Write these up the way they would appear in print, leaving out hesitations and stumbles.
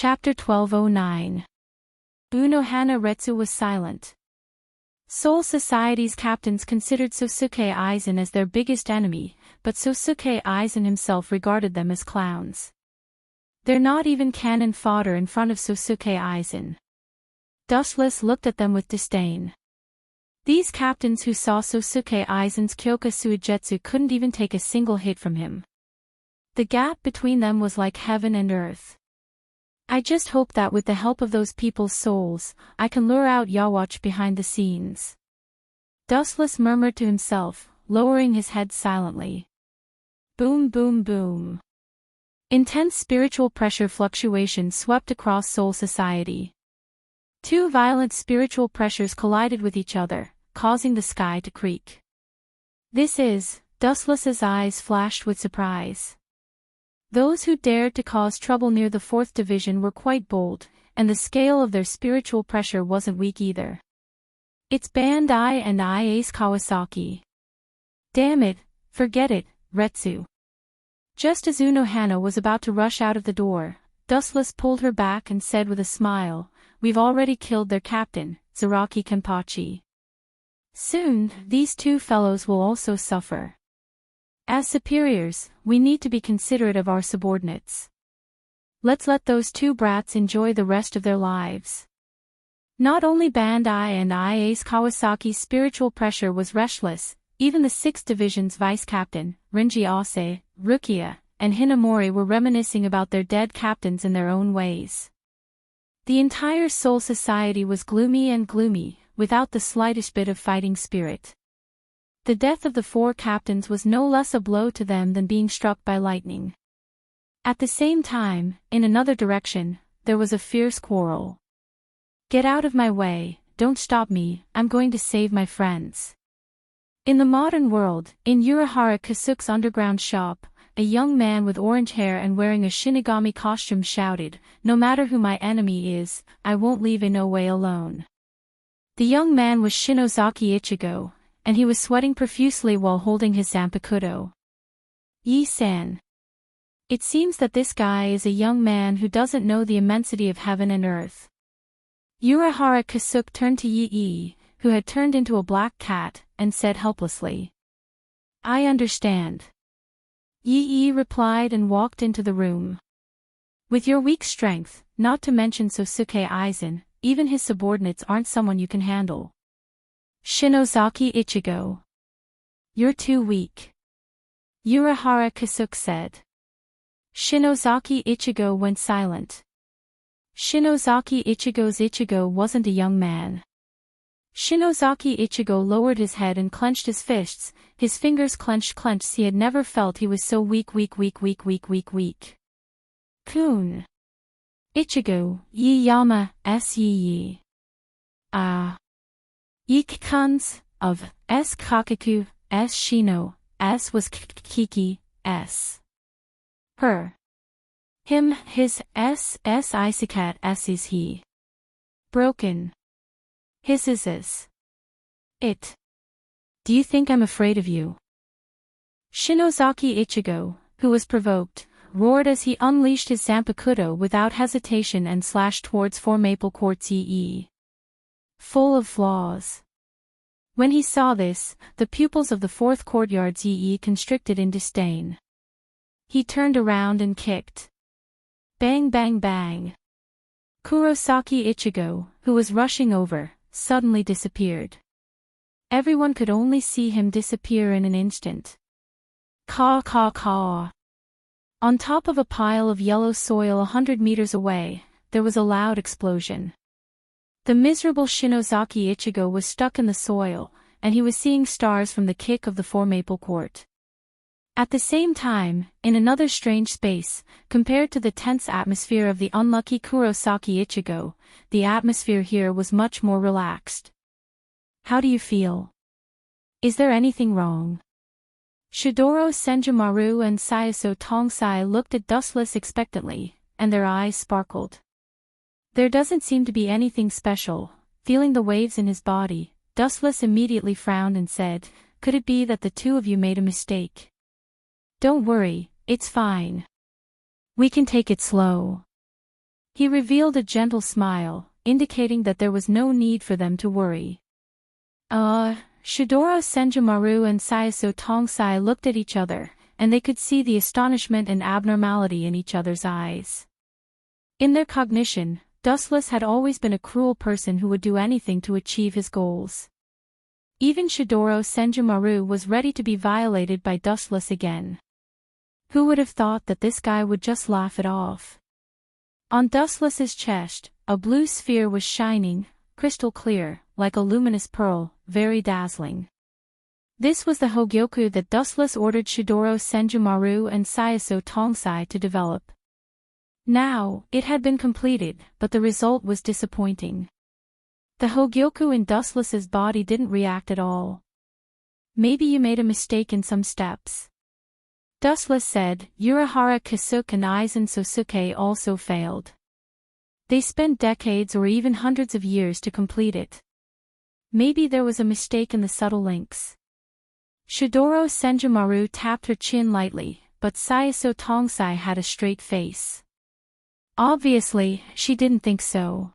Chapter 1209. Unohana Retsu was silent. Soul Society's captains considered Sosuke Aizen as their biggest enemy, but Sosuke Aizen himself regarded them as clowns. They're not even cannon fodder in front of Sosuke Aizen. Dustless looked at them with disdain. These captains who saw Sosuke Aizen's Kyoka Suigetsu couldn't even take a single hit from him. The gap between them was like heaven and earth. I just hope that with the help of those people's souls, I can lure out Yawatch behind the scenes. Dustless murmured to himself, lowering his head silently. Boom boom boom. Intense spiritual pressure fluctuations swept across Soul Society. Two violent spiritual pressures collided with each other, causing the sky to creak. Dustless's eyes flashed with surprise. Those who dared to cause trouble near the 4th Division were quite bold, and the scale of their spiritual pressure wasn't weak either. It's Bandai and Ace Kawasaki. Damn it, forget it, Retsu. Just as Unohana was about to rush out of the door, Dustless pulled her back and said with a smile, "We've already killed their captain, Zaraki Kenpachi. Soon, these two fellows will also suffer. As superiors, we need to be considerate of our subordinates. Let's let those two brats enjoy the rest of their lives." Not only Bandai and Ace Kawasaki's spiritual pressure was restless, even the 6th Division's vice-captain, Rinji Ase, Rukia, and Hinamori were reminiscing about their dead captains in their own ways. The entire Soul Society was gloomy, without the slightest bit of fighting spirit. The death of the 4 captains was no less a blow to them than being struck by lightning. At the same time, in another direction, there was a fierce quarrel. "Get out of my way, don't stop me, I'm going to save my friends." In the modern world, in Urahara Kasuke's underground shop, a young man with orange hair and wearing a Shinigami costume shouted, "No matter who my enemy is, I won't leave Inoue alone." The young man was Shinozaki Ichigo, and he was sweating profusely while holding his Zanpakuto. "Yi-san. It seems that this guy is a young man who doesn't know the immensity of heaven and earth." Urahara Kasuke turned to Yi, who had turned into a black cat, and said helplessly, "I understand." Yi replied and walked into the room. "With your weak strength, not to mention Sosuke Aizen, even his subordinates aren't someone you can handle. Shinozaki Ichigo. You're too weak." Urahara Kasuke said. Shinozaki Ichigo went silent. Shinozaki Ichigo's Ichigo wasn't a young man. Shinozaki Ichigo lowered his head and clenched his fists, his fingers clenched. He had never felt he was so weak. Kun. Ichigo, Yi-yama, Yi. Ah. Yikikans, of, S Kakaku, S Shino, S was Kiki, S. Her. Him, his, S Isikat, S is he. Broken. His is. It. Do you think I'm afraid of you? Shinozaki Ichigo, who was provoked, roared as he unleashed his Zanpakuto without hesitation and slashed towards 4 Maple Court's Yi. Full of flaws. When he saw this, the pupils of the 4th Courtyard's Yi constricted in disdain. He turned around and kicked. Bang bang bang. Kurosaki Ichigo, who was rushing over, suddenly disappeared. Everyone could only see him disappear in an instant. Caw caw caw. On top of a pile of yellow soil 100 meters away, there was a loud explosion. The miserable Shinozaki Ichigo was stuck in the soil, and he was seeing stars from the kick of the 4 Maple Court. At the same time, in another strange space, compared to the tense atmosphere of the unlucky Kurosaki Ichigo, the atmosphere here was much more relaxed. "How do you feel? Is there anything wrong?" Shidoro Senjumaru and Sayaso Tongsai looked at Dustless expectantly, and their eyes sparkled. "There doesn't seem to be anything special." Feeling the waves in his body, Dustless immediately frowned and said, "Could it be that the two of you made a mistake?" "Don't worry, it's fine. We can take it slow." He revealed a gentle smile, indicating that there was no need for them to worry. Shidoro Senjumaru and Sayaso Tongsai looked at each other, and they could see the astonishment and abnormality in each other's eyes. In their cognition, Dustless had always been a cruel person who would do anything to achieve his goals. Even Shidoro Senjumaru was ready to be violated by Dustless again. Who would have thought that this guy would just laugh it off? On Dustless's chest, a blue sphere was shining, crystal clear, like a luminous pearl, very dazzling. This was the Hogyoku that Dustless ordered Shidoro Senjumaru and Sayaso Tongsai to develop. Now, it had been completed, but the result was disappointing. The Hogyoku in Dustless's body didn't react at all. Maybe you made a mistake in some steps. Dustless said. Urahara Kasuke and Aizen Sosuke also failed. They spent decades or even hundreds of years to complete it. Maybe there was a mistake in the subtle links. Shidoro Senjumaru tapped her chin lightly, but Sayaso Tongsai had a straight face. Obviously, she didn't think so.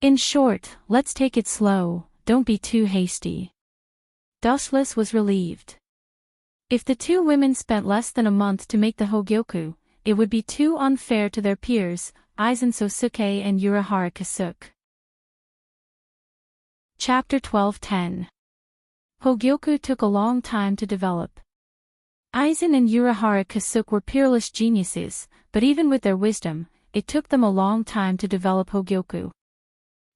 In short, let's take it slow, don't be too hasty. Dustless was relieved. If the two women spent less than a month to make the Hogyoku, it would be too unfair to their peers, Aizen Sosuke and Urahara Kasuke. Chapter 12:10. Hogyoku took a long time to develop. Aizen and Urahara Kasuke were peerless geniuses, but even with their wisdom, it took them a long time to develop Hogyoku.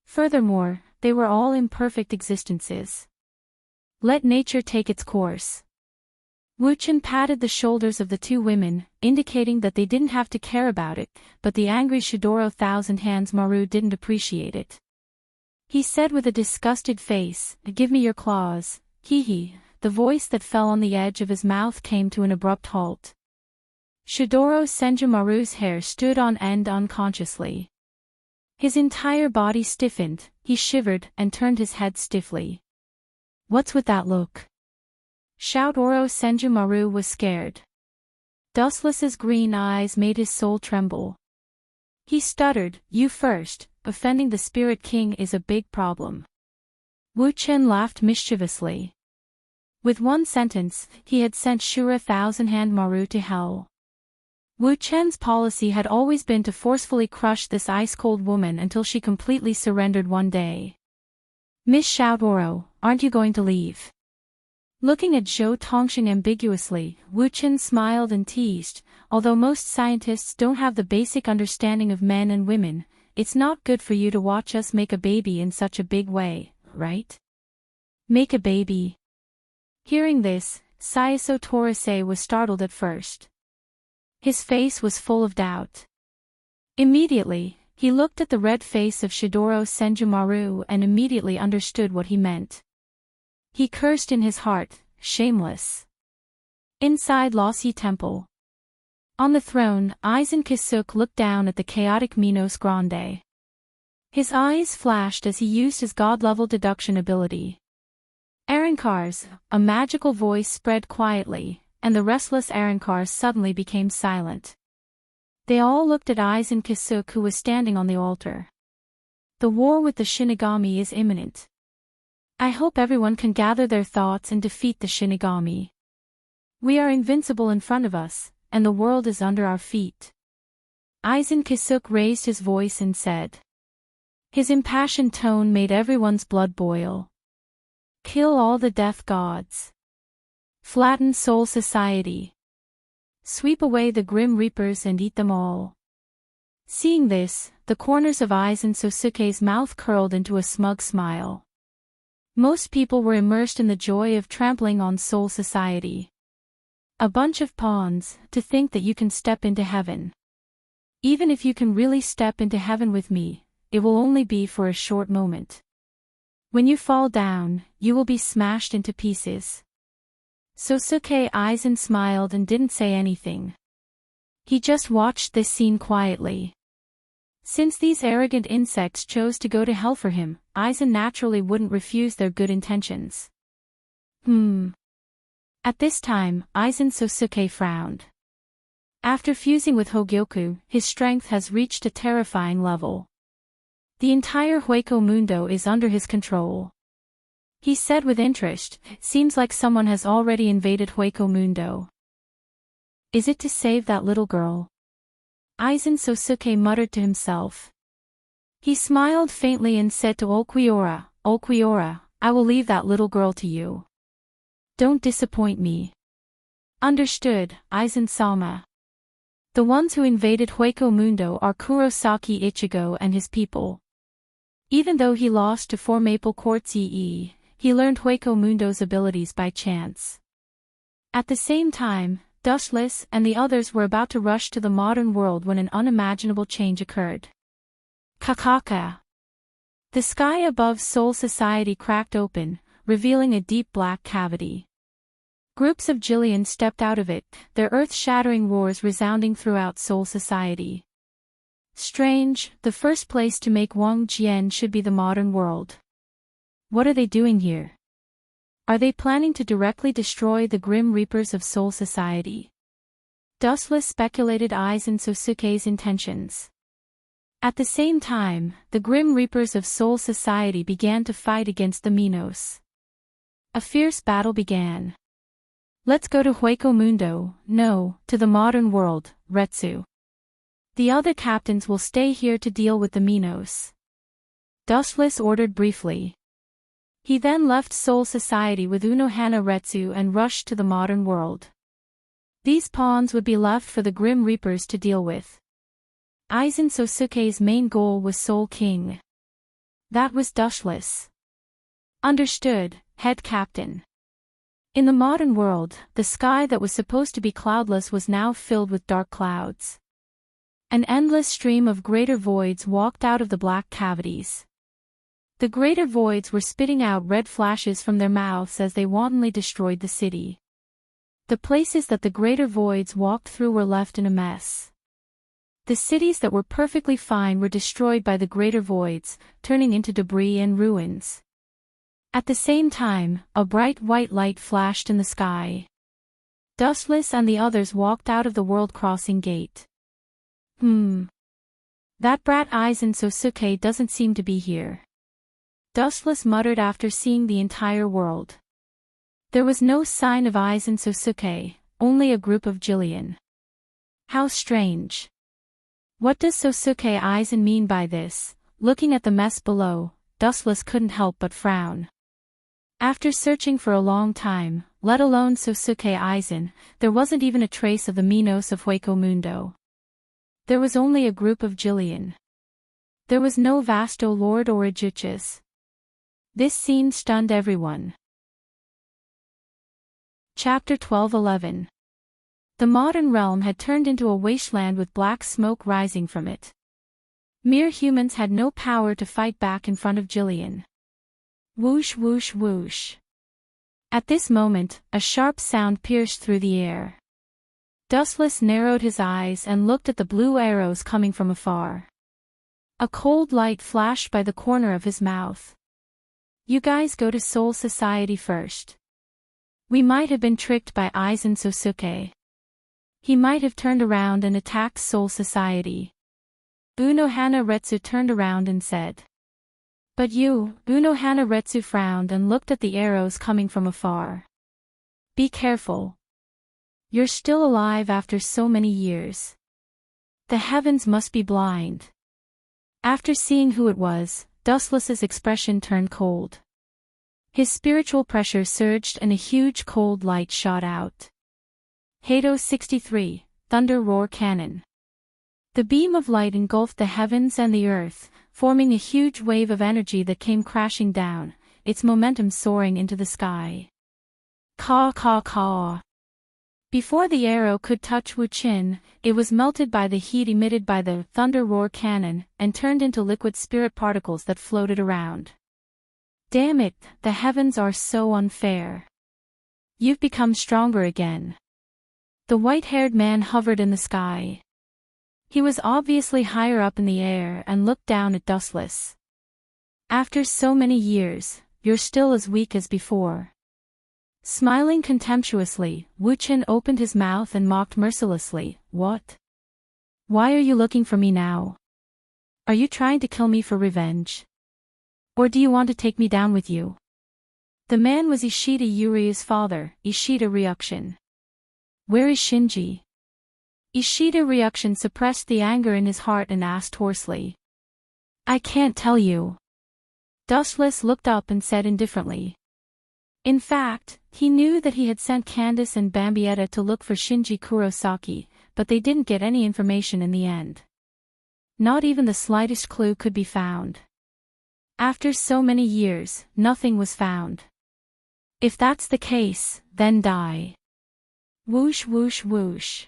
Furthermore, they were all imperfect existences. Let nature take its course. Wuchen patted the shoulders of the two women, indicating that they didn't have to care about it, but the angry Shidoro Thousand Hands Maru didn't appreciate it. He said with a disgusted face, "Give me your claws, hee." The voice that fell on the edge of his mouth came to an abrupt halt. Shidoro Senjumaru's hair stood on end unconsciously. His entire body stiffened, he shivered and turned his head stiffly. What's with that look? Shidoro Senjumaru was scared. Dustless's green eyes made his soul tremble. He stuttered, "You first, offending the Spirit King is a big problem." Wuchen laughed mischievously. With one sentence, he had sent Shura Thousand Hand Maru to hell. Wu Chen's policy had always been to forcefully crush this ice-cold woman until she completely surrendered one day. "Miss Shoutoro, aren't you going to leave?" Looking at Zhou Tongxing ambiguously, Wu Chen smiled and teased, "Although most scientists don't have the basic understanding of men and women, it's not good for you to watch us make a baby in such a big way, right?" Make a baby? Hearing this, Sayaso Torisei was startled at first. His face was full of doubt. Immediately, he looked at the red face of Shidoro Senjumaru and immediately understood what he meant. He cursed in his heart, shameless. Inside Lossy Temple. On the throne, Aizen Kisuke looked down at the chaotic Minos Grande. His eyes flashed as he used his god-level deduction ability. Arankars, a magical voice spread quietly, and the restless Arankars suddenly became silent. They all looked at Aizen Kisuke who was standing on the altar. The war with the Shinigami is imminent. I hope everyone can gather their thoughts and defeat the Shinigami. We are invincible in front of us, and the world is under our feet. Aizen Kisuke raised his voice and said. His impassioned tone made everyone's blood boil. Kill all the death gods. Flatten Soul Society. Sweep away the Grim Reapers and eat them all. Seeing this, the corners of Aizen Sosuke's mouth curled into a smug smile. Most people were immersed in the joy of trampling on Soul Society. A bunch of pawns, to think that you can step into heaven. Even if you can really step into heaven with me, it will only be for a short moment. When you fall down, you will be smashed into pieces. Sosuke Aizen smiled and didn't say anything. He just watched this scene quietly. Since these arrogant insects chose to go to hell for him, Aizen naturally wouldn't refuse their good intentions. At this time, Aizen Sosuke frowned. After fusing with Hogyoku, his strength has reached a terrifying level. The entire Hueco Mundo is under his control. He said with interest, seems like someone has already invaded Hueco Mundo. Is it to save that little girl? Aizen Sosuke muttered to himself. He smiled faintly and said to Ulquiorra, Ulquiorra, I will leave that little girl to you. Don't disappoint me. Understood, Aizen-sama. The ones who invaded Hueco Mundo are Kurosaki Ichigo and his people. Even though he lost to 4 Maple Quartz EE, he learned Hueco Mundo's abilities by chance. At the same time, Dustless and the others were about to rush to the modern world when an unimaginable change occurred. Kakaka. The sky above Soul Society cracked open, revealing a deep black cavity. Groups of Jillian stepped out of it, their earth-shattering roars resounding throughout Soul Society. Strange, the first place to make Wang Jian should be the modern world. What are they doing here? Are they planning to directly destroy the Grim Reapers of Soul Society? Dustless speculated Aizen Sosuke's intentions. At the same time, the Grim Reapers of Soul Society began to fight against the Minos. A fierce battle began. Let's go to Hueco Mundo, no, to the modern world, Retsu. The other captains will stay here to deal with the Minos. Dustless ordered briefly. He then left Soul Society with Unohana Retsu and rushed to the modern world. These pawns would be left for the Grim Reapers to deal with. Aizen Sosuke's main goal was Soul King. That was Dustless. Understood, head captain. In the modern world, the sky that was supposed to be cloudless was now filled with dark clouds. An endless stream of greater voids walked out of the black cavities. The greater voids were spitting out red flashes from their mouths as they wantonly destroyed the city. The places that the greater voids walked through were left in a mess. The cities that were perfectly fine were destroyed by the greater voids, turning into debris and ruins. At the same time, a bright white light flashed in the sky. Dustless and the others walked out of the world-crossing gate. That brat Aizen Sosuke doesn't seem to be here. Dustless muttered after seeing the entire world. There was no sign of Aizen Sosuke, only a group of Jillian. How strange. What does Sosuke Aizen mean by this? Looking at the mess below, Dustless couldn't help but frown. After searching for a long time, let alone Sosuke Aizen, there wasn't even a trace of the Minos of Hueco Mundo. There was only a group of Jillian. There was no Vasto Lord or Ejuchus. This scene stunned everyone. Chapter 12:11. The modern realm had turned into a wasteland with black smoke rising from it. Mere humans had no power to fight back in front of Jillian. Whoosh whoosh whoosh. At this moment, a sharp sound pierced through the air. Dustless narrowed his eyes and looked at the blue arrows coming from afar. A cold light flashed by the corner of his mouth. You guys go to Soul Society first. We might have been tricked by Aizen Sosuke. He might have turned around and attacked Soul Society. Unohana Retsu turned around and said. But you, Unohana Retsu frowned and looked at the arrows coming from afar. Be careful. You're still alive after so many years. The heavens must be blind. After seeing who it was, Dustless's expression turned cold. His spiritual pressure surged and a huge cold light shot out. Hado 63, Thunder Roar Cannon. The beam of light engulfed the heavens and the earth, forming a huge wave of energy that came crashing down, its momentum soaring into the sky. Caw caw caw. Before the arrow could touch Wu Qin, it was melted by the heat emitted by the Thunder Roar Cannon and turned into liquid spirit particles that floated around. Damn it, the heavens are so unfair. You've become stronger again. The white-haired man hovered in the sky. He was obviously higher up in the air and looked down at Dustless. After so many years, you're still as weak as before. Smiling contemptuously, Wu-Chen opened his mouth and mocked mercilessly. What? Why are you looking for me now? Are you trying to kill me for revenge? Or do you want to take me down with you? The man was Ishida Yuryu's father, Ishida Ryukshin. Where is Shinji? Ishida Ryukshin suppressed the anger in his heart and asked hoarsely. I can't tell you. Dustless looked up and said indifferently. In fact, he knew that he had sent Candace and Bambietta to look for Shinji Kurosaki, but they didn't get any information in the end. Not even the slightest clue could be found. After so many years, nothing was found. If that's the case, then die. Whoosh whoosh whoosh.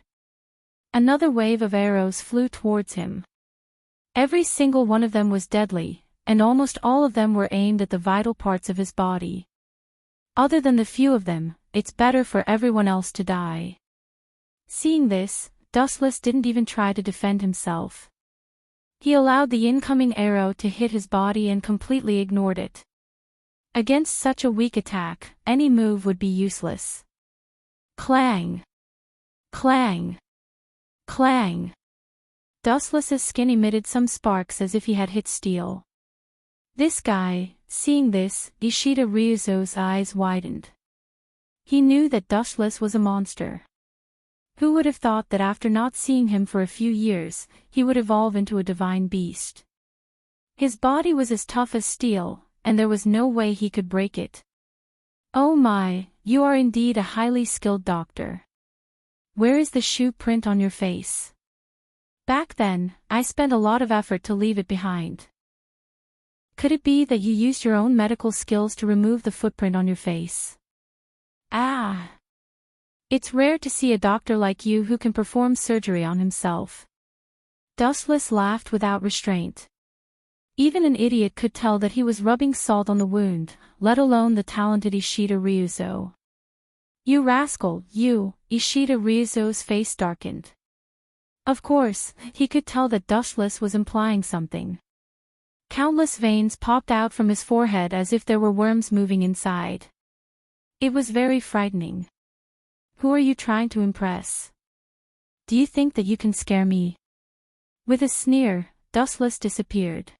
Another wave of arrows flew towards him. Every single one of them was deadly, and almost all of them were aimed at the vital parts of his body. Other than the few of them, it's better for everyone else to die. Seeing this, Dustless didn't even try to defend himself. He allowed the incoming arrow to hit his body and completely ignored it. Against such a weak attack, any move would be useless. Clang! Clang! Clang! Dustless's skin emitted some sparks as if he had hit steel. This guy, seeing this, Ishida Ryuzo's eyes widened. He knew that Dustless was a monster. Who would have thought that after not seeing him for a few years, he would evolve into a divine beast? His body was as tough as steel, and there was no way he could break it. Oh my, you are indeed a highly skilled doctor. Where is the shoe print on your face? Back then, I spent a lot of effort to leave it behind. Could it be that you used your own medical skills to remove the footprint on your face? Ah! It's rare to see a doctor like you who can perform surgery on himself. Dustless laughed without restraint. Even an idiot could tell that he was rubbing salt on the wound, let alone the talented Ishida Ryuzo. You rascal, you! Ishida Ryuzo's face darkened. Of course, he could tell that Dustless was implying something. Countless veins popped out from his forehead as if there were worms moving inside. It was very frightening. Who are you trying to impress? Do you think that you can scare me? With a sneer, Dustless disappeared.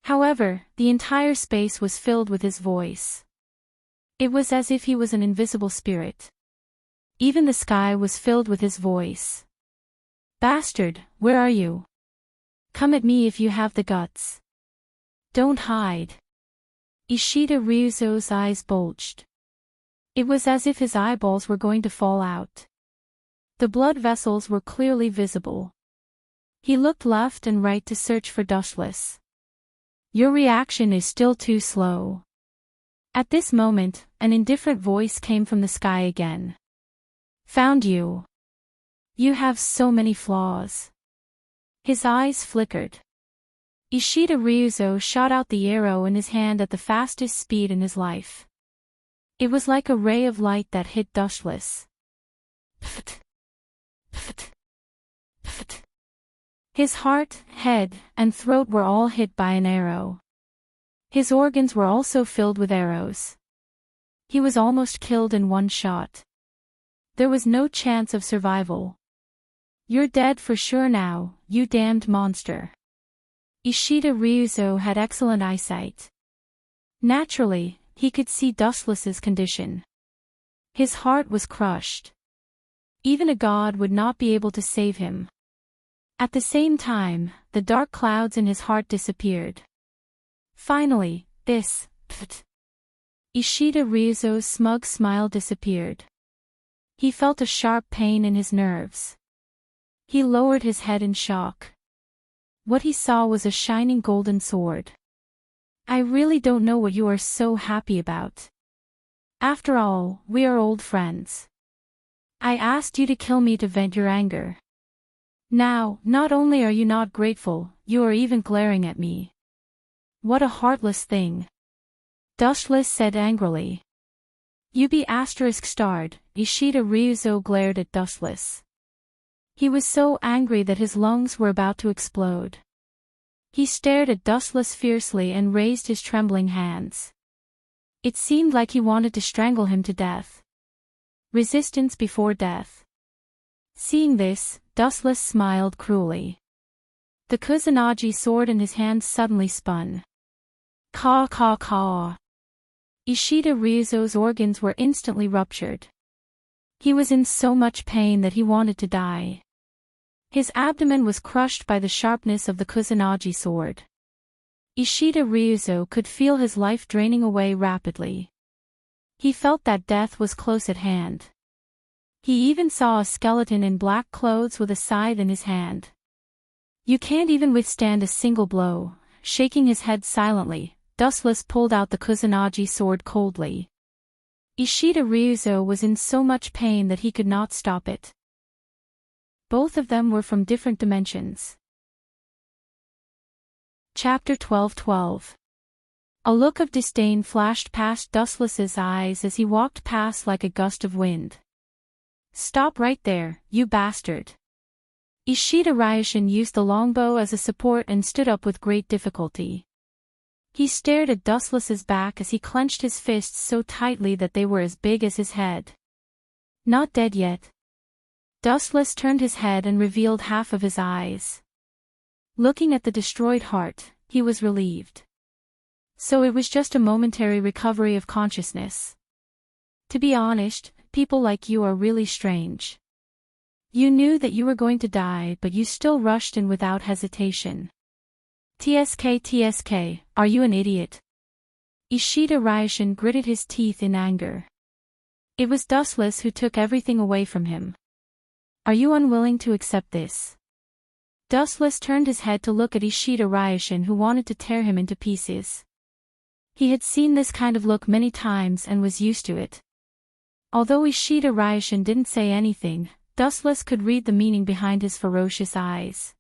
However, the entire space was filled with his voice. It was as if he was an invisible spirit. Even the sky was filled with his voice. Bastard, where are you? Come at me if you have the guts. Don't hide. Ishida Ryuzo's eyes bulged. It was as if his eyeballs were going to fall out. The blood vessels were clearly visible. He looked left and right to search for Dustless. Your reaction is still too slow. At this moment, an indifferent voice came from the sky again. Found you. You have so many flaws. His eyes flickered. Ishida Ryuzo shot out the arrow in his hand at the fastest speed in his life. It was like a ray of light that hit Dustless. Pft. Pft. Pft. His heart, head, and throat were all hit by an arrow. His organs were also filled with arrows. He was almost killed in one shot. There was no chance of survival. You're dead for sure now, you damned monster. Ishida Ryuzo had excellent eyesight. Naturally, he could see Dustless's condition. His heart was crushed. Even a god would not be able to save him. At the same time, the dark clouds in his heart disappeared. Finally, this, pft. Ishida Ryuzo's smug smile disappeared. He felt a sharp pain in his nerves. He lowered his head in shock. What he saw was a shining golden sword. I really don't know what you are so happy about. After all, we are old friends. I asked you to kill me to vent your anger. Now, not only are you not grateful, you are even glaring at me. What a heartless thing. Dustless said angrily. You be **starred, Ishida Ryuzo glared at Dustless. He was so angry that his lungs were about to explode. He stared at Dustless fiercely and raised his trembling hands. It seemed like he wanted to strangle him to death. Resistance before death. Seeing this, Dustless smiled cruelly. The Kusanagi sword in his hand suddenly spun. Caw caw caw. Ishida Ryuzo's organs were instantly ruptured. He was in so much pain that he wanted to die. His abdomen was crushed by the sharpness of the Kusanagi sword. Ishida Ryuzo could feel his life draining away rapidly. He felt that death was close at hand. He even saw a skeleton in black clothes with a scythe in his hand. You can't even withstand a single blow. Shaking his head silently, Dustless pulled out the Kusanagi sword coldly. Ishida Ryuzo was in so much pain that he could not stop it. Both of them were from different dimensions. Chapter 12:12. A look of disdain flashed past Dustless's eyes as he walked past like a gust of wind. Stop right there, you bastard. Ishida Ryushin used the longbow as a support and stood up with great difficulty. He stared at Dustless's back as he clenched his fists so tightly that they were as big as his head. Not dead yet. Dustless turned his head and revealed half of his eyes. Looking at the destroyed heart, he was relieved. So it was just a momentary recovery of consciousness. To be honest, people like you are really strange. You knew that you were going to die, but you still rushed in without hesitation. TSK, are you an idiot? Ishida Ryushin gritted his teeth in anger. It was Dustless who took everything away from him. Are you unwilling to accept this? Dustless turned his head to look at Ishida Ryushin, who wanted to tear him into pieces. He had seen this kind of look many times and was used to it. Although Ishida Ryushin didn't say anything, Dustless could read the meaning behind his ferocious eyes.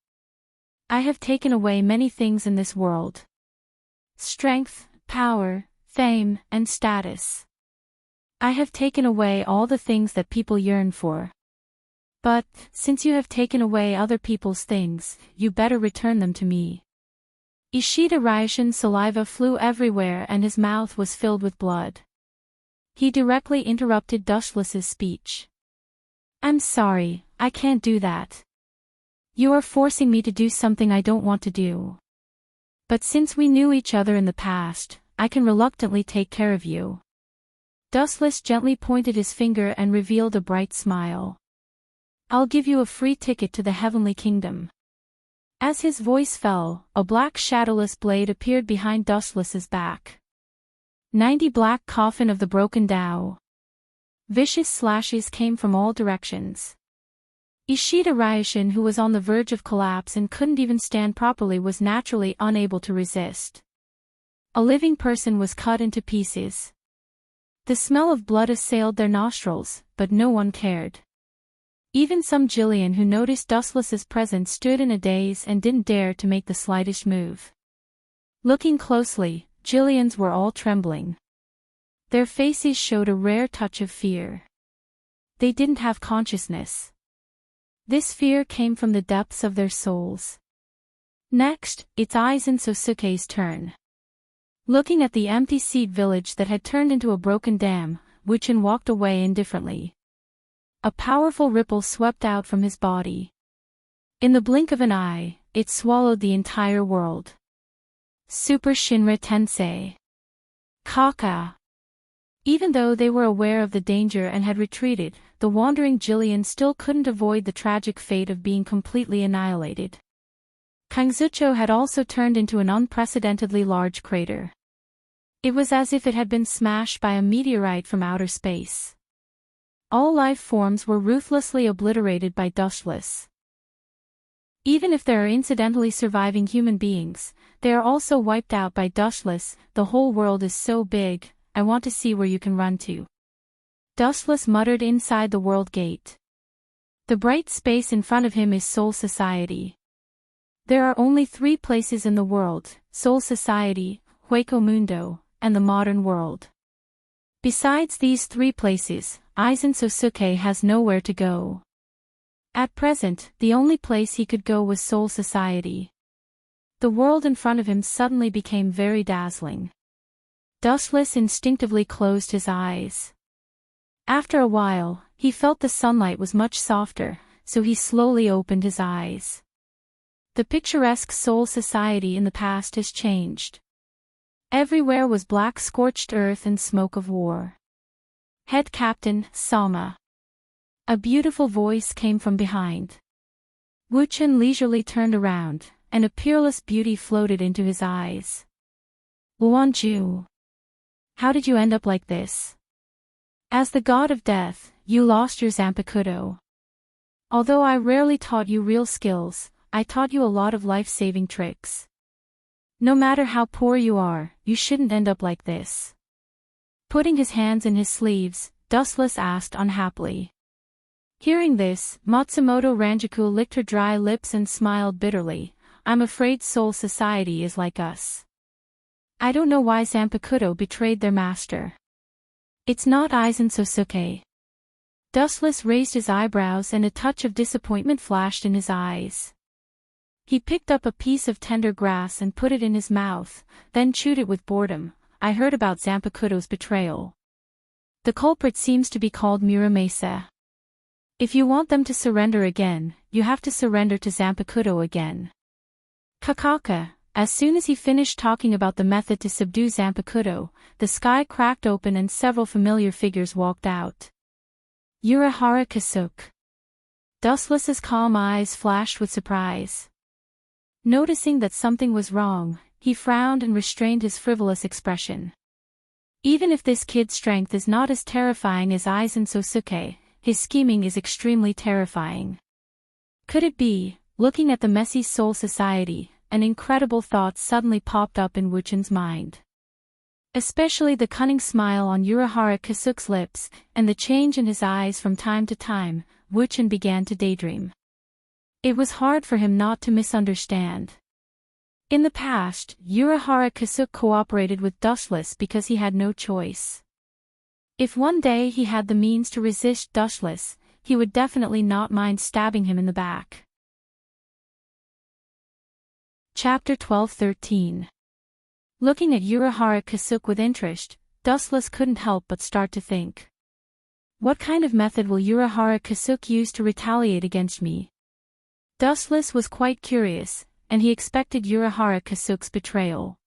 I have taken away many things in this world. Strength, power, fame, and status. I have taken away all the things that people yearn for. But, since you have taken away other people's things, you better return them to me. Ishida Ryushin's saliva flew everywhere and his mouth was filled with blood. He directly interrupted Dustless's speech. I'm sorry, I can't do that. You are forcing me to do something I don't want to do. But since we knew each other in the past, I can reluctantly take care of you. Dustless gently pointed his finger and revealed a bright smile. I'll give you a free ticket to the Heavenly Kingdom. As his voice fell, a black shadowless blade appeared behind Dustless's back. 90 black coffin of the broken Tao. Vicious slashes came from all directions. Ishida Ryushin, who was on the verge of collapse and couldn't even stand properly, was naturally unable to resist. A living person was cut into pieces. The smell of blood assailed their nostrils, but no one cared. Even some Jillian who noticed Dustless's presence stood in a daze and didn't dare to make the slightest move. Looking closely, Jillians were all trembling. Their faces showed a rare touch of fear. They didn't have consciousness. This fear came from the depths of their souls. Next, it's Aizen Sosuke's turn. Looking at the empty seed village that had turned into a broken dam, Wuchen walked away indifferently. A powerful ripple swept out from his body. In the blink of an eye, it swallowed the entire world. Super Shinra Tensei. Kaka. Even though they were aware of the danger and had retreated, the wandering Jillian still couldn't avoid the tragic fate of being completely annihilated. Kangzucho had also turned into an unprecedentedly large crater. It was as if it had been smashed by a meteorite from outer space. All life forms were ruthlessly obliterated by Dustless. Even if there are incidentally surviving human beings, they are also wiped out by Dustless. The whole world is so big, I want to see where you can run to. Dustless muttered inside the world gate. The bright space in front of him is Soul Society. There are only 3 places in the world: Soul Society, Hueco Mundo, and the modern world. Besides these 3 places, Aizen Sosuke has nowhere to go. At present, the only place he could go was Soul Society. The world in front of him suddenly became very dazzling. Dustless instinctively closed his eyes. After a while, he felt the sunlight was much softer, so he slowly opened his eyes. The picturesque Soul Society in the past has changed. Everywhere was black scorched earth and smoke of war. Head Captain, Sama. A beautiful voice came from behind. Wu Chen leisurely turned around, and a peerless beauty floated into his eyes. Luanju. How did you end up like this? As the god of death, you lost your Zanpakuto. Although I rarely taught you real skills, I taught you a lot of life-saving tricks. No matter how poor you are, you shouldn't end up like this. Putting his hands in his sleeves, Dustless asked unhappily. Hearing this, Matsumoto Ranjaku licked her dry lips and smiled bitterly. I'm afraid Soul Society is like us. I don't know why Zanpakuto betrayed their master. It's not Aizen Sosuke. Dustless raised his eyebrows and a touch of disappointment flashed in his eyes. He picked up a piece of tender grass and put it in his mouth, then chewed it with boredom. I heard about Zanpakuto's betrayal. The culprit seems to be called Muramasa. If you want them to surrender again, you have to surrender to Zanpakuto again. Kakaka. As soon as he finished talking about the method to subdue Zanpakuto, the sky cracked open and several familiar figures walked out. Urahara Kasuke. Dustless's calm eyes flashed with surprise. Noticing that something was wrong, he frowned and restrained his frivolous expression. Even if this kid's strength is not as terrifying as Aizen Sosuke, his scheming is extremely terrifying. Could it be, looking at the messy Soul Society, an incredible thought suddenly popped up in Wu Chen's mind. Especially the cunning smile on Urahara Kasuke's lips, and the change in his eyes from time to time, Wu Chen began to daydream. It was hard for him not to misunderstand. In the past, Urahara Kasuke cooperated with Dustless because he had no choice. If one day he had the means to resist Dustless, he would definitely not mind stabbing him in the back. Chapter 12-13. Looking at Urahara Kasuke with interest, Dustless couldn't help but start to think. What kind of method will Urahara Kasuke use to retaliate against me? Dustless was quite curious, and he expected Urahara Kasuke's betrayal.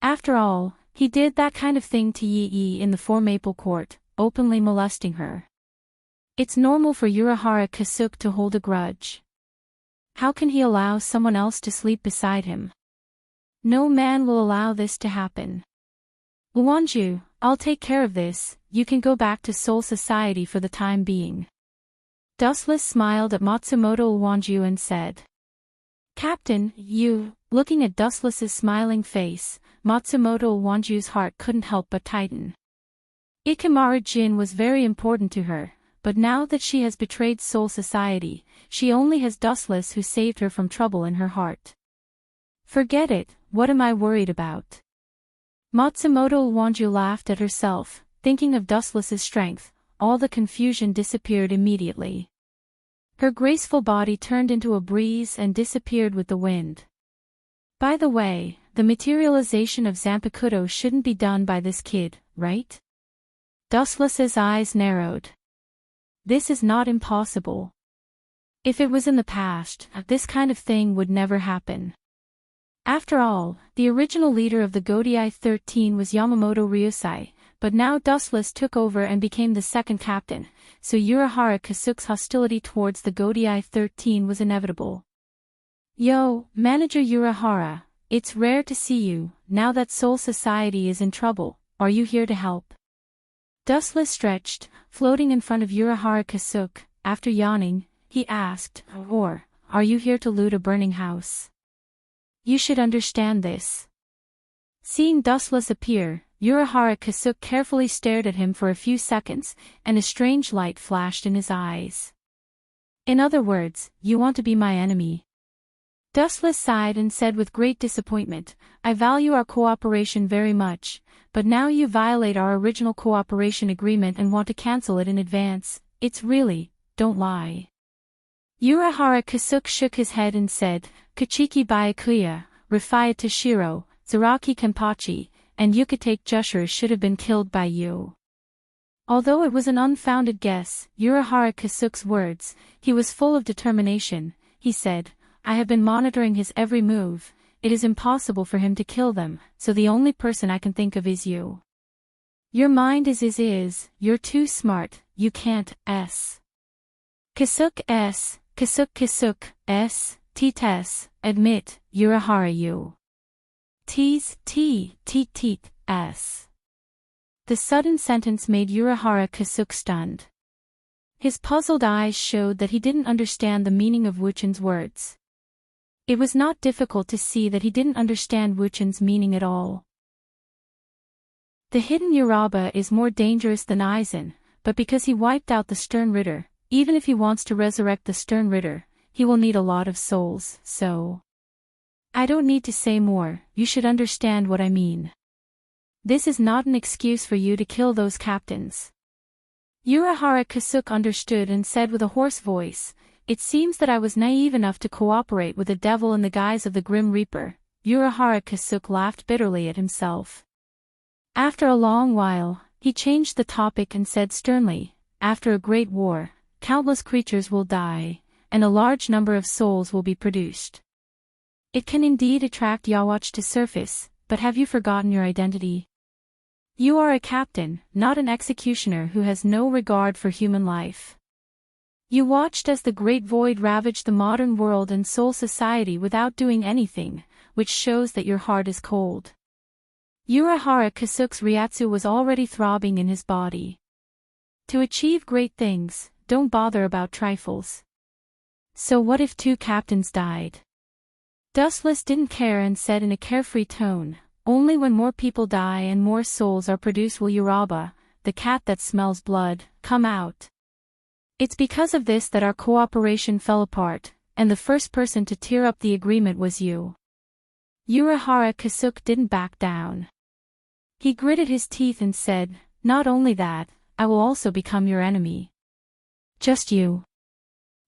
After all, he did that kind of thing to Yi in the Four Maple Court, openly molesting her. It's normal for Urahara Kasuke to hold a grudge. How can he allow someone else to sleep beside him? No man will allow this to happen. Luanju, I'll take care of this, you can go back to Soul Society for the time being. Dustless smiled at Matsumoto Luanju and said. Captain, you, looking at Dustless's smiling face, Matsumoto Luanju's heart couldn't help but tighten. Ikamaru Jin was very important to her. But now that she has betrayed Soul Society, she only has Dustless who saved her from trouble in her heart. Forget it, what am I worried about? Matsumoto Luanju laughed at herself, thinking of Dustless's strength, all the confusion disappeared immediately. Her graceful body turned into a breeze and disappeared with the wind. By the way, the materialization of Zanpakuto shouldn't be done by this kid, right? Dustless's eyes narrowed. This is not impossible. If it was in the past, this kind of thing would never happen. After all, the original leader of the Godai 13 was Yamamoto Ryusai, but now Dustless took over and became the second captain, so Urahara Kasuke's hostility towards the Godai 13 was inevitable. Yo, Manager Urahara, it's rare to see you, now that Soul Society is in trouble, are you here to help? Dustless stretched, floating in front of Urahara Kasuke. After yawning, he asked, or, are you here to loot a burning house? You should understand this. Seeing Dustless appear, Urahara Kasuke carefully stared at him for a few seconds, and a strange light flashed in his eyes. In other words, you want to be my enemy. Dustless sighed and said with great disappointment, I value our cooperation very much, but now you violate our original cooperation agreement and want to cancel it in advance. It's really, don't lie. Urahara Kasuke shook his head and said, Kachiki Byakuya, Rafaya Toshiro, Zaraki Kenpachi, and Yucatec Jushers should have been killed by you. Although it was an unfounded guess, Urahara Kasuk's words, he was full of determination. He said, I have been monitoring his every move. It is impossible for him to kill them, so the only person I can think of is you. Your mind is, you're too smart, you can't, Kasuk Tes, admit, Urahara you. Tease, s. The sudden sentence made Urahara Kasuk stunned. His puzzled eyes showed that he didn't understand the meaning of Wuchen's words. It was not difficult to see that he didn't understand Wuchen's meaning at all. The hidden Uraba is more dangerous than Aizen, but because he wiped out the Stern Ritter, even if he wants to resurrect the Stern Ritter, he will need a lot of souls, so... I don't need to say more, you should understand what I mean. This is not an excuse for you to kill those captains. Urahara Kasuk understood and said with a hoarse voice, it seems that I was naive enough to cooperate with the devil in the guise of the Grim Reaper. Urahara Kasuk laughed bitterly at himself. After a long while, he changed the topic and said sternly, after a great war, countless creatures will die, and a large number of souls will be produced. It can indeed attract Yawatch to surface, but have you forgotten your identity? You are a captain, not an executioner who has no regard for human life. You watched as the great void ravaged the modern world and soul society without doing anything, which shows that your heart is cold. Urahara Kasuk's Ryatsu was already throbbing in his body. To achieve great things, don't bother about trifles. So what if 2 captains died? Dustless didn't care and said in a carefree tone, only when more people die and more souls are produced will Uraba, the cat that smells blood, come out. It's because of this that our cooperation fell apart, and the first person to tear up the agreement was you. Urahara Kasuk didn't back down. He gritted his teeth and said, not only that, I will also become your enemy. Just you.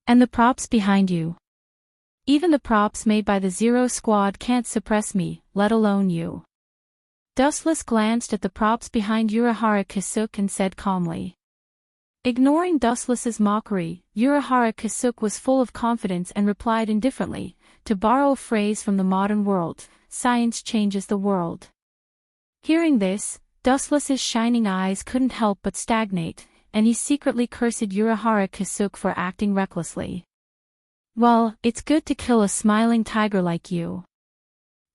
And the props behind you. Even the props made by the Zero Squad can't suppress me, let alone you. Dustless glanced at the props behind Urahara Kasuk and said calmly. Ignoring Dustless's mockery, Urahara Kasuk was full of confidence and replied indifferently, to borrow a phrase from the modern world, science changes the world. Hearing this, Dustless's shining eyes couldn't help but stagnate, and he secretly cursed Urahara Kasuk for acting recklessly. Well, it's good to kill a smiling tiger like you.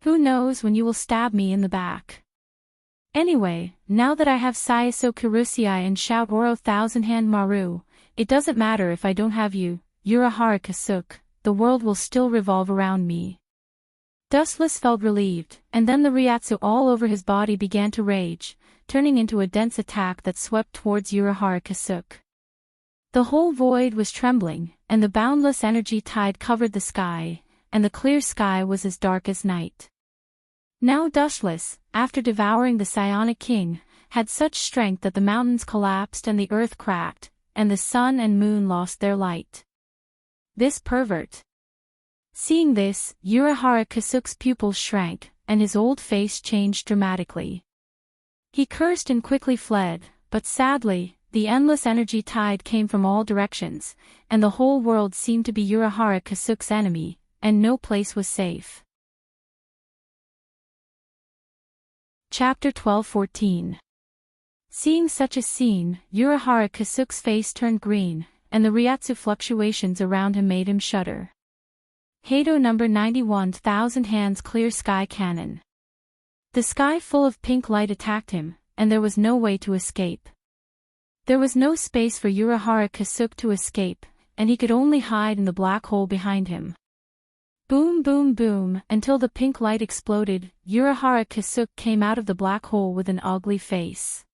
Who knows when you will stab me in the back. Anyway, now that I have Saiso Kirusei and Shout Oro Thousand-Hand Maru, it doesn't matter if I don't have you, Urahara Kasuk, the world will still revolve around me. Dustless felt relieved, and then the Ryatsu all over his body began to rage, turning into a dense attack that swept towards Urahara Kasuk. The whole void was trembling, and the boundless energy tide covered the sky, and the clear sky was as dark as night. Now Dustless, after devouring the Psionic King, had such strength that the mountains collapsed and the earth cracked, and the sun and moon lost their light. This pervert. Seeing this, Urahara Kasuk's pupils shrank, and his old face changed dramatically. He cursed and quickly fled, but sadly, the endless energy tide came from all directions, and the whole world seemed to be Urahara Kasuk's enemy, and no place was safe. Chapter 12-14. Seeing such a scene, Urahara Kasuk's face turned green, and the Ryatsu fluctuations around him made him shudder. Heido number 91 Thousand Hands Clear Sky Cannon. The sky full of pink light attacked him, and there was no way to escape. There was no space for Urahara Kasuk to escape, and he could only hide in the black hole behind him. Boom boom boom, until the pink light exploded, Urahara Kasuk came out of the black hole with an ugly face.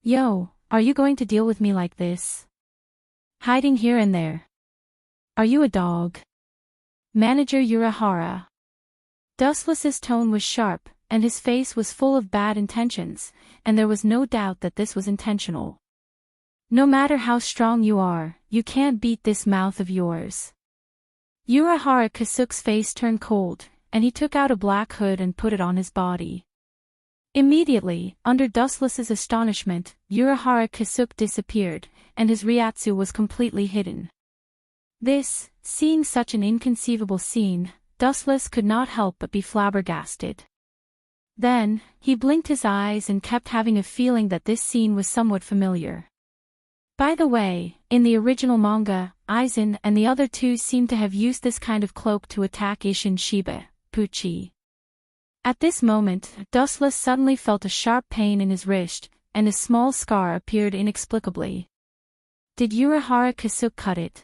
Yo, are you going to deal with me like this? Hiding here and there. Are you a dog? Manager Urahara. Dustless's tone was sharp, and his face was full of bad intentions, and there was no doubt that this was intentional. No matter how strong you are, you can't beat this mouth of yours. Urahara Kasuk's face turned cold, and he took out a black hood and put it on his body. Immediately, under Dustless's astonishment, Urahara Kasuke disappeared, and his Ryatsu was completely hidden. Seeing such an inconceivable scene, Dustless could not help but be flabbergasted. Then, he blinked his eyes and kept having a feeling that this scene was somewhat familiar. By the way, in the original manga, Aizen and the other two seem to have used this kind of cloak to attack Isshin Shiba, Pucci. At this moment, Dustless suddenly felt a sharp pain in his wrist, and a small scar appeared inexplicably. Did Urahara Kasuke cut it?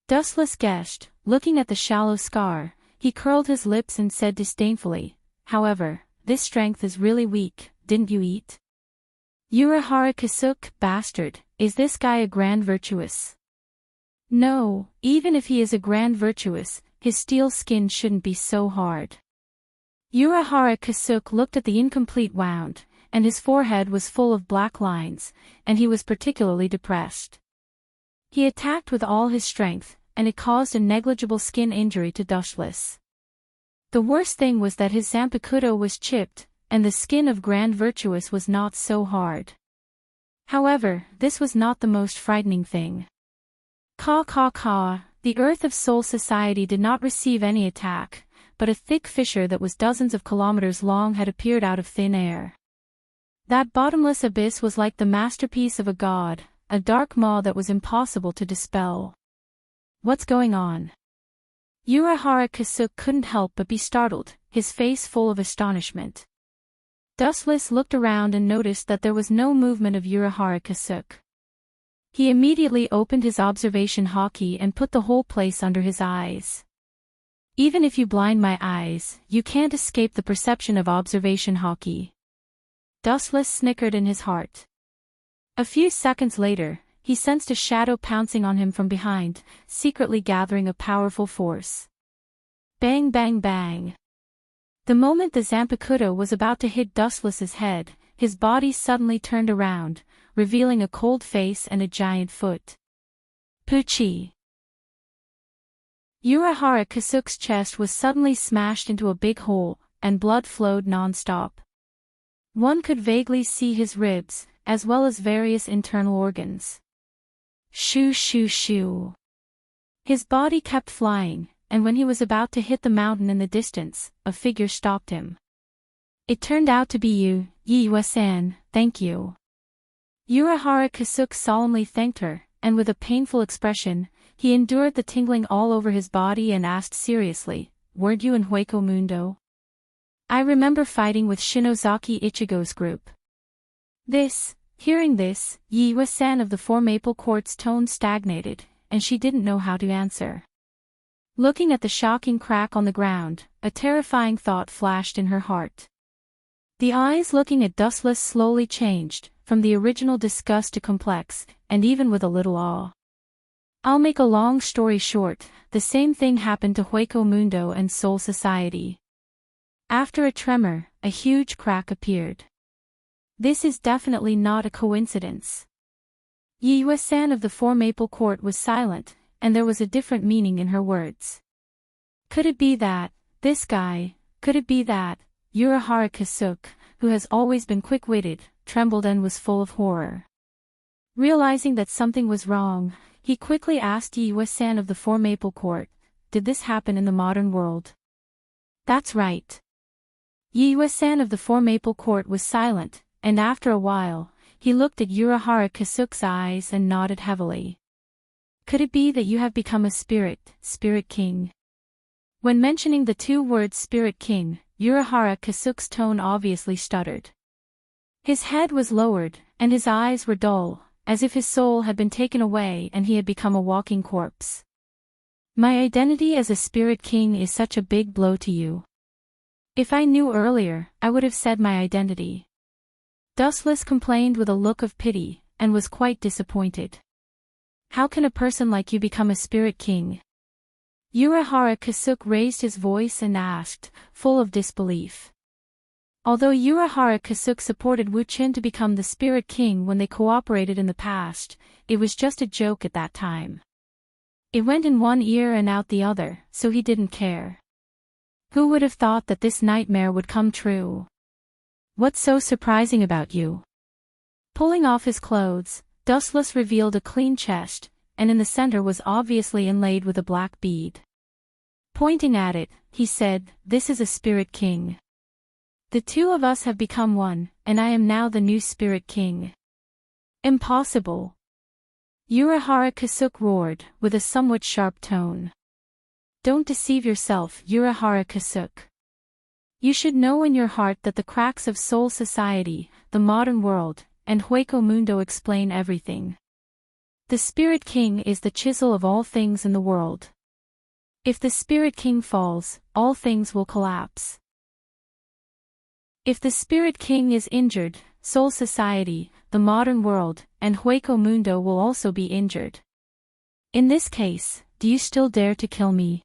Dustless guessed. Looking at the shallow scar, he curled his lips and said disdainfully, "However, this strength is really weak, didn't you eat?" Urahara Kasuke, bastard, is this guy a grand virtuous? No, even if he is a grand virtuous, his steel skin shouldn't be so hard. Urahara Kasuke looked at the incomplete wound, and his forehead was full of black lines, and he was particularly depressed. He attacked with all his strength, and it caused a negligible skin injury to Dustless. The worst thing was that his Zanpakuto was chipped, and the skin of Grand Virtuous was not so hard. However, this was not the most frightening thing. The Earth of Soul Society did not receive any attack, but a thick fissure that was dozens of kilometers long had appeared out of thin air. That bottomless abyss was like the masterpiece of a god, a dark maw that was impossible to dispel. What's going on? Urahara Kasuke couldn't help but be startled, his face full of astonishment. Dustless looked around and noticed that there was no movement of Urahara Kasuke. He immediately opened his observation hockey and put the whole place under his eyes. Even if you blind my eyes, you can't escape the perception of observation hockey. Dustless snickered in his heart. A few seconds later, he sensed a shadow pouncing on him from behind, secretly gathering a powerful force. Bang bang bang. The moment the Zanpakuto was about to hit Dustless's head, his body suddenly turned around, revealing a cold face and a giant foot. Pucci. Urahara Kasuke's chest was suddenly smashed into a big hole, and blood flowed non-stop. One could vaguely see his ribs, as well as various internal organs. Shoo shoo shoo. His body kept flying, and when he was about to hit the mountain in the distance, a figure stopped him. It turned out to be you, Yue-san, thank you. Urahara Kasuke solemnly thanked her, and with a painful expression, he endured the tingling all over his body and asked seriously, "Weren't you in Hueco Mundo?" "I remember fighting with Shinozaki Ichigo's group." Hearing this, Yue-san of the Four Maple Court's tone stagnated, and she didn't know how to answer. Looking at the shocking crack on the ground, a terrifying thought flashed in her heart. The eyes looking at Dustless slowly changed, from the original disgust to complex, and even with a little awe. I'll make a long story short, the same thing happened to Hueco Mundo and Soul Society. After a tremor, a huge crack appeared. This is definitely not a coincidence. Yue-san of the Four Maple Court was silent, and there was a different meaning in her words. Could it be that, this guy, could it be that, Urahara Kasuke, who has always been quick-witted, trembled and was full of horror. Realizing that something was wrong, he quickly asked Yue-san of the Four Maple Court, "Did this happen in the modern world?" "That's right." Yue-san of the Four Maple Court was silent, and after a while, he looked at Urahara Kasuke's eyes and nodded heavily. "Could it be that you have become a spirit king?" When mentioning the two words Spirit King, Urahara Kasuke's tone obviously stuttered. His head was lowered, and his eyes were dull, as if his soul had been taken away and he had become a walking corpse. "My identity as a Spirit King is such a big blow to you. If I knew earlier, I would have said my identity." Dustless complained with a look of pity, and was quite disappointed. "How can a person like you become a Spirit King?" Urahara Kasuke raised his voice and asked, full of disbelief. Although Urahara Kasuke supported Wu-chin to become the Spirit King when they cooperated in the past, it was just a joke at that time. It went in one ear and out the other, so he didn't care. Who would have thought that this nightmare would come true? What's so surprising about you? Pulling off his clothes, Dustless revealed a clean chest, and in the center was obviously inlaid with a black bead. Pointing at it, he said, "This is a spirit king. The two of us have become one, and I am now the new spirit king." "Impossible." Urahara Kasuk roared, with a somewhat sharp tone. "Don't deceive yourself, Urahara Kasuk. You should know in your heart that the cracks of Soul Society, the modern world, and Hueco Mundo explain everything. The Spirit King is the chisel of all things in the world. If the Spirit King falls, all things will collapse. If the Spirit King is injured, Soul Society, the modern world, and Hueco Mundo will also be injured. In this case, do you still dare to kill me?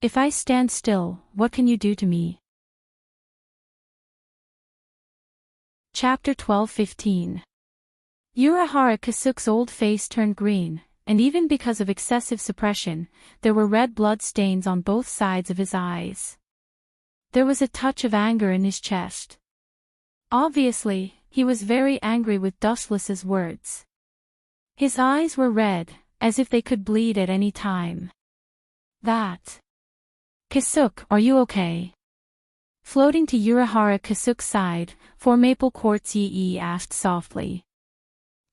If I stand still, what can you do to me?" Chapter 12:15. Urahara Kasuk's old face turned green, and even because of excessive suppression, there were red blood stains on both sides of his eyes. There was a touch of anger in his chest. Obviously, he was very angry with Dustless's words. His eyes were red, as if they could bleed at any time. "That. Kasuk, are you okay?" Floating to Urahara Kasuk's side, For Maple Quartz Yi asked softly.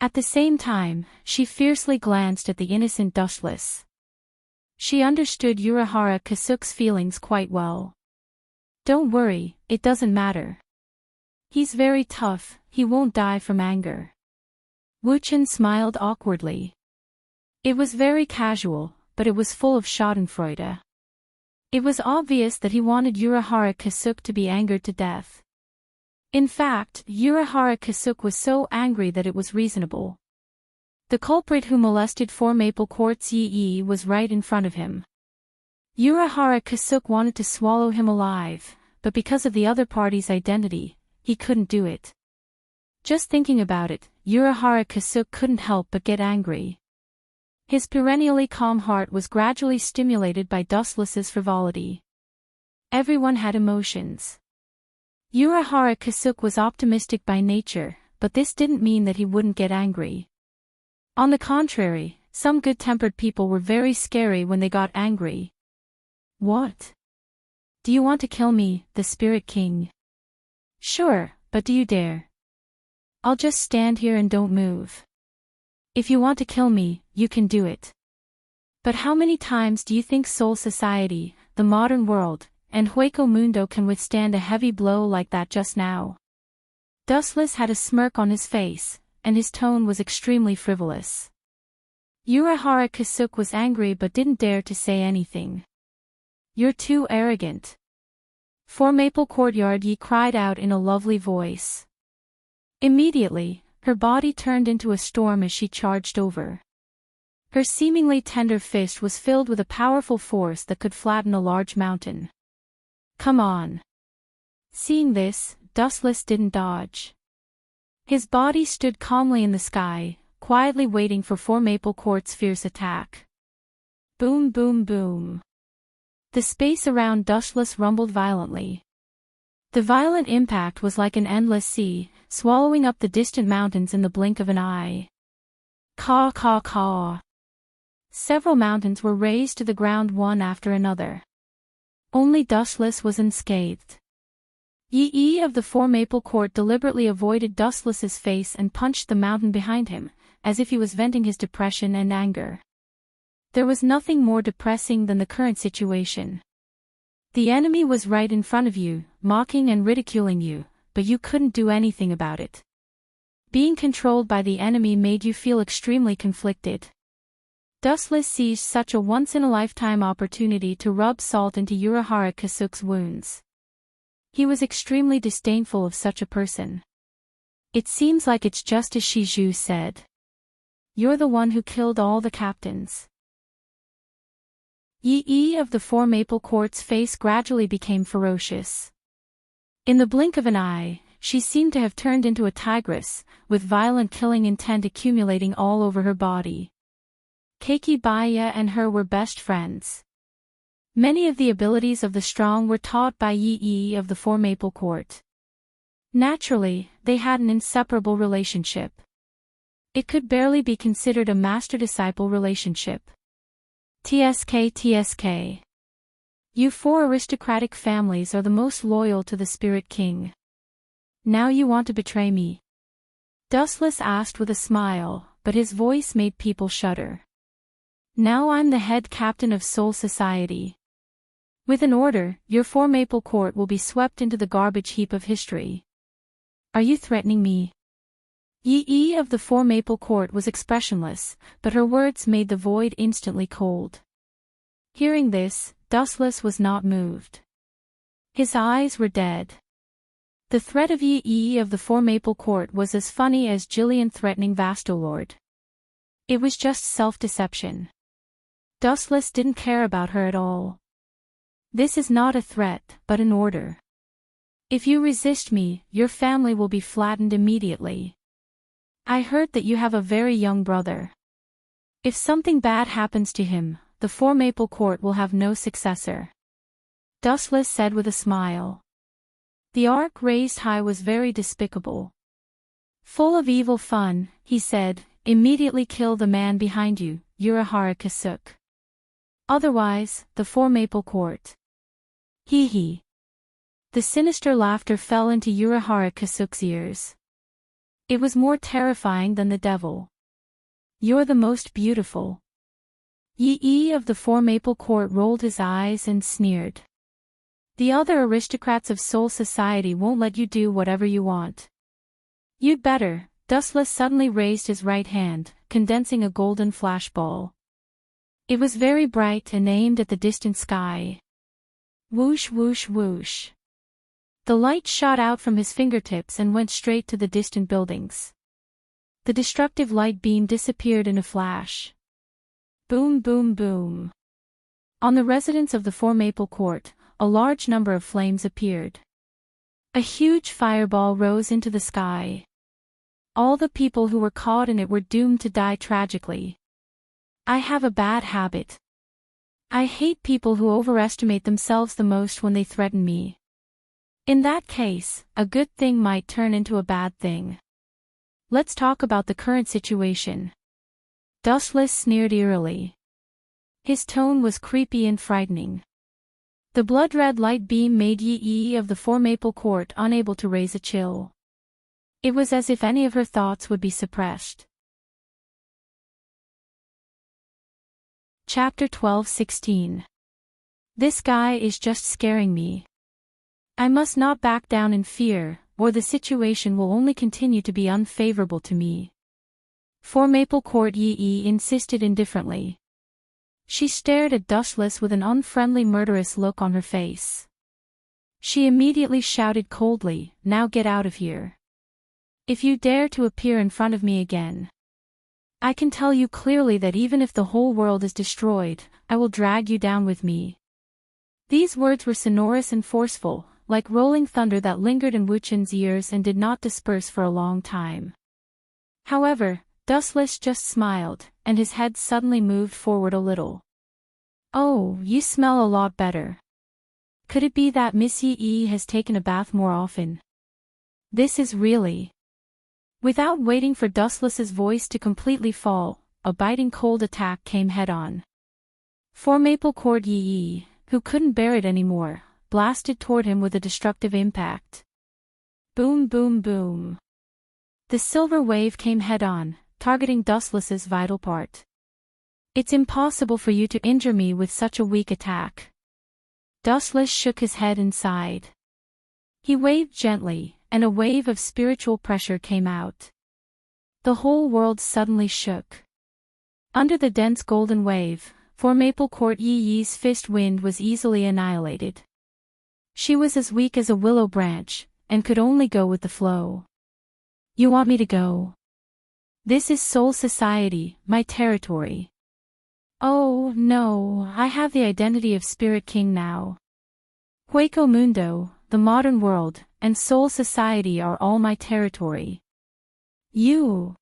At the same time, she fiercely glanced at the innocent Dustless. She understood Urahara Kasuk's feelings quite well. "Don't worry, it doesn't matter. He's very tough, he won't die from anger." Wuchen smiled awkwardly. It was very casual, but it was full of schadenfreude. It was obvious that he wanted Urahara Kasuk to be angered to death. In fact, Urahara Kasuk was so angry that it was reasonable. The culprit who molested For Maple Quartz Yi was right in front of him. Urahara Kasuk wanted to swallow him alive, but because of the other party's identity, he couldn't do it. Just thinking about it, Urahara Kasuk couldn't help but get angry. His perennially calm heart was gradually stimulated by Dustless's frivolity. Everyone had emotions. Urahara Kasuk was optimistic by nature, but this didn't mean that he wouldn't get angry. On the contrary, some good-tempered people were very scary when they got angry. "What? Do you want to kill me, the Spirit King?" "Sure, but do you dare?" "I'll just stand here and don't move. If you want to kill me, you can do it. But how many times do you think Soul Society, the modern world, and Hueco Mundo can withstand a heavy blow like that just now?" Dustless had a smirk on his face, and his tone was extremely frivolous. Urahara Kasuk was angry but didn't dare to say anything. "You're too arrogant." For Maple Courtyard Yi cried out in a lovely voice. Immediately, her body turned into a storm as she charged over. Her seemingly tender fist was filled with a powerful force that could flatten a large mountain. "Come on." Seeing this, Dustless didn't dodge. His body stood calmly in the sky, quietly waiting for For Maple Court's fierce attack. Boom, boom, boom. The space around Dustless rumbled violently. The violent impact was like an endless sea, swallowing up the distant mountains in the blink of an eye. Caw, caw, caw. Several mountains were razed to the ground one after another. Only Dustless was unscathed. Yi of the For Maple Court deliberately avoided Dustless's face and punched the mountain behind him, as if he was venting his depression and anger. There was nothing more depressing than the current situation. The enemy was right in front of you, mocking and ridiculing you, but you couldn't do anything about it. Being controlled by the enemy made you feel extremely conflicted. Dustless seized such a once-in-a-lifetime opportunity to rub salt into Urahara Kasuk's wounds. He was extremely disdainful of such a person. "It seems like it's just as Shiju said. You're the one who killed all the captains." Yi of the For Maple Court's face gradually became ferocious. In the blink of an eye, she seemed to have turned into a tigress, with violent killing intent accumulating all over her body. Keiki Baya and her were best friends. Many of the abilities of the strong were taught by Yi of the For Maple Court. Naturally, they had an inseparable relationship. It could barely be considered a master-disciple relationship. TSK. You four aristocratic families are the most loyal to the Spirit King. Now you want to betray me? Dustless asked with a smile, but his voice made people shudder. Now I'm the head captain of Soul Society. With an order, your four Maple Court will be swept into the garbage heap of history. Are you threatening me? Yi of the Four Maple Court was expressionless, but her words made the void instantly cold. Hearing this, Dustless was not moved. His eyes were dead. The threat of Yi of the Four Maple Court was as funny as Jillian threatening Vastolord. It was just self-deception. Dustless didn't care about her at all. This is not a threat, but an order. If you resist me, your family will be flattened immediately. I heard that you have a very young brother. If something bad happens to him, the Four Maple Court will have no successor. Dustless said with a smile. The arc raised high was very despicable. Full of evil fun, he said, immediately kill the man behind you, Urahara Kasuk. Otherwise, the Four Maple Court. Hee. The sinister laughter fell into Urahara Kasuk's ears. It was more terrifying than the devil. You're the most beautiful. Yi of the Four Maple Court rolled his eyes and sneered. The other aristocrats of Soul Society won't let you do whatever you want. You'd better. Dustless suddenly raised his right hand, condensing a golden flashball. It was very bright and aimed at the distant sky. Whoosh whoosh whoosh. The light shot out from his fingertips and went straight to the distant buildings. The destructive light beam disappeared in a flash. Boom boom boom. On the residents of the Four Maple Court, a large number of flames appeared. A huge fireball rose into the sky. All the people who were caught in it were doomed to die tragically. I have a bad habit. I hate people who overestimate themselves the most when they threaten me. In that case, a good thing might turn into a bad thing. Let's talk about the current situation. Dustless sneered eerily. His tone was creepy and frightening. The blood-red light beam made Yi of the Four Maple Court unable to raise a chill. It was as if any of her thoughts would be suppressed. Chapter 12:16. This guy is just scaring me. I must not back down in fear, or the situation will only continue to be unfavorable to me. Four Maple Court Yi insisted indifferently. She stared at Dustless with an unfriendly murderous look on her face. She immediately shouted coldly, now get out of here. If you dare to appear in front of me again, I can tell you clearly that even if the whole world is destroyed, I will drag you down with me. These words were sonorous and forceful, like rolling thunder that lingered in Wuchen's ears and did not disperse for a long time. However, Dustless just smiled, and his head suddenly moved forward a little. Oh, you smell a lot better. Could it be that Miss Yi has taken a bath more often? This is really... Without waiting for Dustless's voice to completely fall, a biting cold attack came head-on. Four Maple Court Yi, who couldn't bear it anymore, blasted toward him with a destructive impact. Boom boom boom. The silver wave came head-on, targeting Dustless's vital part. It's impossible for you to injure me with such a weak attack. Dustless shook his head and sighed. He waved gently, and a wave of spiritual pressure came out. The whole world suddenly shook. Under the dense golden wave, Four Maple Court Yi's fist wind was easily annihilated. She was as weak as a willow branch, and could only go with the flow. You want me to go? This is Soul Society, my territory. Oh, no, I have the identity of Spirit King now. Hueco Mundo, the modern world, and Soul Society are all my territory. You!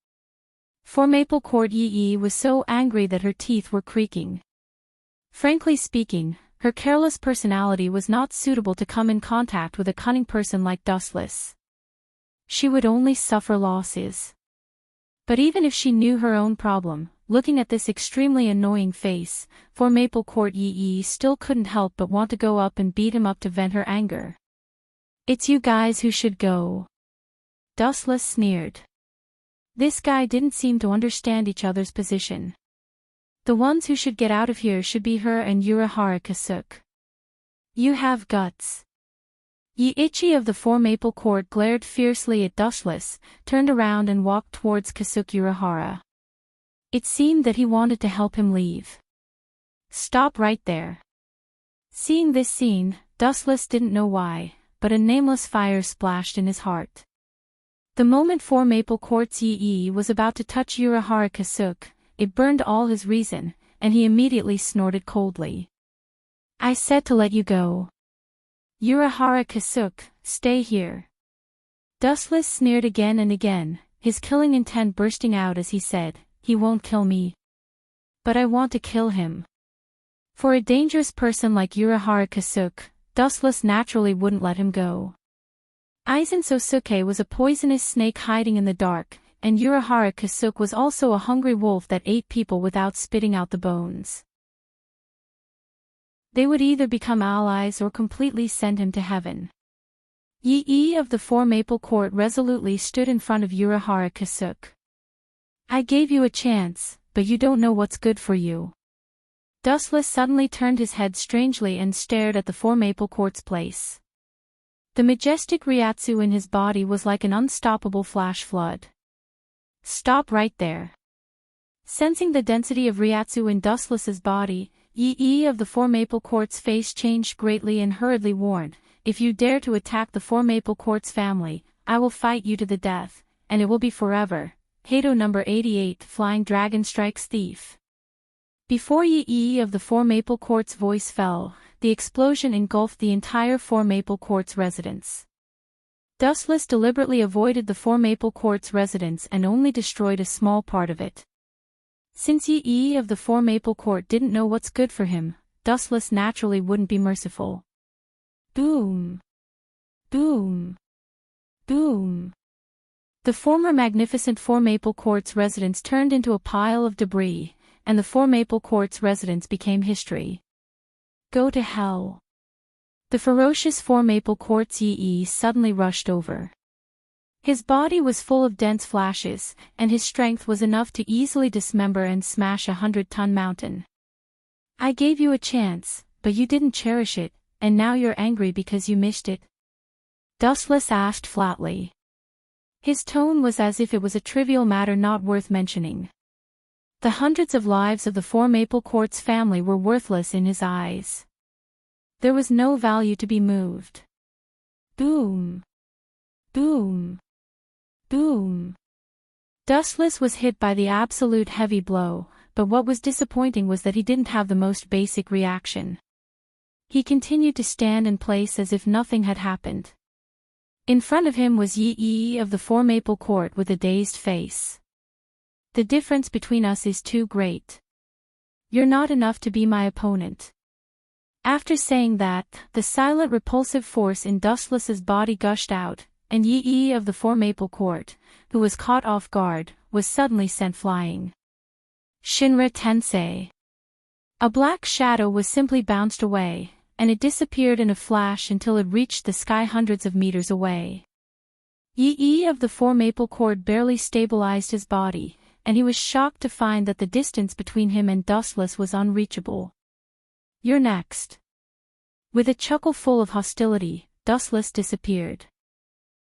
Four Maple Court Yi was so angry that her teeth were creaking. Frankly speaking, her careless personality was not suitable to come in contact with a cunning person like Dustless. she would only suffer losses. But even if she knew her own problem, looking at this extremely annoying face, for Maple Court Yi still couldn't help but want to go up and beat him up to vent her anger. "It's you guys who should go," Dustless sneered. This guy didn't seem to understand each other's position. The ones who should get out of here should be her and Urahara Kasuke. "You have guts." Yiichi of the Four Maple Court glared fiercely at Dustless, turned around and walked towards Kasuke Urahara. It seemed that he wanted to help him leave. "Stop right there." Seeing this scene, Dustless didn't know why, but a nameless fire splashed in his heart. The moment Four Maple Court's Yi was about to touch Urahara Kasuke, it burned all his reason, and he immediately snorted coldly. "I said to let you go. Urahara Kasuke, stay here." Dustless sneered again and again, his killing intent bursting out as he said, "He won't kill me. But I want to kill him." For a dangerous person like Urahara Kasuke, Dustless naturally wouldn't let him go. Aizen Sosuke was a poisonous snake hiding in the dark, and Urahara Kasuke was also a hungry wolf that ate people without spitting out the bones. They would either become allies or completely send him to heaven. Yi of the Four Maple Court resolutely stood in front of Urahara Kasuke. "I gave you a chance, but you don't know what's good for you." Dustless suddenly turned his head strangely and stared at the Four Maple Court's place. The majestic Ryatsu in his body was like an unstoppable flash flood. "Stop right there." Sensing the density of Ryatsu in Dustless's body, Yi of the Four Maple Court's face changed greatly and hurriedly warned, "If you dare to attack the Four Maple Court's family, I will fight you to the death, and it will be forever." Hato number 88, Flying Dragon Strikes Thief. Before Yi of the Four Maple Court's voice fell, the explosion engulfed the entire Four Maple Court's residence. Dustless deliberately avoided the Four Maple Court's residence and only destroyed a small part of it. Since Yi of the Four Maple Court didn't know what's good for him, Dustless naturally wouldn't be merciful. Boom! Boom! Boom! The former magnificent Four Maple Court's residence turned into a pile of debris, and the Four Maple Court's residence became history. Go to hell. The ferocious Four Maple Court's Yi suddenly rushed over. His body was full of dense flashes, and his strength was enough to easily dismember and smash a 100-ton mountain. "I gave you a chance, but you didn't cherish it, and now you're angry because you missed it?" Dustless asked flatly. His tone was as if it was a trivial matter not worth mentioning. The hundreds of lives of the Four Maple Court's family were worthless in his eyes. There was no value to be moved. Boom! Boom! Boom! Dustless was hit by the absolute heavy blow, but what was disappointing was that he didn't have the most basic reaction. He continued to stand in place as if nothing had happened. In front of him was Yi of the Four Maple Court with a dazed face. "The difference between us is too great. You're not enough to be my opponent." After saying that, the silent repulsive force in Dustless's body gushed out, and Yi of the Four Maple Court, who was caught off guard, was suddenly sent flying. Shinra Tensei. A black shadow was simply bounced away, and it disappeared in a flash until it reached the sky hundreds of meters away. Yi of the Four Maple Court barely stabilized his body, and he was shocked to find that the distance between him and Dustless was unreachable. "You're next." With a chuckle full of hostility, Dustless disappeared.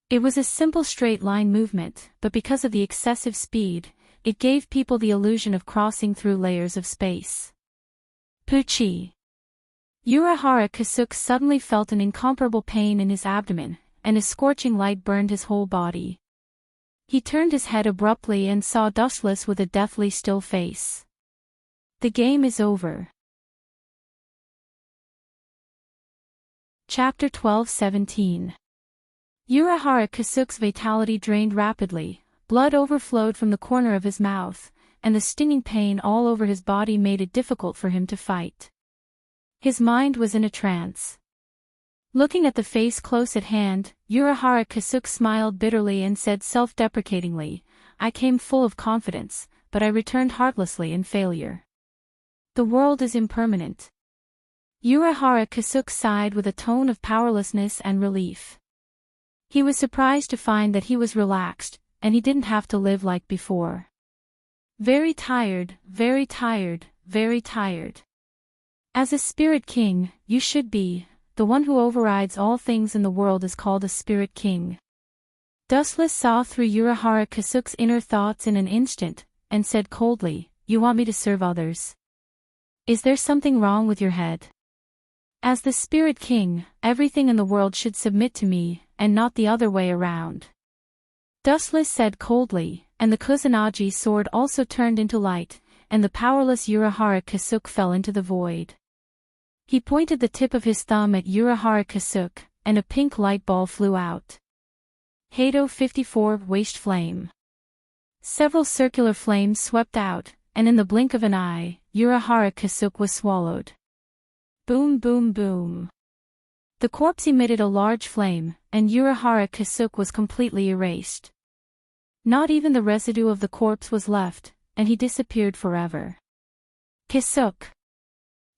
It was a simple straight-line movement, but because of the excessive speed, it gave people the illusion of crossing through layers of space. Pucci. Urahara Kasuke suddenly felt an incomparable pain in his abdomen, and a scorching light burned his whole body. He turned his head abruptly and saw Dustless with a deathly still face. The game is over. Chapter 12-17. Urahara Kasuke's vitality drained rapidly, blood overflowed from the corner of his mouth, and the stinging pain all over his body made it difficult for him to fight. His mind was in a trance. Looking at the face close at hand, Urahara Kasuke smiled bitterly and said self-deprecatingly, I came full of confidence, but I returned heartlessly in failure. The world is impermanent. Urahara Kasuke sighed with a tone of powerlessness and relief. He was surprised to find that he was relaxed, and he didn't have to live like before. Very tired, very tired, very tired. As a spirit king, you should be. The one who overrides all things in the world is called a spirit king. Dustless saw through Urahara Kasuke's inner thoughts in an instant, and said coldly, You want me to serve others? Is there something wrong with your head? As the spirit king, everything in the world should submit to me, and not the other way around. Dustless said coldly, and the Kusanagi sword also turned into light, and the powerless Urahara Kasuke fell into the void. He pointed the tip of his thumb at Urahara Kasuke, and a pink light ball flew out. Hado 54 Waste Flame. Several circular flames swept out, and in the blink of an eye, Urahara Kasuke was swallowed. Boom boom boom. The corpse emitted a large flame, and Urahara Kasuke was completely erased. Not even the residue of the corpse was left, and he disappeared forever. Kasuke.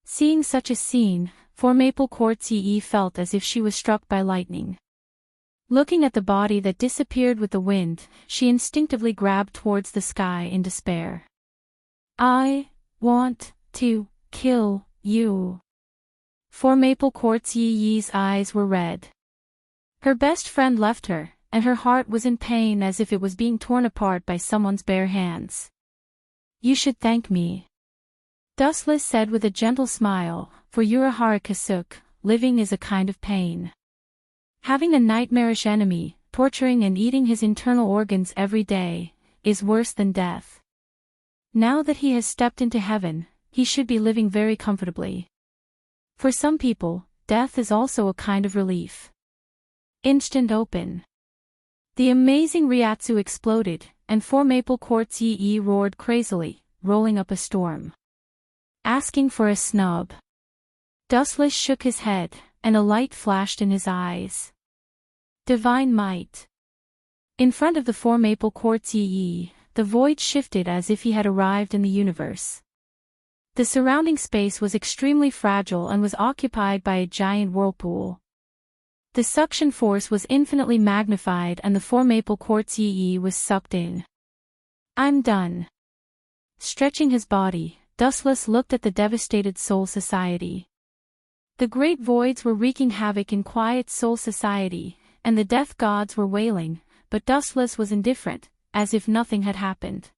Seeing such a scene, Four Maple Quartz Yee felt as if she was struck by lightning. Looking at the body that disappeared with the wind, she instinctively grabbed towards the sky in despair. I want to kill you. Four Maple Quartz Yee's eyes were red. Her best friend left her, and her heart was in pain as if it was being torn apart by someone's bare hands. You should thank me. Dustless said with a gentle smile, for Urahara Kasuke, living is a kind of pain. Having a nightmarish enemy, torturing and eating his internal organs every day, is worse than death. Now that he has stepped into heaven, he should be living very comfortably. For some people, death is also a kind of relief. Instant open. The amazing Ryatsu exploded, and Four Maple Quartz Yee roared crazily, rolling up a storm. Asking for a snub. Dustless shook his head, and a light flashed in his eyes. Divine might. In front of the Four Maple Quartz Yee, the void shifted as if he had arrived in the universe. The surrounding space was extremely fragile and was occupied by a giant whirlpool. The suction force was infinitely magnified and the Four Maple Quartz Yee was sucked in. I'm done. Stretching his body, Dustless looked at the devastated Soul Society. The great voids were wreaking havoc in quiet Soul Society, and the death gods were wailing, but Dustless was indifferent, as if nothing had happened.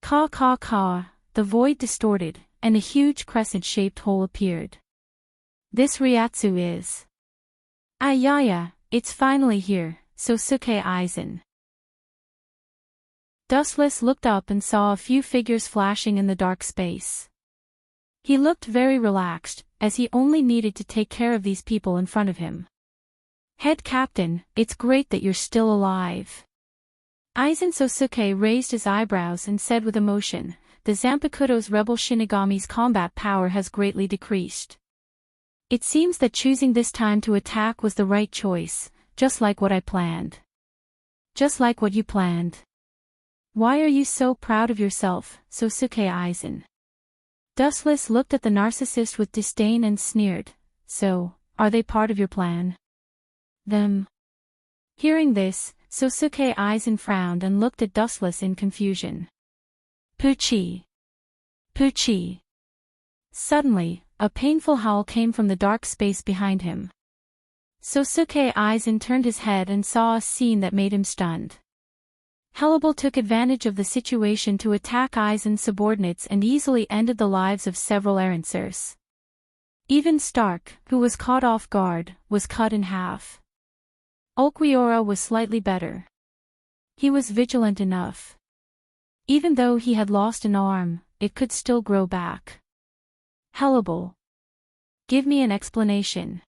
Caw caw caw, the void distorted, and a huge crescent-shaped hole appeared. This Ryatsu is... Ayaya, it's finally here, Sosuke Aizen. Dustless looked up and saw a few figures flashing in the dark space. He looked very relaxed, as he only needed to take care of these people in front of him. Head Captain, it's great that you're still alive. Aizen Sosuke raised his eyebrows and said with emotion, the Zanpakuto's rebel Shinigami's combat power has greatly decreased. It seems that choosing this time to attack was the right choice, just like what I planned. Just like what you planned. Why are you so proud of yourself, Sosuke Aizen? Dustless looked at the narcissist with disdain and sneered, so, are they part of your plan? Them. Hearing this, Sosuke Aizen frowned and looked at Dustless in confusion. Pucci. Pucci. Suddenly, a painful howl came from the dark space behind him. Sosuke Aizen turned his head and saw a scene that made him stunned. Hellable took advantage of the situation to attack Aizen's subordinates and easily ended the lives of several Erancers. Even Stark, who was caught off guard, was cut in half. Ulquiorra was slightly better. He was vigilant enough. Even though he had lost an arm, it could still grow back. Hellable. Give me an explanation.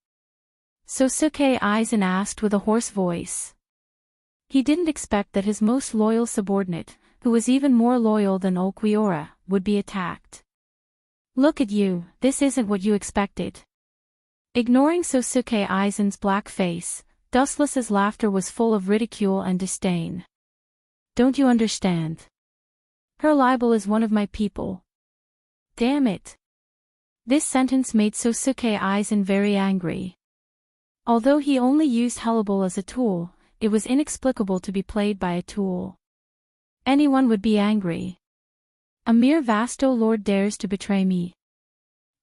Sosuke Aizen asked with a hoarse voice. He didn't expect that his most loyal subordinate, who was even more loyal than Ulquiorra, would be attacked. Look at you, this isn't what you expected. Ignoring Sosuke Aizen's black face, Dustless's laughter was full of ridicule and disdain. Don't you understand? Her libel is one of my people. Damn it. This sentence made Sosuke Aizen very angry. Although he only used Hellable as a tool, it was inexplicable to be played by a tool. Anyone would be angry. A mere vasto lord dares to betray me.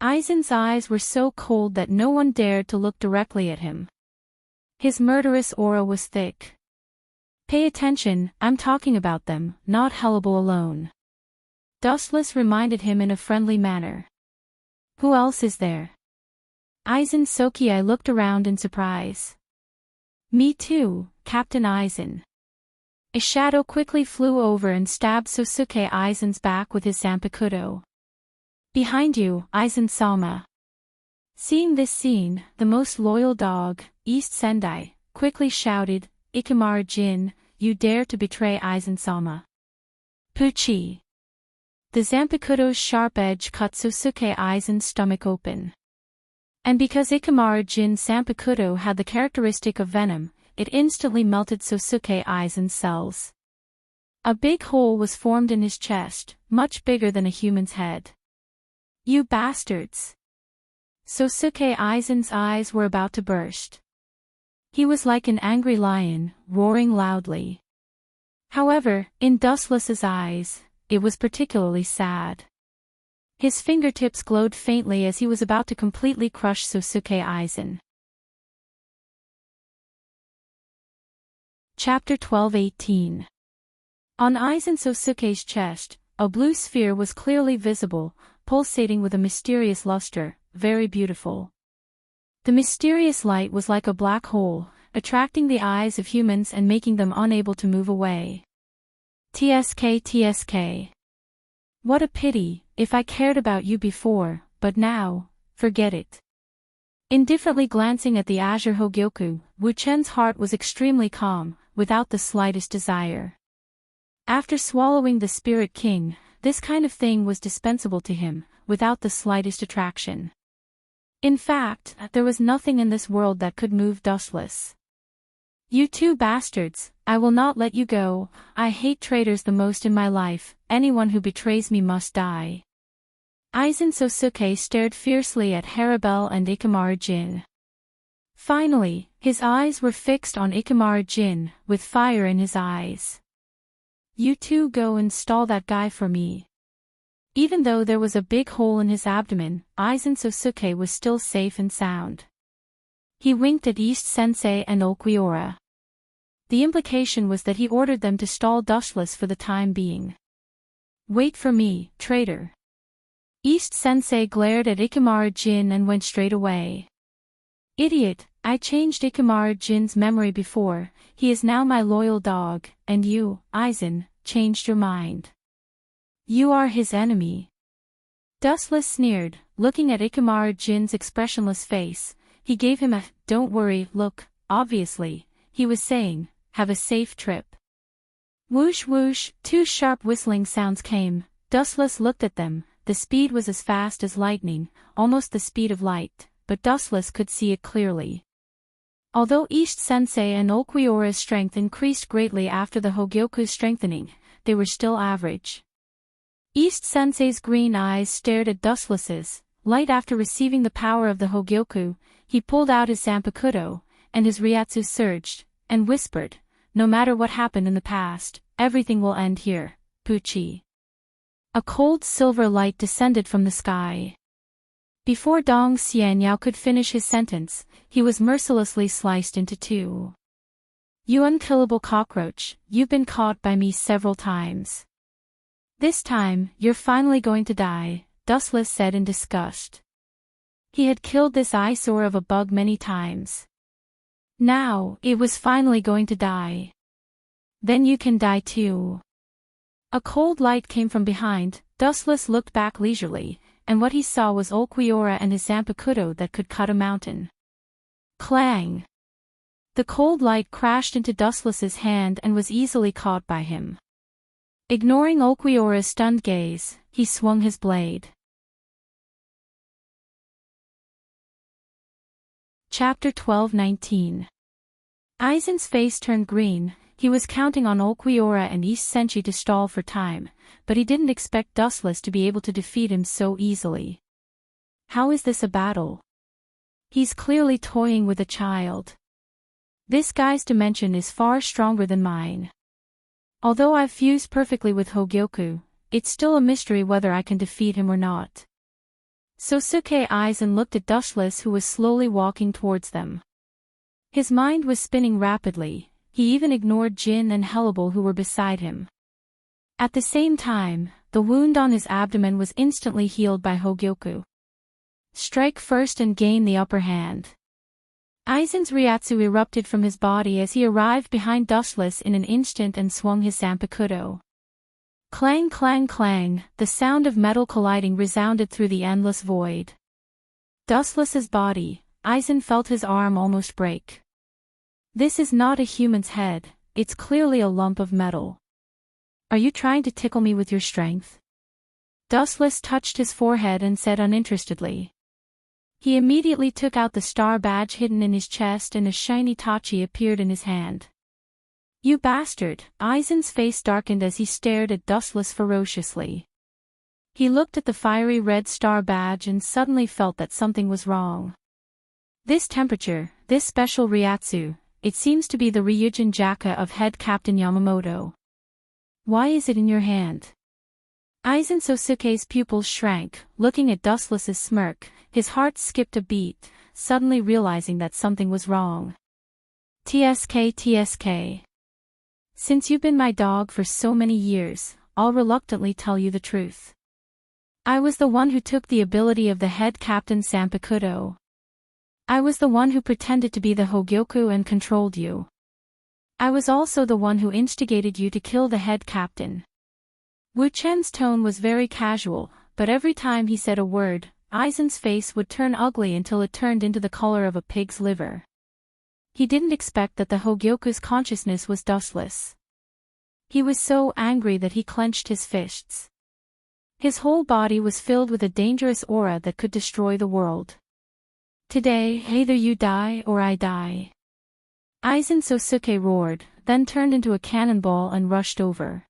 Aizen's eyes were so cold that no one dared to look directly at him. His murderous aura was thick. Pay attention, I'm talking about them, not Hellable alone. Dustless reminded him in a friendly manner. Who else is there? Aizen Soki looked around in surprise. Me too, Captain Aizen. A shadow quickly flew over and stabbed Sosuke Aizen's back with his Zanpakuto. Behind you, Aizen-sama. Seeing this scene, the most loyal dog, East Sendai, quickly shouted, Ikimara Jin, you dare to betray Aizen-sama. Puchi. The Zanpakuto's sharp edge cut Sosuke Aizen's stomach open. And because Ikimara Jin's Zanpakuto had the characteristic of venom, it instantly melted Sosuke Aizen's cells. A big hole was formed in his chest, much bigger than a human's head. You bastards! Sosuke Aizen's eyes were about to burst. He was like an angry lion, roaring loudly. However, in Dustless's eyes, it was particularly sad. His fingertips glowed faintly as he was about to completely crush Sosuke Aizen. Chapter 12:18. On Aizen Sosuke's chest, a blue sphere was clearly visible, pulsating with a mysterious luster, very beautiful. The mysterious light was like a black hole, attracting the eyes of humans and making them unable to move away. TSK. What a pity, if I cared about you before, but now, forget it. Indifferently glancing at the Azure Hogyoku, Wu Chen's heart was extremely calm, without the slightest desire. After swallowing the Spirit King, this kind of thing was dispensable to him, without the slightest attraction. In fact, there was nothing in this world that could move Dustless. You two bastards, I will not let you go. I hate traitors the most in my life, anyone who betrays me must die. Aizen Sosuke stared fiercely at Harabel and Ikimara Jin. Finally, his eyes were fixed on Ikimara Jin, with fire in his eyes. You two go and stall that guy for me. Even though there was a big hole in his abdomen, Aizen Sosuke was still safe and sound. He winked at East Sensei and Ulquiorra. The implication was that he ordered them to stall Dustless for the time being. Wait for me, traitor. East Sensei glared at Ikimara Jin and went straight away. Idiot, I changed Ikimara Jin's memory before, he is now my loyal dog, and you, Aizen, changed your mind. You are his enemy. Dustless sneered, looking at Ikimara Jin's expressionless face. He gave him a, don't worry, look. Obviously, he was saying, have a safe trip. Whoosh whoosh, two sharp whistling sounds came. Dustless looked at them. The speed was as fast as lightning, almost the speed of light, but Dustless could see it clearly. Although East Sensei and Ulquiorra's strength increased greatly after the Hogyoku's strengthening, they were still average. East Sensei's green eyes stared at Dustless's. Light after receiving the power of the Hogyoku, he pulled out his Zanpakuto, and his Ryatsu surged, and whispered, no matter what happened in the past, everything will end here, Puchi. A cold silver light descended from the sky. Before Dong Xianyao could finish his sentence, he was mercilessly sliced into two. You unkillable cockroach, you've been caught by me several times. This time, you're finally going to die, Dustless said in disgust. He had killed this eyesore of a bug many times. Now, it was finally going to die. Then you can die too. A cold light came from behind. Dustless looked back leisurely, and what he saw was Ulquiorra and his Zanpakuto that could cut a mountain. Clang! The cold light crashed into Dustless's hand and was easily caught by him. Ignoring Ulquiorra's stunned gaze, he swung his blade. Chapter 12:19. Aizen's face turned green. He was counting on Ulquiorra and East Senshi to stall for time, but he didn't expect Dustless to be able to defeat him so easily. How is this a battle? He's clearly toying with a child. This guy's dimension is far stronger than mine. Although I've fused perfectly with Hogyoku, it's still a mystery whether I can defeat him or not. Sosuke Aizen looked at Dustless, who was slowly walking towards them. His mind was spinning rapidly. He even ignored Jin and Hellable, who were beside him. At the same time, the wound on his abdomen was instantly healed by Hogyoku. Strike first and gain the upper hand. Aizen's Ryatsu erupted from his body as he arrived behind Dustless in an instant and swung his Zanpakuto. Clang clang clang, the sound of metal colliding resounded through the endless void. Dustless's body, Aizen felt his arm almost break. This is not a human's head, it's clearly a lump of metal. Are you trying to tickle me with your strength? Dustless touched his forehead and said uninterestedly. He immediately took out the star badge hidden in his chest and a shiny tachi appeared in his hand. You bastard! Aizen's face darkened as he stared at Dustless ferociously. He looked at the fiery red star badge and suddenly felt that something was wrong. This temperature, this special Ryatsu, it seems to be the Ryujin Jaka of Head Captain Yamamoto. Why is it in your hand? Aizen Sosuke's pupils shrank, looking at Dustless's smirk. His heart skipped a beat, suddenly realizing that something was wrong. TSK. Since you've been my dog for so many years, I'll reluctantly tell you the truth. I was the one who took the ability of the head captain Zanpakuto. I was the one who pretended to be the Hogyoku and controlled you. I was also the one who instigated you to kill the head captain. Wu Chen's tone was very casual, but every time he said a word, Aizen's face would turn ugly until it turned into the color of a pig's liver. He didn't expect that the Hogyoku's consciousness was Dustless. He was so angry that he clenched his fists. His whole body was filled with a dangerous aura that could destroy the world. Today, either you die or I die. Aizen Sosuke roared, then turned into a cannonball and rushed over.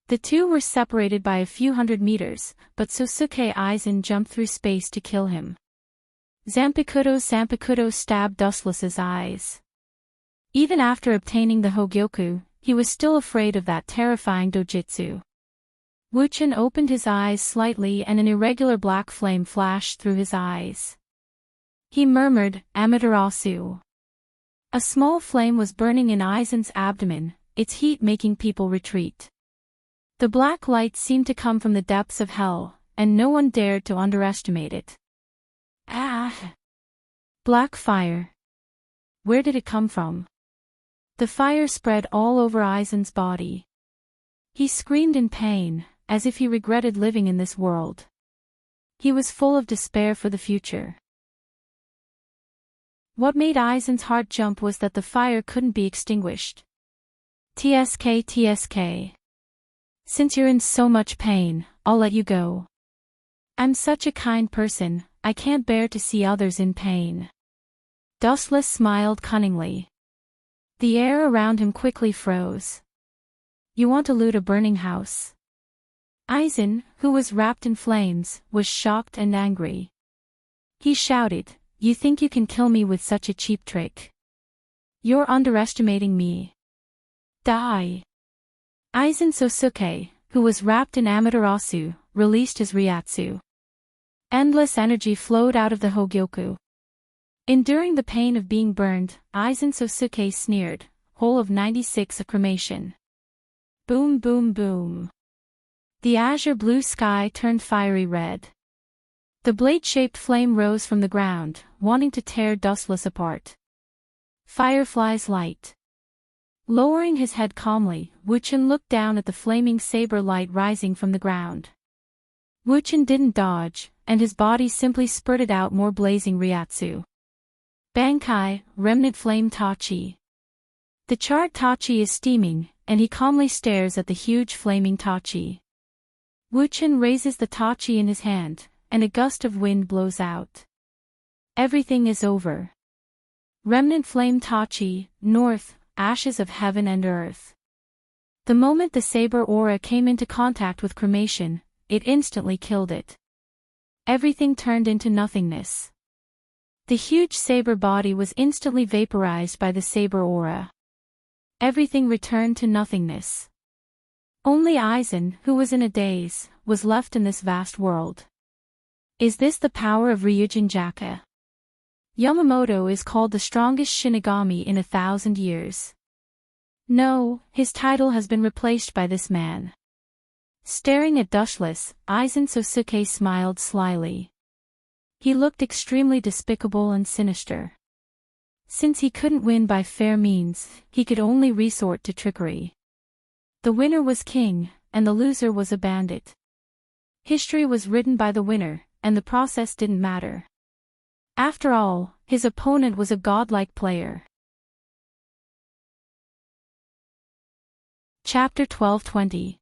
The two were separated by a few hundred meters, but Sosuke Aizen jumped through space to kill him. Zanpakuto stabbed Dustless's eyes. Even after obtaining the Hogyoku, he was still afraid of that terrifying dojutsu. Wu Chen opened his eyes slightly and an irregular black flame flashed through his eyes. He murmured, Amaterasu. A small flame was burning in Aizen's abdomen, its heat making people retreat. The black light seemed to come from the depths of hell, and no one dared to underestimate it. Ah! Black fire. Where did it come from? The fire spread all over Aizen's body. He screamed in pain, as if he regretted living in this world. He was full of despair for the future. What made Aizen's heart jump was that the fire couldn't be extinguished. TSK. Since you're in so much pain, I'll let you go. I'm such a kind person, I can't bear to see others in pain. Dustless smiled cunningly. The air around him quickly froze. You want to loot a burning house? Aizen, who was wrapped in flames, was shocked and angry. He shouted, You think you can kill me with such a cheap trick? You're underestimating me. Die! Aizen Sosuke, who was wrapped in Amaterasu, released his Ryatsu. Endless energy flowed out of the Hogyoku. Enduring the pain of being burned, Aizen Sosuke sneered, Whole of 96 a cremation. Boom boom boom. The azure blue sky turned fiery red. The blade-shaped flame rose from the ground, wanting to tear Dustless apart. Firefly's light. Lowering his head calmly, Wu Chen looked down at the flaming saber light rising from the ground. Wu Chen didn't dodge, and his body simply spurted out more blazing Ryatsu. Bankai, remnant flame tachi. The charred tachi is steaming, and he calmly stares at the huge flaming tachi. Wu Chen raises the tachi in his hand, and a gust of wind blows out. Everything is over. Remnant flame Tachi, north, ashes of heaven and earth. The moment the saber aura came into contact with cremation, it instantly killed it. Everything turned into nothingness. The huge saber body was instantly vaporized by the saber aura. Everything returned to nothingness. Only Aizen, who was in a daze, was left in this vast world. Is this the power of Ryujin Jaka? Yamamoto is called the strongest Shinigami in 1,000 years. No, his title has been replaced by this man. Staring at Dushless, Aizen Sosuke smiled slyly. He looked extremely despicable and sinister. Since he couldn't win by fair means, he could only resort to trickery. The winner was king, and the loser was a bandit. History was written by the winner, and the process didn't matter. After all, his opponent was a godlike player. Chapter 12:20.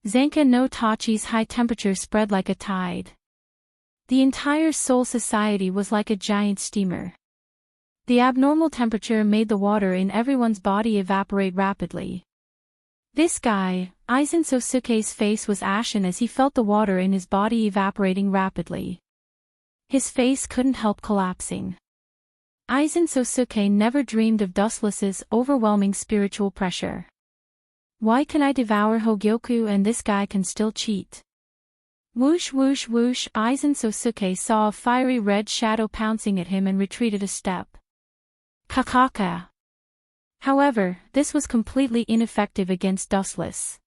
Zanka no Tachi's high temperature spread like a tide. The entire Soul Society was like a giant steamer. The abnormal temperature made the water in everyone's body evaporate rapidly. This guy, Aizen Sosuke's face was ashen as he felt the water in his body evaporating rapidly. His face couldn't help collapsing. Aizen Sosuke never dreamed of Dustless's overwhelming spiritual pressure. Why can I devour Hogyoku and this guy can still cheat? Whoosh whoosh whoosh, Aizen Sosuke saw a fiery red shadow pouncing at him and retreated a step. Kakaka. However, this was completely ineffective against Dustless.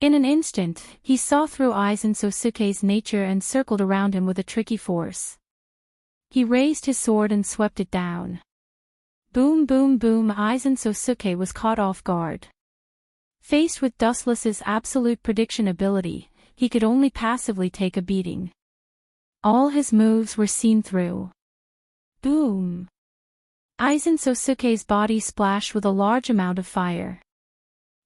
In an instant, he saw through Aizen Sosuke's nature and circled around him with a tricky force. He raised his sword and swept it down. Boom boom boom, Aizen Sosuke was caught off guard. Faced with Dustless's absolute prediction ability, he could only passively take a beating. All his moves were seen through. Boom! Aizen Sosuke's body splashed with a large amount of fire.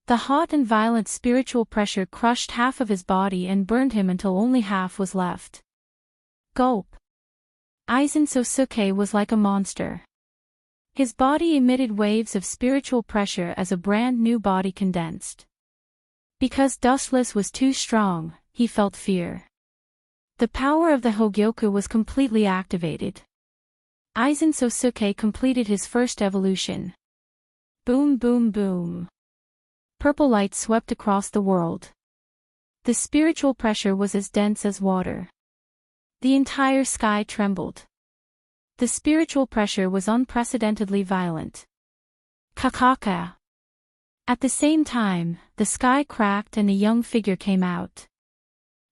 The hot and violent spiritual pressure crushed half of his body and burned him until only half was left. Gulp! Aizen Sosuke was like a monster. His body emitted waves of spiritual pressure as a brand new body condensed. Because Dustless was too strong, he felt fear. The power of the Hogyoku was completely activated. Aizen Sosuke completed his first evolution. Boom boom boom. Purple light swept across the world. The spiritual pressure was as dense as water. The entire sky trembled. The spiritual pressure was unprecedentedly violent. Kakaka. At the same time, the sky cracked and a young figure came out.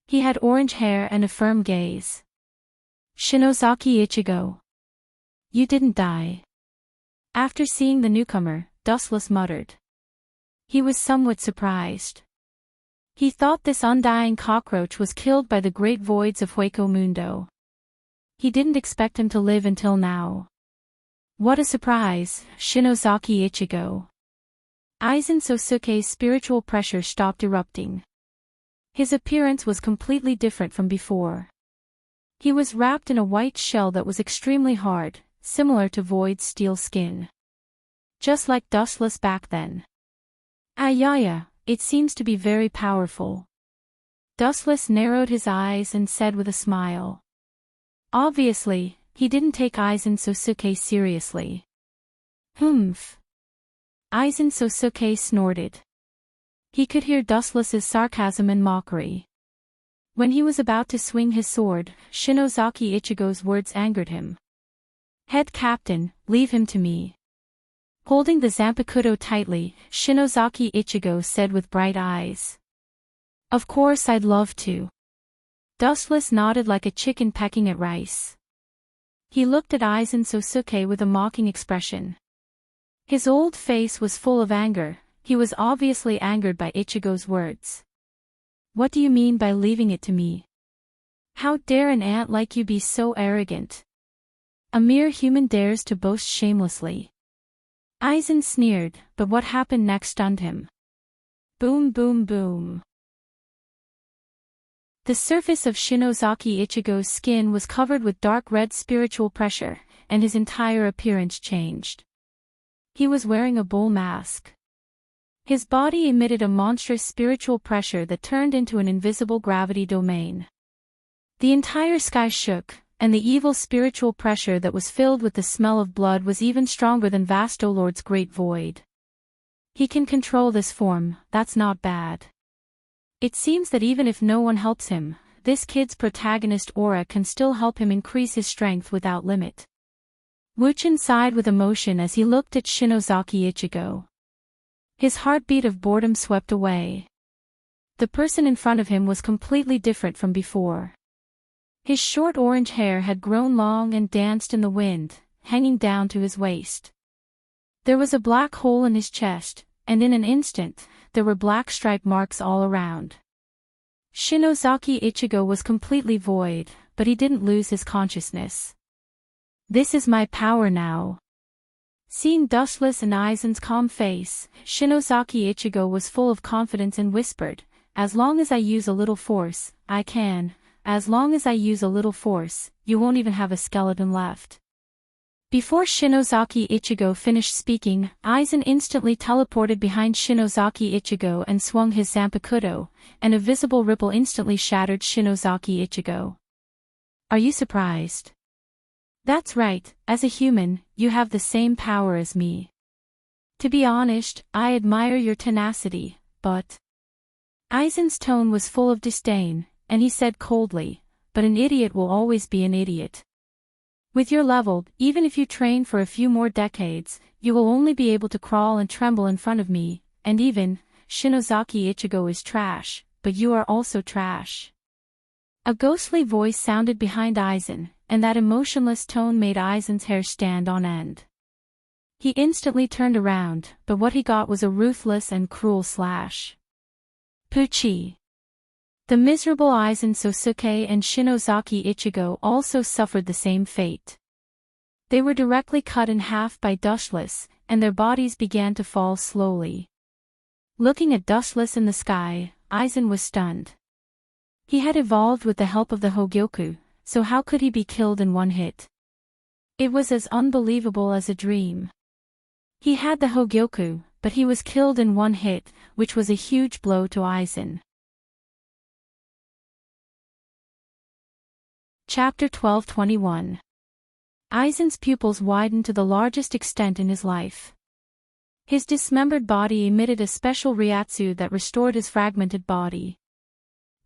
He had orange hair and a firm gaze. Shinozaki Ichigo. You didn't die. After seeing the newcomer, Dustless muttered. He was somewhat surprised. He thought this undying cockroach was killed by the great voids of Hueco Mundo. He didn't expect him to live until now. What a surprise, Shinozaki Ichigo. Aizen Sosuke's spiritual pressure stopped erupting. His appearance was completely different from before. He was wrapped in a white shell that was extremely hard, similar to Void's steel skin. Just like Dustless back then. Ayaya, it seems to be very powerful. Dustless narrowed his eyes and said with a smile. Obviously, he didn't take Aizen Sosuke seriously. Humph. Aizen Sosuke snorted. He could hear Dustless's sarcasm and mockery. When he was about to swing his sword, Shinozaki Ichigo's words angered him. Head captain, leave him to me. Holding the Zanpakuto tightly, Shinozaki Ichigo said with bright eyes. Of course I'd love to. Dustless nodded like a chicken pecking at rice. He looked at Aizen Sosuke with a mocking expression. His old face was full of anger, he was obviously angered by Ichigo's words. What do you mean by leaving it to me? How dare an ant like you be so arrogant? A mere human dares to boast shamelessly. Aizen sneered, but what happened next stunned him. Boom boom boom. The surface of Shinozaki Ichigo's skin was covered with dark red spiritual pressure, and his entire appearance changed. He was wearing a bull mask. His body emitted a monstrous spiritual pressure that turned into an invisible gravity domain. The entire sky shook, and the evil spiritual pressure that was filled with the smell of blood was even stronger than Vastolord's great void. He can control this form, that's not bad. It seems that even if no one helps him, this kid's protagonist aura can still help him increase his strength without limit. Wuchen sighed with emotion as he looked at Shinozaki Ichigo. His heartbeat of boredom swept away. The person in front of him was completely different from before. His short orange hair had grown long and danced in the wind, hanging down to his waist. There was a black hole in his chest, and in an instant, there were black stripe marks all around. Shinozaki Ichigo was completely void, but he didn't lose his consciousness. This is my power now. Seeing Dustless and Aizen's calm face, Shinozaki Ichigo was full of confidence and whispered, "As long as I use a little force, I can. As long as I use a little force, you won't even have a skeleton left." Before Shinozaki Ichigo finished speaking, Aizen instantly teleported behind Shinozaki Ichigo and swung his Zanpakuto, and a visible ripple instantly shattered Shinozaki Ichigo. Are you surprised? That's right, as a human, you have the same power as me. To be honest, I admire your tenacity, but... Aizen's tone was full of disdain, and he said coldly, "But an idiot will always be an idiot. With your level, even if you train for a few more decades, you will only be able to crawl and tremble in front of me, and even, Shinozaki Ichigo is trash, but you are also trash." A ghostly voice sounded behind Aizen, and that emotionless tone made Aizen's hair stand on end. He instantly turned around, but what he got was a ruthless and cruel slash. Puchi! The miserable Aizen Sosuke and Shinozaki Ichigo also suffered the same fate. They were directly cut in half by Dustless, and their bodies began to fall slowly. Looking at Dustless in the sky, Aizen was stunned. He had evolved with the help of the Hogyoku, so how could he be killed in one hit? It was as unbelievable as a dream. He had the Hogyoku, but he was killed in one hit, which was a huge blow to Aizen. Chapter 12:21. Aizen's pupils widened to the largest extent in his life. His dismembered body emitted a special reiatsu that restored his fragmented body.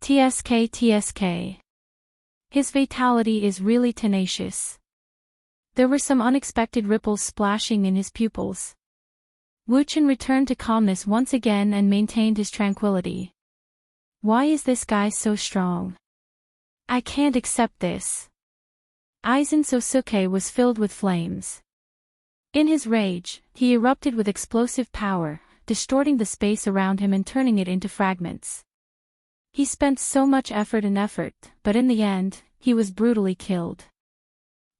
TSK. His vitality is really tenacious. There were some unexpected ripples splashing in his pupils. Wuchen returned to calmness once again and maintained his tranquility. Why is this guy so strong? I can't accept this. Aizen Sosuke was filled with flames. In his rage, he erupted with explosive power, distorting the space around him and turning it into fragments. He spent so much effort, but in the end, he was brutally killed.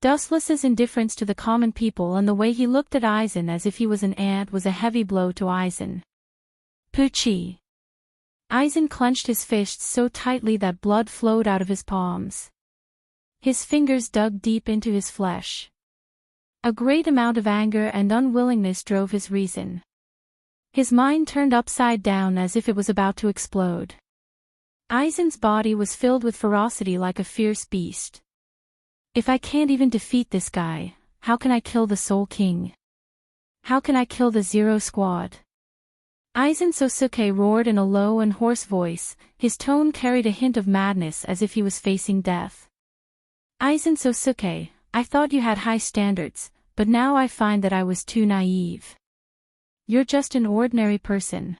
Dustless's indifference to the common people and the way he looked at Aizen as if he was an ant was a heavy blow to Aizen. Puchi! Aizen clenched his fists so tightly that blood flowed out of his palms. His fingers dug deep into his flesh. A great amount of anger and unwillingness drove his reason. His mind turned upside down as if it was about to explode. Aizen's body was filled with ferocity like a fierce beast. If I can't even defeat this guy, how can I kill the Soul King? How can I kill the Zero Squad? Aizen Sosuke roared in a low and hoarse voice, his tone carried a hint of madness as if he was facing death. Aizen Sosuke, I thought you had high standards, but now I find that I was too naive. You're just an ordinary person.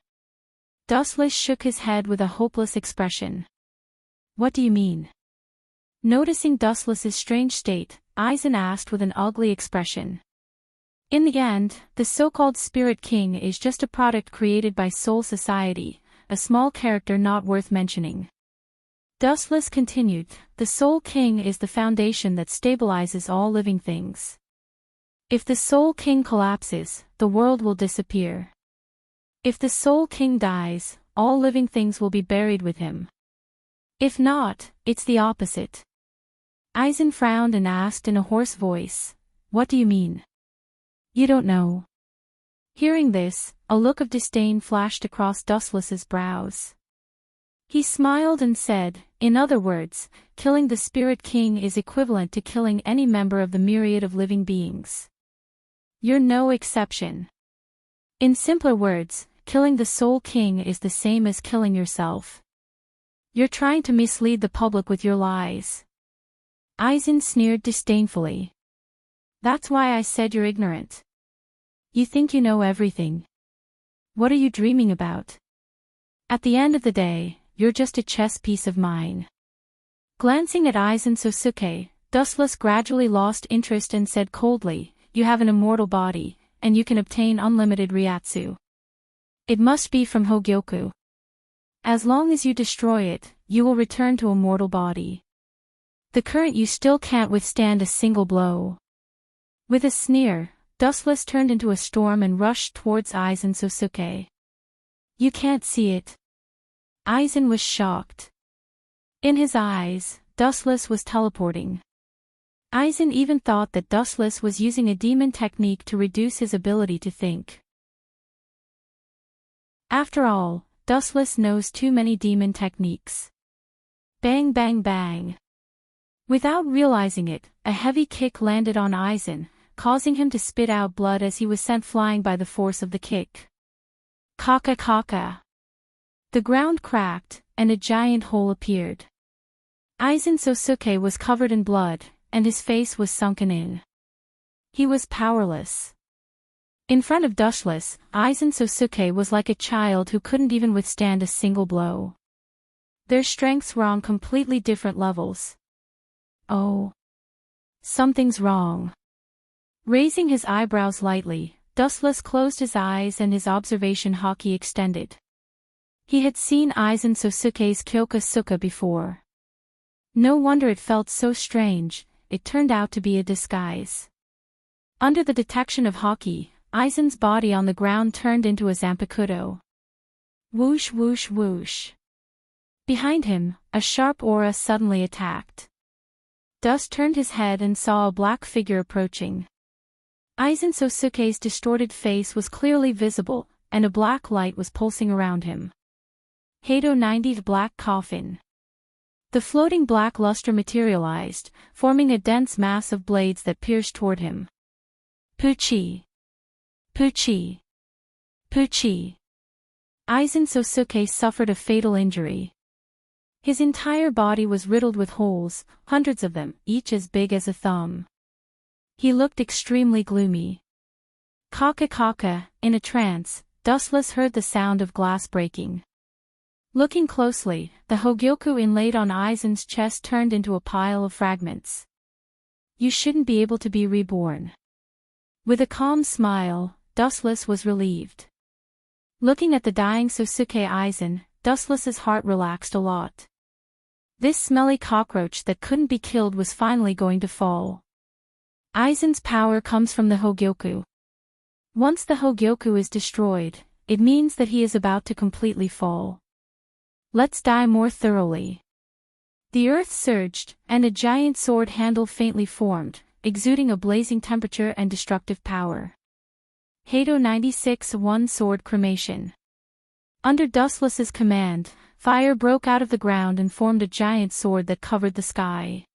Dustless shook his head with a hopeless expression. What do you mean? Noticing Dustless's strange state, Aizen asked with an ugly expression. In the end, the so-called Spirit King is just a product created by Soul Society, a small character not worth mentioning. Dustless continued, the Soul King is the foundation that stabilizes all living things. If the Soul King collapses, the world will disappear. If the Soul King dies, all living things will be buried with him. If not, it's the opposite. Aizen frowned and asked in a hoarse voice, What do you mean? You don't know. Hearing this, a look of disdain flashed across Dustless's brows. He smiled and said, in other words, killing the Spirit King is equivalent to killing any member of the myriad of living beings. You're no exception. In simpler words, killing the Soul King is the same as killing yourself. You're trying to mislead the public with your lies. Aizen sneered disdainfully. That's why I said you're ignorant. You think you know everything. What are you dreaming about? At the end of the day, you're just a chess piece of mine. Glancing at Aizen Sosuke, Dustless gradually lost interest and said coldly, you have an immortal body, and you can obtain unlimited Ryatsu. It must be from Hogyoku. As long as you destroy it, you will return to a mortal body. The current you still can't withstand a single blow. With a sneer, Dustless turned into a storm and rushed towards Aizen Sosuke. You can't see it. Aizen was shocked. In his eyes, Dustless was teleporting. Aizen even thought that Dustless was using a demon technique to reduce his ability to think. After all, Dustless knows too many demon techniques. Bang bang bang. Without realizing it, a heavy kick landed on Aizen, causing him to spit out blood as he was sent flying by the force of the kick. Kaka kaka. The ground cracked, and a giant hole appeared. Aizen Sosuke was covered in blood, and his face was sunken in. He was powerless. In front of Dustless, Aizen Sosuke was like a child who couldn't even withstand a single blow. Their strengths were on completely different levels. Oh. Something's wrong. Raising his eyebrows lightly, Dustless closed his eyes and his observation haki extended. He had seen Aizen Sosuke's Kyoka Suka before. No wonder it felt so strange, it turned out to be a disguise. Under the detection of haki, Aizen's body on the ground turned into a Zanpakuto. Whoosh whoosh whoosh. Behind him, a sharp aura suddenly attacked. Dust turned his head and saw a black figure approaching. Aizen Sosuke's distorted face was clearly visible, and a black light was pulsing around him. Hado 90th Black Coffin. The floating black luster materialized, forming a dense mass of blades that pierced toward him. Puchi. Puchi. Puchi. Aizen Sosuke suffered a fatal injury. His entire body was riddled with holes, hundreds of them, each as big as a thumb. He looked extremely gloomy. Kaka kaka, in a trance, Dustless heard the sound of glass breaking. Looking closely, the Hogyoku inlaid on Aizen's chest turned into a pile of fragments. You shouldn't be able to be reborn. With a calm smile, Dustless was relieved. Looking at the dying Sosuke Aizen, Dustless's heart relaxed a lot. This smelly cockroach that couldn't be killed was finally going to fall. Aizen's power comes from the Hogyoku. Once the Hogyoku is destroyed, it means that he is about to completely fall. Let's die more thoroughly. The earth surged, and a giant sword handle faintly formed, exuding a blazing temperature and destructive power. Hado 96 One Sword Cremation. Under Dustless's command, fire broke out of the ground and formed a giant sword that covered the sky.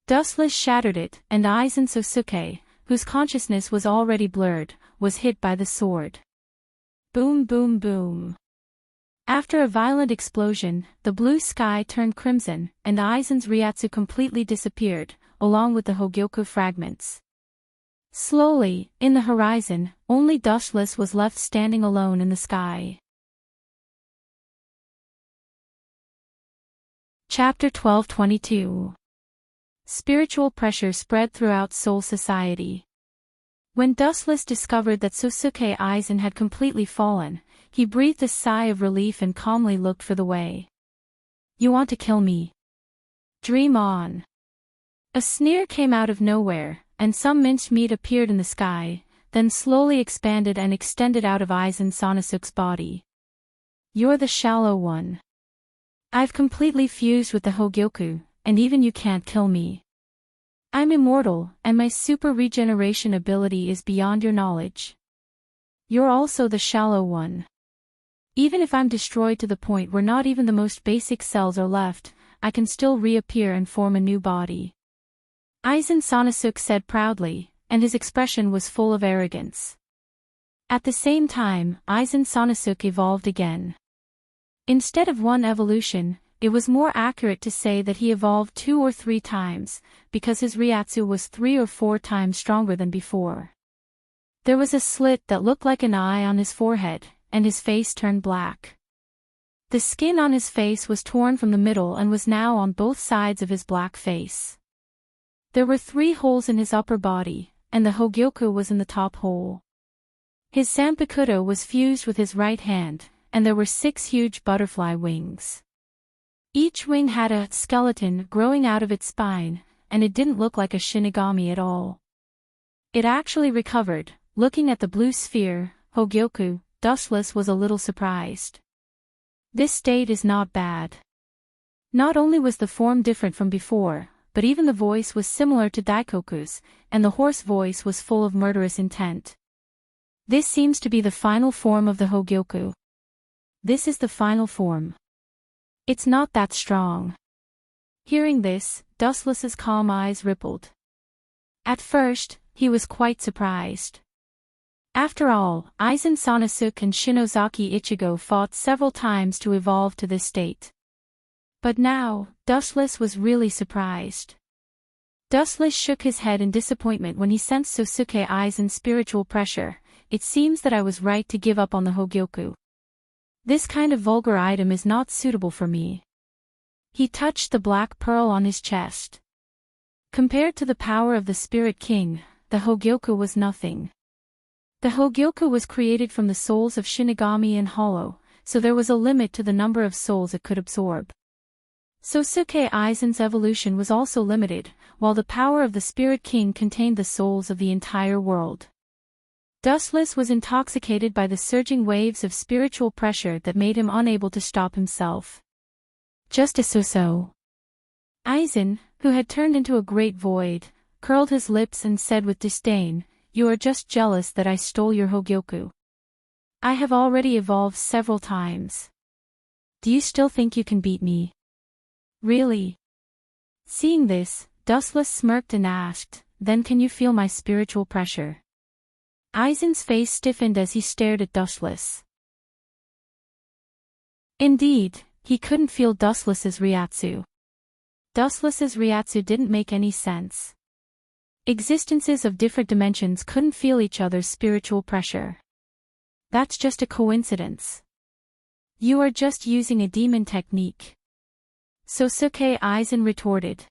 Dustless shattered it, and Aizen Sosuke, whose consciousness was already blurred, was hit by the sword. Boom boom boom. After a violent explosion, the blue sky turned crimson, and Aizen's Ryatsu completely disappeared, along with the Hogyoku fragments. Slowly, in the horizon, only Dustless was left standing alone in the sky. Chapter 1222. Spiritual pressure spread throughout Soul Society. When Dustless discovered that Sosuke Aizen had completely fallen, he breathed a sigh of relief and calmly looked for the way. You want to kill me? Dream on. A sneer came out of nowhere, and some minced meat appeared in the sky, then slowly expanded and extended out of Aizen Sanosuke's body. You're the shallow one. I've completely fused with the Hogyoku, and even you can't kill me. I'm immortal, and my super regeneration ability is beyond your knowledge. You're also the shallow one. Even if I'm destroyed to the point where not even the most basic cells are left, I can still reappear and form a new body. Aizen Sanasuk said proudly, and his expression was full of arrogance. At the same time, Aizen Sanasuk evolved again. Instead of one evolution, it was more accurate to say that he evolved 2 or 3 times, because his Ryatsu was 3 or 4 times stronger than before. There was a slit that looked like an eye on his forehead, and his face turned black. The skin on his face was torn from the middle and was now on both sides of his black face. There were 3 holes in his upper body, and the Hogyoku was in the top hole. His Zanpakuto was fused with his right hand, and there were 6 huge butterfly wings. Each wing had a skeleton growing out of its spine, and it didn't look like a Shinigami at all. It actually recovered. Looking at the blue sphere, Hogyoku, Dustless was a little surprised. This state is not bad. Not only was the form different from before, but even the voice was similar to Daikoku's, and the hoarse voice was full of murderous intent. This seems to be the final form of the Hogyoku. This is the final form. It's not that strong. Hearing this, Dustless's calm eyes rippled. At first, he was quite surprised. After all, Aizen Sanasuk and Shinozaki Ichigo fought several times to evolve to this state. But now, Dustless was really surprised. Dustless shook his head in disappointment when he sensed Sosuke Aizen's spiritual pressure. It seems that I was right to give up on the Hogyoku. This kind of vulgar item is not suitable for me. He touched the black pearl on his chest. Compared to the power of the Spirit King, the Hogyoku was nothing. The Hogyoku was created from the souls of Shinigami and Hollow, so there was a limit to the number of souls it could absorb. Sosuke Aizen's evolution was also limited, while the power of the Spirit King contained the souls of the entire world. Dustless was intoxicated by the surging waves of spiritual pressure that made him unable to stop himself. Just as so. Aizen, who had turned into a great void, curled his lips and said with disdain, "You are just jealous that I stole your Hogyoku. I have already evolved several times. Do you still think you can beat me? Really?" Seeing this, Dustless smirked and asked, "Then can you feel my spiritual pressure?" Aizen's face stiffened as he stared at Dustless. Indeed, he couldn't feel Dustless's Ryatsu. Dustless's Ryatsu didn't make any sense. Existences of different dimensions couldn't feel each other's spiritual pressure. That's just a coincidence. You are just using a demon technique. Sosuke Aizen retorted.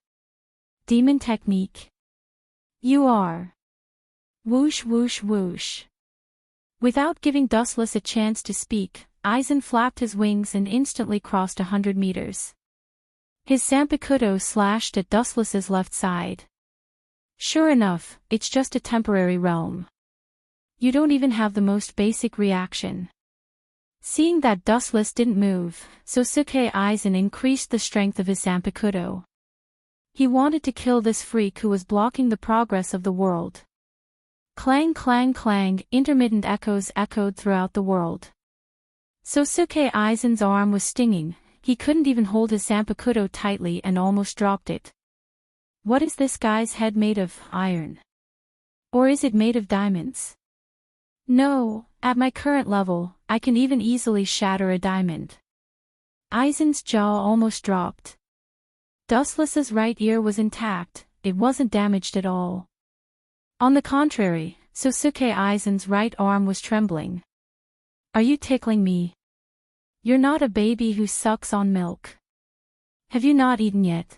Demon technique? You are. Whoosh whoosh whoosh. Without giving Dustless a chance to speak, Aizen flapped his wings and instantly crossed 100 meters. His Zanpakuto slashed at Dustless's left side. Sure enough, it's just a temporary realm. You don't even have the most basic reaction. Seeing that Dustless didn't move, Sosuke Aizen increased the strength of his Zanpakuto. He wanted to kill this freak who was blocking the progress of the world. Clang clang clang, intermittent echoes echoed throughout the world. Sosuke Aizen's arm was stinging, he couldn't even hold his Zanpakuto tightly and almost dropped it. What is this guy's head made of, iron? Or is it made of diamonds? No, at my current level, I can even easily shatter a diamond. Aizen's jaw almost dropped. Dustless's right ear was intact, it wasn't damaged at all. On the contrary, Sosuke Aizen's right arm was trembling. Are you tickling me? You're not a baby who sucks on milk. Have you not eaten yet?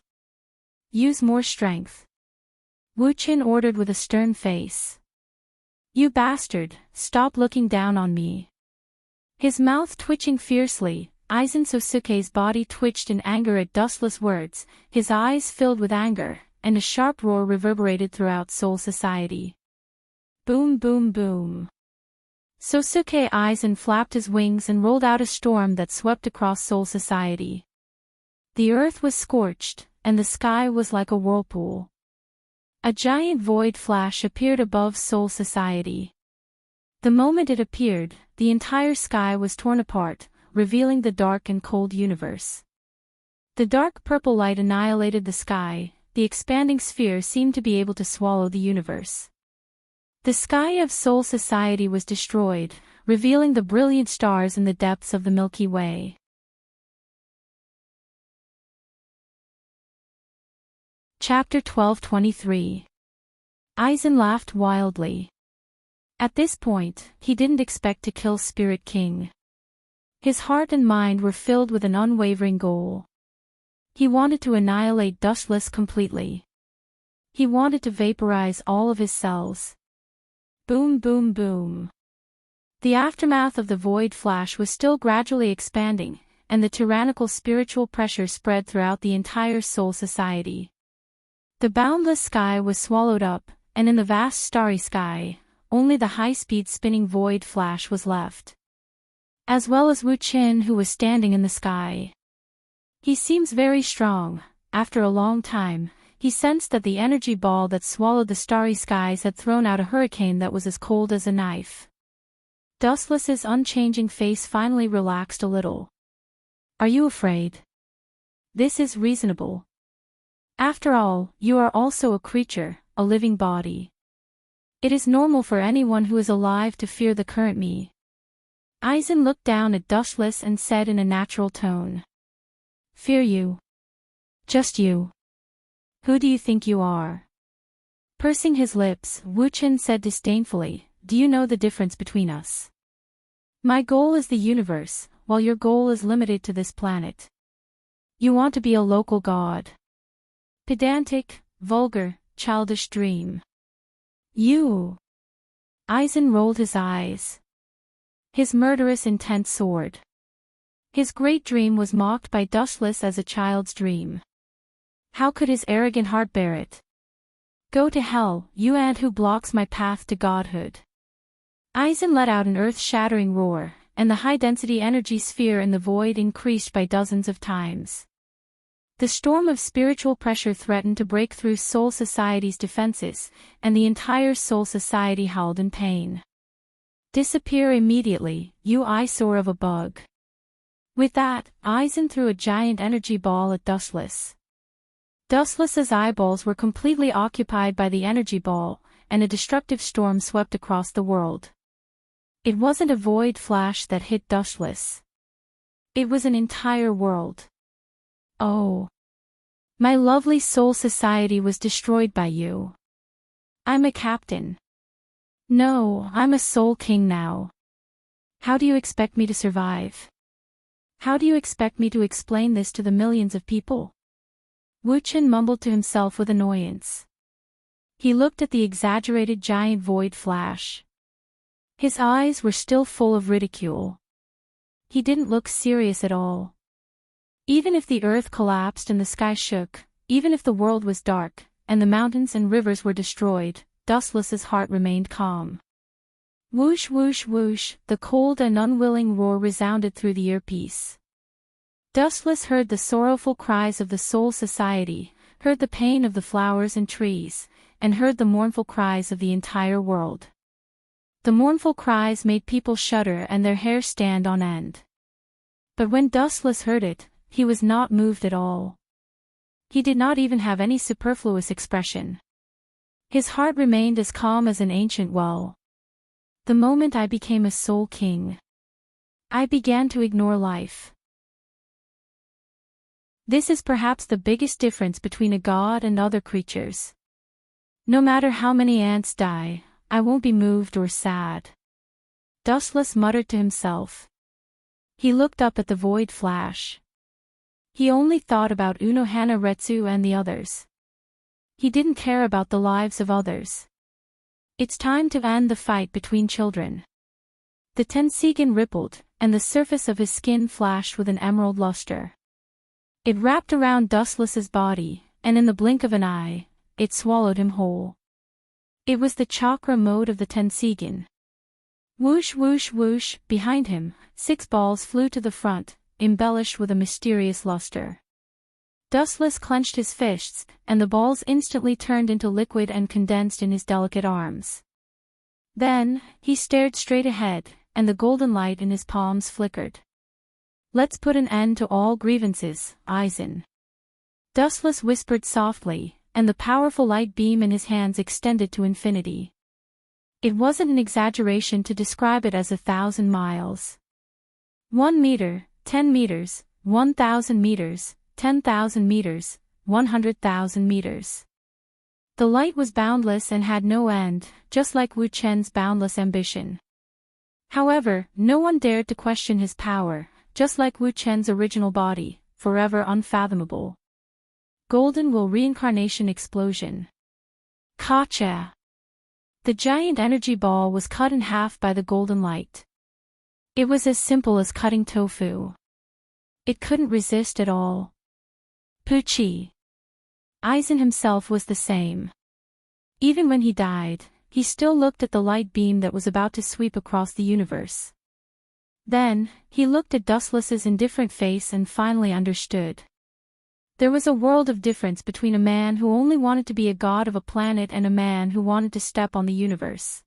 Use more strength. Wu Qin ordered with a stern face. You bastard, stop looking down on me. His mouth twitching fiercely, Aizen Sosuke's body twitched in anger at Dustless words, his eyes filled with anger, and a sharp roar reverberated throughout Soul Society. Boom boom boom. Sosuke Aizen flapped his wings and rolled out a storm that swept across Soul Society. The earth was scorched, and the sky was like a whirlpool. A giant void flash appeared above Soul Society. The moment it appeared, the entire sky was torn apart, revealing the dark and cold universe. The dark purple light annihilated the sky, the expanding sphere seemed to be able to swallow the universe. The sky of Soul Society was destroyed, revealing the brilliant stars in the depths of the Milky Way. Chapter 12:23. Aizen laughed wildly. At this point, he didn't expect to kill Spirit King. His heart and mind were filled with an unwavering goal. He wanted to annihilate Dustless completely. He wanted to vaporize all of his cells. Boom, boom, boom. The aftermath of the void flash was still gradually expanding, and the tyrannical spiritual pressure spread throughout the entire Soul Society. The boundless sky was swallowed up, and in the vast starry sky, only the high-speed spinning void flash was left. As well as Wu Qin, who was standing in the sky. He seems very strong. After a long time, he sensed that the energy ball that swallowed the starry skies had thrown out a hurricane that was as cold as a knife. Dustless's unchanging face finally relaxed a little. Are you afraid? This is reasonable. After all, you are also a creature, a living body. It is normal for anyone who is alive to fear the current me. Aizen looked down at Dustless and said in a natural tone. Fear you? Just you? Who do you think you are? Pursing his lips, Wu Qin said disdainfully, do you know the difference between us? My goal is the universe, while your goal is limited to this planet. You want to be a local god. Pedantic, vulgar, childish dream. You. Aizen rolled his eyes. His murderous intent soared. His great dream was mocked by Dustless as a child's dream. How could his arrogant heart bear it? Go to hell, you ant who blocks my path to godhood. Aizen let out an earth-shattering roar, and the high-density energy sphere in the void increased by dozens of times. The storm of spiritual pressure threatened to break through Soul Society's defenses, and the entire Soul Society howled in pain. Disappear immediately, you eyesore of a bug. With that, Aizen threw a giant energy ball at Dustless. Dustless's eyeballs were completely occupied by the energy ball, and a destructive storm swept across the world. It wasn't a void flash that hit Dustless. It was an entire world. Oh. My lovely Soul Society was destroyed by you. I'm a captain. No, I'm a Soul King now. How do you expect me to survive? How do you expect me to explain this to the millions of people? Wu Qin mumbled to himself with annoyance. He looked at the exaggerated giant void flash. His eyes were still full of ridicule. He didn't look serious at all. Even if the earth collapsed and the sky shook, even if the world was dark, and the mountains and rivers were destroyed, Dustless's heart remained calm. Whoosh whoosh whoosh, the cold and unwilling roar resounded through the earpiece. Dustless heard the sorrowful cries of the Soul Society, heard the pain of the flowers and trees, and heard the mournful cries of the entire world. The mournful cries made people shudder and their hair stand on end. But when Dustless heard it, he was not moved at all. He did not even have any superfluous expression. His heart remained as calm as an ancient well. The moment I became a Soul King, I began to ignore life. This is perhaps the biggest difference between a god and other creatures. No matter how many ants die, I won't be moved or sad. Dustless muttered to himself. He looked up at the void flash. He only thought about Unohana Retsu and the others. He didn't care about the lives of others. It's time to end the fight between children. The Tensigan rippled, and the surface of his skin flashed with an emerald luster. It wrapped around Dustless's body, and in the blink of an eye, it swallowed him whole. It was the chakra mode of the Tensigan. Whoosh whoosh whoosh, behind him, 6 balls flew to the front, embellished with a mysterious luster. Dustless clenched his fists, and the balls instantly turned into liquid and condensed in his delicate arms. Then, he stared straight ahead, and the golden light in his palms flickered. "Let's put an end to all grievances, Eisen," Dustless whispered softly, and the powerful light beam in his hands extended to infinity. It wasn't an exaggeration to describe it as 1,000 miles. 1 meter, 10 meters, 1,000 meters, 10,000 meters, 100,000 meters. The light was boundless and had no end, just like Wu Chen's boundless ambition. However, no one dared to question his power, just like Wu Chen's original body, forever unfathomable. Golden Will Reincarnation Explosion. Kacha! The giant energy ball was cut in half by the golden light. It was as simple as cutting tofu. It couldn't resist at all. Pucci. Eisen himself was the same. Even when he died, he still looked at the light beam that was about to sweep across the universe. Then, he looked at Dustless's indifferent face and finally understood. There was a world of difference between a man who only wanted to be a god of a planet and a man who wanted to step on the universe.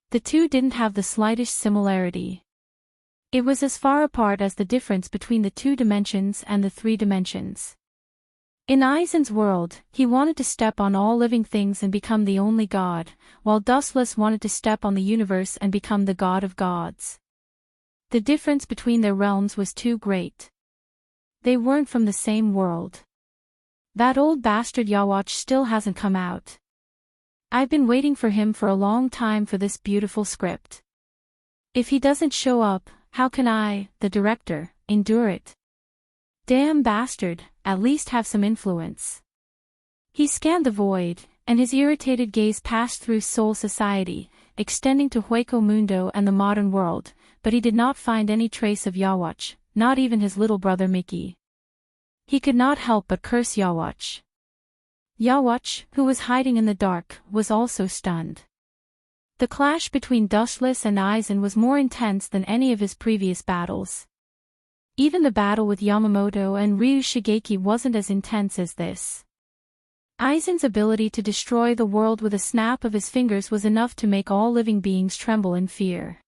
The two didn't have the slightest similarity. It was as far apart as the difference between the 2 dimensions and the 3 dimensions. In Eisen's world, he wanted to step on all living things and become the only god, while Dustless wanted to step on the universe and become the god of gods. The difference between their realms was too great. They weren't from the same world. That old bastard Yawatch still hasn't come out. I've been waiting for him for a long time for this beautiful script. If he doesn't show up, how can I, the director, endure it? Damn bastard, at least have some influence. He scanned the void, and his irritated gaze passed through Soul Society, extending to Hueco Mundo and the modern world, but he did not find any trace of Yawatch, not even his little brother Mickey. He could not help but curse Yawatch. Yawatch, who was hiding in the dark, was also stunned. The clash between Dustless and Eisen was more intense than any of his previous battles. Even the battle with Yamamoto and Ryu Shigeki wasn't as intense as this. Eisen's ability to destroy the world with a snap of his fingers was enough to make all living beings tremble in fear.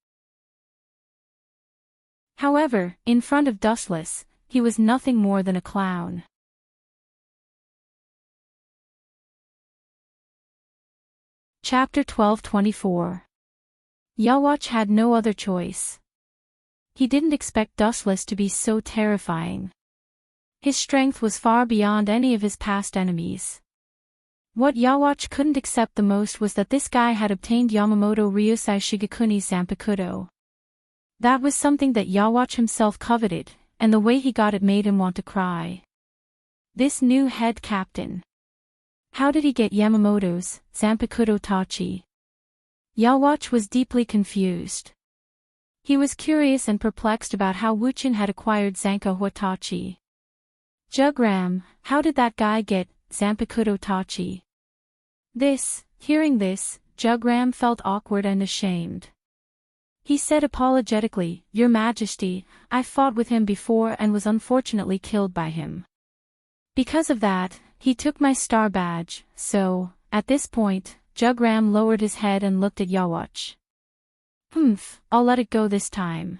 However, in front of Dustless, he was nothing more than a clown. Chapter 1224. Yawatch had no other choice. He didn't expect Dustless to be so terrifying. His strength was far beyond any of his past enemies. What Yawatch couldn't accept the most was that this guy had obtained Yamamoto Ryusai Shigekuni's Zanpakuto. That was something that Yawatch himself coveted, and the way he got it made him want to cry. This new head captain. How did he get Yamamoto's Zanpakuto Tachi? Yawatch was deeply confused. He was curious and perplexed about how Wuchen had acquired Zanka Huatachi. Jugram, how did that guy get Zanpakuto Tachi? Hearing this, Jugram felt awkward and ashamed. He said apologetically, "Your Majesty, I fought with him before and was unfortunately killed by him. Because of that, he took my star badge, so," at this point, Jugram lowered his head and looked at Yawatch. I'll let it go this time.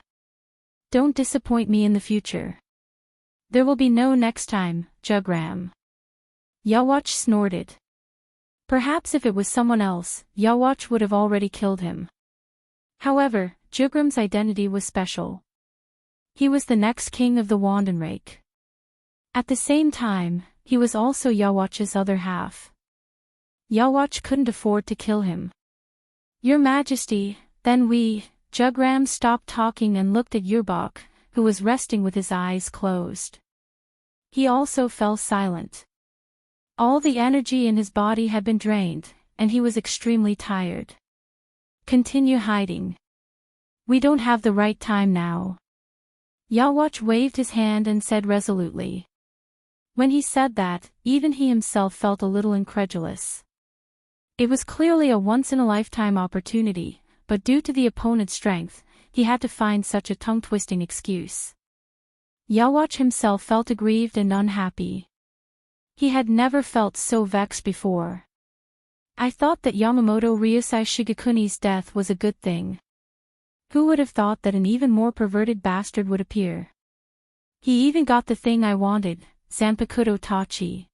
Don't disappoint me in the future." "There will be no next time, Jugram." Yawatch snorted. Perhaps if it was someone else, Yawatch would have already killed him. However, Jugram's identity was special. He was the next king of the Wandenrake. At the same time, he was also Yawatch's other half. Yawatch couldn't afford to kill him. "Your Majesty," then Jugram stopped talking and looked at Yurbok, who was resting with his eyes closed. He also fell silent. All the energy in his body had been drained, and he was extremely tired. "Continue hiding. We don't have the right time now." Yawatch waved his hand and said resolutely. When he said that, even he himself felt a little incredulous. It was clearly a once-in-a-lifetime opportunity, but due to the opponent's strength, he had to find such a tongue-twisting excuse. Yawatch himself felt aggrieved and unhappy. He had never felt so vexed before. I thought that Yamamoto Ryusai Shigekuni's death was a good thing. Who would have thought that an even more perverted bastard would appear? He even got the thing I wanted, Zanpakuto Tachi.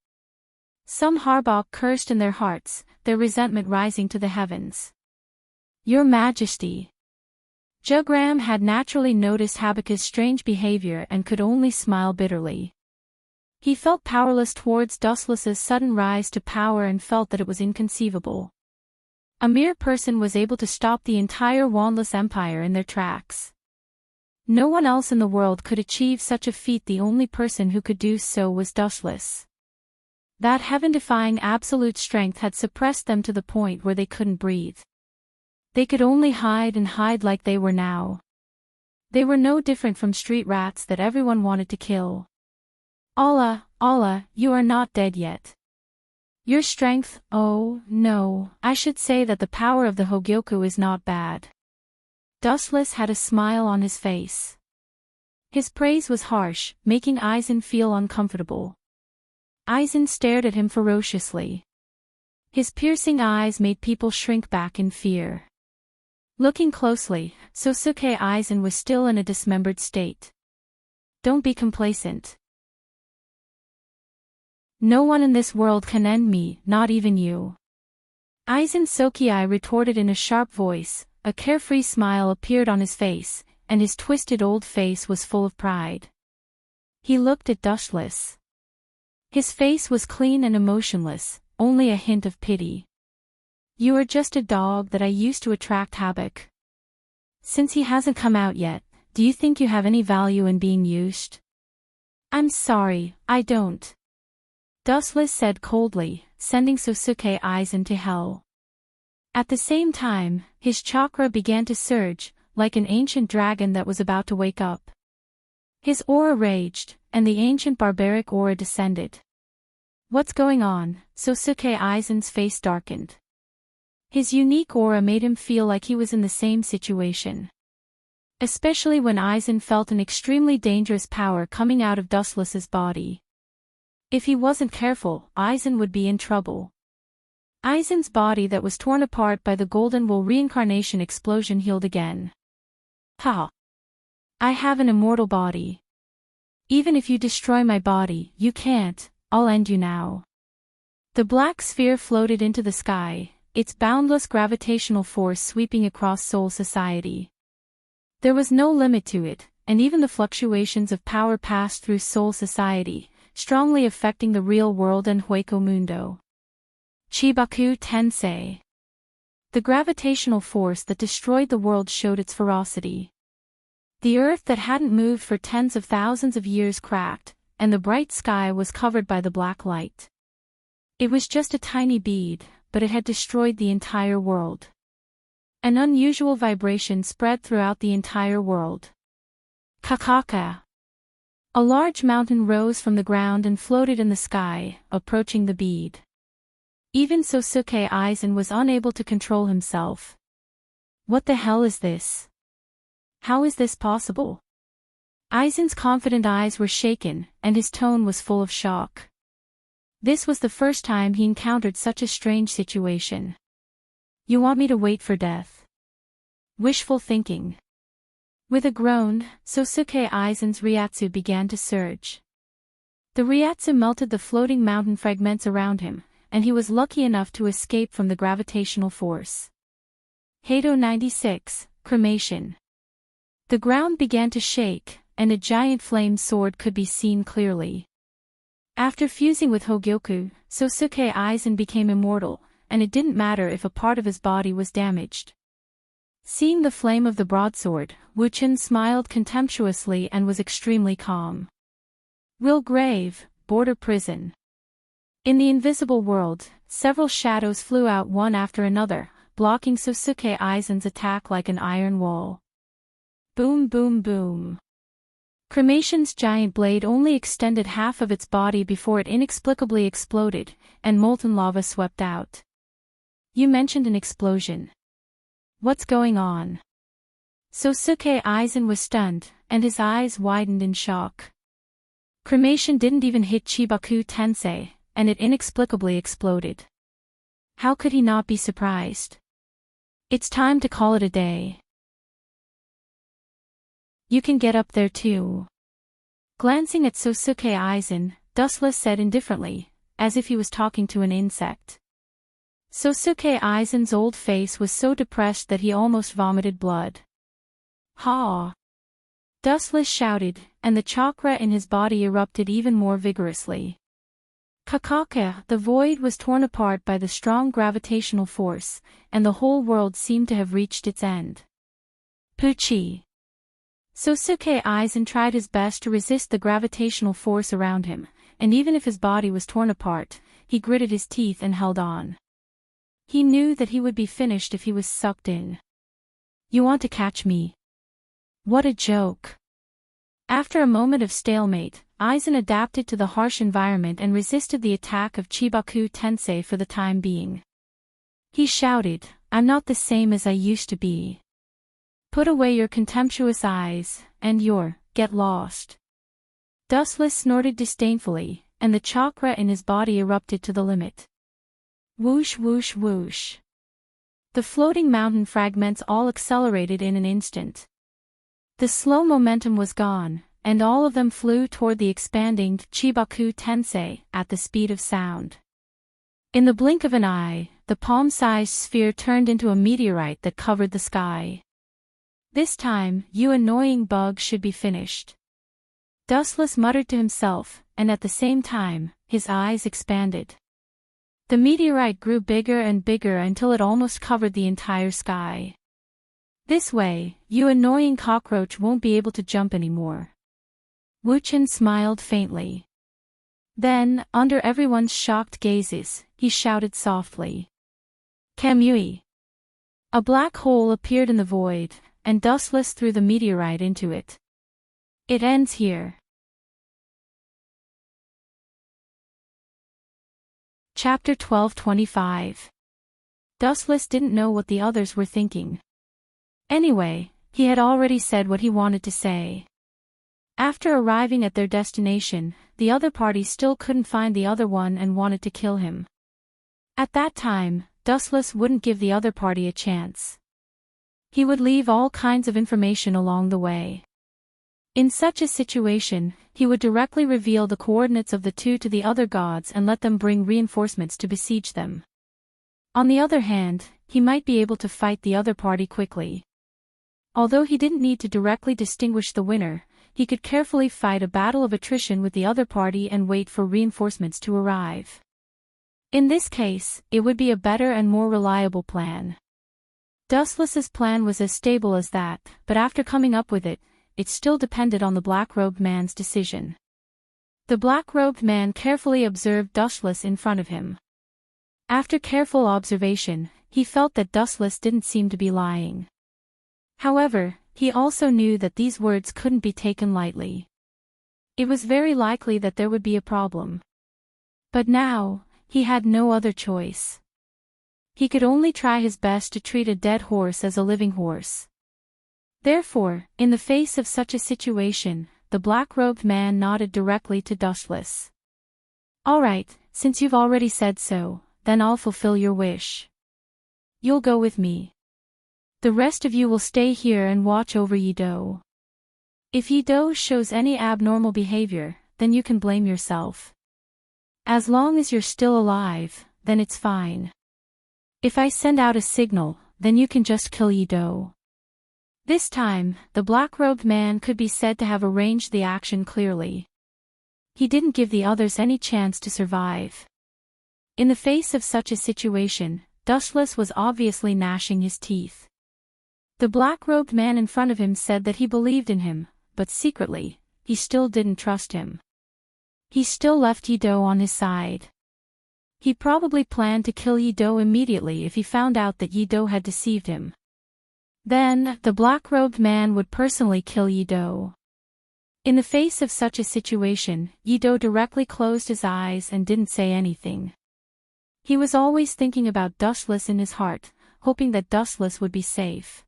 Some Harbok cursed in their hearts, their resentment rising to the heavens. Your Majesty. Jugram had naturally noticed Habaku's strange behavior and could only smile bitterly. He felt powerless towards Dustless's sudden rise to power and felt that it was inconceivable. A mere person was able to stop the entire Wandless Empire in their tracks. No one else in the world could achieve such a feat. The only person who could do so was Dustless. That heaven-defying absolute strength had suppressed them to the point where they couldn't breathe. They could only hide and hide like they were now. They were no different from street rats that everyone wanted to kill. Allah, you are not dead yet. Your strength, oh, no, I should say that the power of the Hogyoku is not bad. Dustless had a smile on his face. His praise was harsh, making Aizen feel uncomfortable. Aizen stared at him ferociously. His piercing eyes made people shrink back in fear. Looking closely, Sosuke Aizen was still in a dismembered state. Don't be complacent. No one in this world can end me, not even you. Aizen Sokiai retorted in a sharp voice. A carefree smile appeared on his face, and his twisted old face was full of pride. He looked at Dustless. His face was clean and emotionless, only a hint of pity. You are just a dog that I used to attract Habak. Since he hasn't come out yet, do you think you have any value in being used? I'm sorry, I don't. Dustless said coldly, sending Sosuke Aizen to hell. At the same time, his chakra began to surge, like an ancient dragon that was about to wake up. His aura raged, and the ancient barbaric aura descended. What's going on? Sosuke Aizen's face darkened. His unique aura made him feel like he was in the same situation. Especially when Aizen felt an extremely dangerous power coming out of Dustless's body. If he wasn't careful, Aizen would be in trouble. Aizen's body that was torn apart by the Golden Wool reincarnation explosion healed again. Ha! I have an immortal body. Even if you destroy my body, you can't, I'll end you now. The black sphere floated into the sky, its boundless gravitational force sweeping across Soul Society. There was no limit to it, and even the fluctuations of power passed through Soul Society, strongly affecting the real world and Hueco Mundo. Chibaku Tensei. The gravitational force that destroyed the world showed its ferocity. The earth that hadn't moved for tens of thousands of years cracked, and the bright sky was covered by the black light. It was just a tiny bead, but it had destroyed the entire world. An unusual vibration spread throughout the entire world. Kakaka. A large mountain rose from the ground and floated in the sky, approaching the bead. Even Sosuke Aizen was unable to control himself. What the hell is this? How is this possible? Aizen's confident eyes were shaken, and his tone was full of shock. This was the first time he encountered such a strange situation. You want me to wait for death? Wishful thinking. With a groan, Sosuke Aizen's Ryatsu began to surge. The Ryatsu melted the floating mountain fragments around him, and he was lucky enough to escape from the gravitational force. Hato 96, Cremation. The ground began to shake, and a giant flame sword could be seen clearly. After fusing with Hogyoku, Sosuke Aizen became immortal, and it didn't matter if a part of his body was damaged. Seeing the flame of the broadsword, Wuchen smiled contemptuously and was extremely calm. Will Grave, Border Prison. In the invisible world, several shadows flew out one after another, blocking Sosuke Aizen's attack like an iron wall. Boom boom boom. Cremation's giant blade only extended half of its body before it inexplicably exploded, and molten lava swept out. You mentioned an explosion. What's going on? Sosuke Aizen was stunned, and his eyes widened in shock. Cremation didn't even hit Chibaku Tensei, and it inexplicably exploded. How could he not be surprised? It's time to call it a day. You can get up there too. Glancing at Sosuke Aizen, Dustless said indifferently, as if he was talking to an insect. Sosuke Aizen's old face was so depressed that he almost vomited blood. Ha! Dustless shouted, and the chakra in his body erupted even more vigorously. Kakaka, the void was torn apart by the strong gravitational force, and the whole world seemed to have reached its end. Puchi! Sosuke Aizen tried his best to resist the gravitational force around him, and even if his body was torn apart, he gritted his teeth and held on. He knew that he would be finished if he was sucked in. You want to catch me? What a joke. After a moment of stalemate, Aizen adapted to the harsh environment and resisted the attack of Chibaku Tensei for the time being. He shouted, I'm not the same as I used to be. Put away your contemptuous eyes, and get lost. Dustless snorted disdainfully, and the chakra in his body erupted to the limit. Whoosh whoosh whoosh. The floating mountain fragments all accelerated in an instant. The slow momentum was gone, and all of them flew toward the expanding Chibaku Tensei at the speed of sound. In the blink of an eye, the palm-sized sphere turned into a meteorite that covered the sky. This time, you annoying bug should be finished. Dustless muttered to himself, and at the same time, his eyes expanded. The meteorite grew bigger and bigger until it almost covered the entire sky. This way, you annoying cockroach won't be able to jump anymore. Wuchen smiled faintly. Then, under everyone's shocked gazes, he shouted softly. Kamui! A black hole appeared in the void, and Dustless threw the meteorite into it. It ends here. Chapter 12:25. Dustless didn't know what the others were thinking. Anyway, he had already said what he wanted to say. After arriving at their destination, the other party still couldn't find the other one and wanted to kill him. At that time, Dustless wouldn't give the other party a chance. He would leave all kinds of information along the way. In such a situation, he would directly reveal the coordinates of the two to the other gods and let them bring reinforcements to besiege them. On the other hand, he might be able to fight the other party quickly. Although he didn't need to directly distinguish the winner, he could carefully fight a battle of attrition with the other party and wait for reinforcements to arrive. In this case, it would be a better and more reliable plan. Dustless's plan was as stable as that, but after coming up with it, it still depended on the black-robed man's decision. The black-robed man carefully observed Dustless in front of him. After careful observation, he felt that Dustless didn't seem to be lying. However, he also knew that these words couldn't be taken lightly. It was very likely that there would be a problem. But now, he had no other choice. He could only try his best to treat a dead horse as a living horse. Therefore, in the face of such a situation, the black-robed man nodded directly to Dustless. All right, since you've already said so, then I'll fulfill your wish. You'll go with me. The rest of you will stay here and watch over Yido. If Yido shows any abnormal behavior, then you can blame yourself. As long as you're still alive, then it's fine. If I send out a signal, then you can just kill Yido. This time, the black-robed man could be said to have arranged the action clearly. He didn't give the others any chance to survive. In the face of such a situation, Dustless was obviously gnashing his teeth. The black-robed man in front of him said that he believed in him, but secretly, he still didn't trust him. He still left Yido on his side. He probably planned to kill Yido immediately if he found out that Yido had deceived him. Then, the black-robed man would personally kill Yido. In the face of such a situation, Yido directly closed his eyes and didn't say anything. He was always thinking about Dustless in his heart, hoping that Dustless would be safe.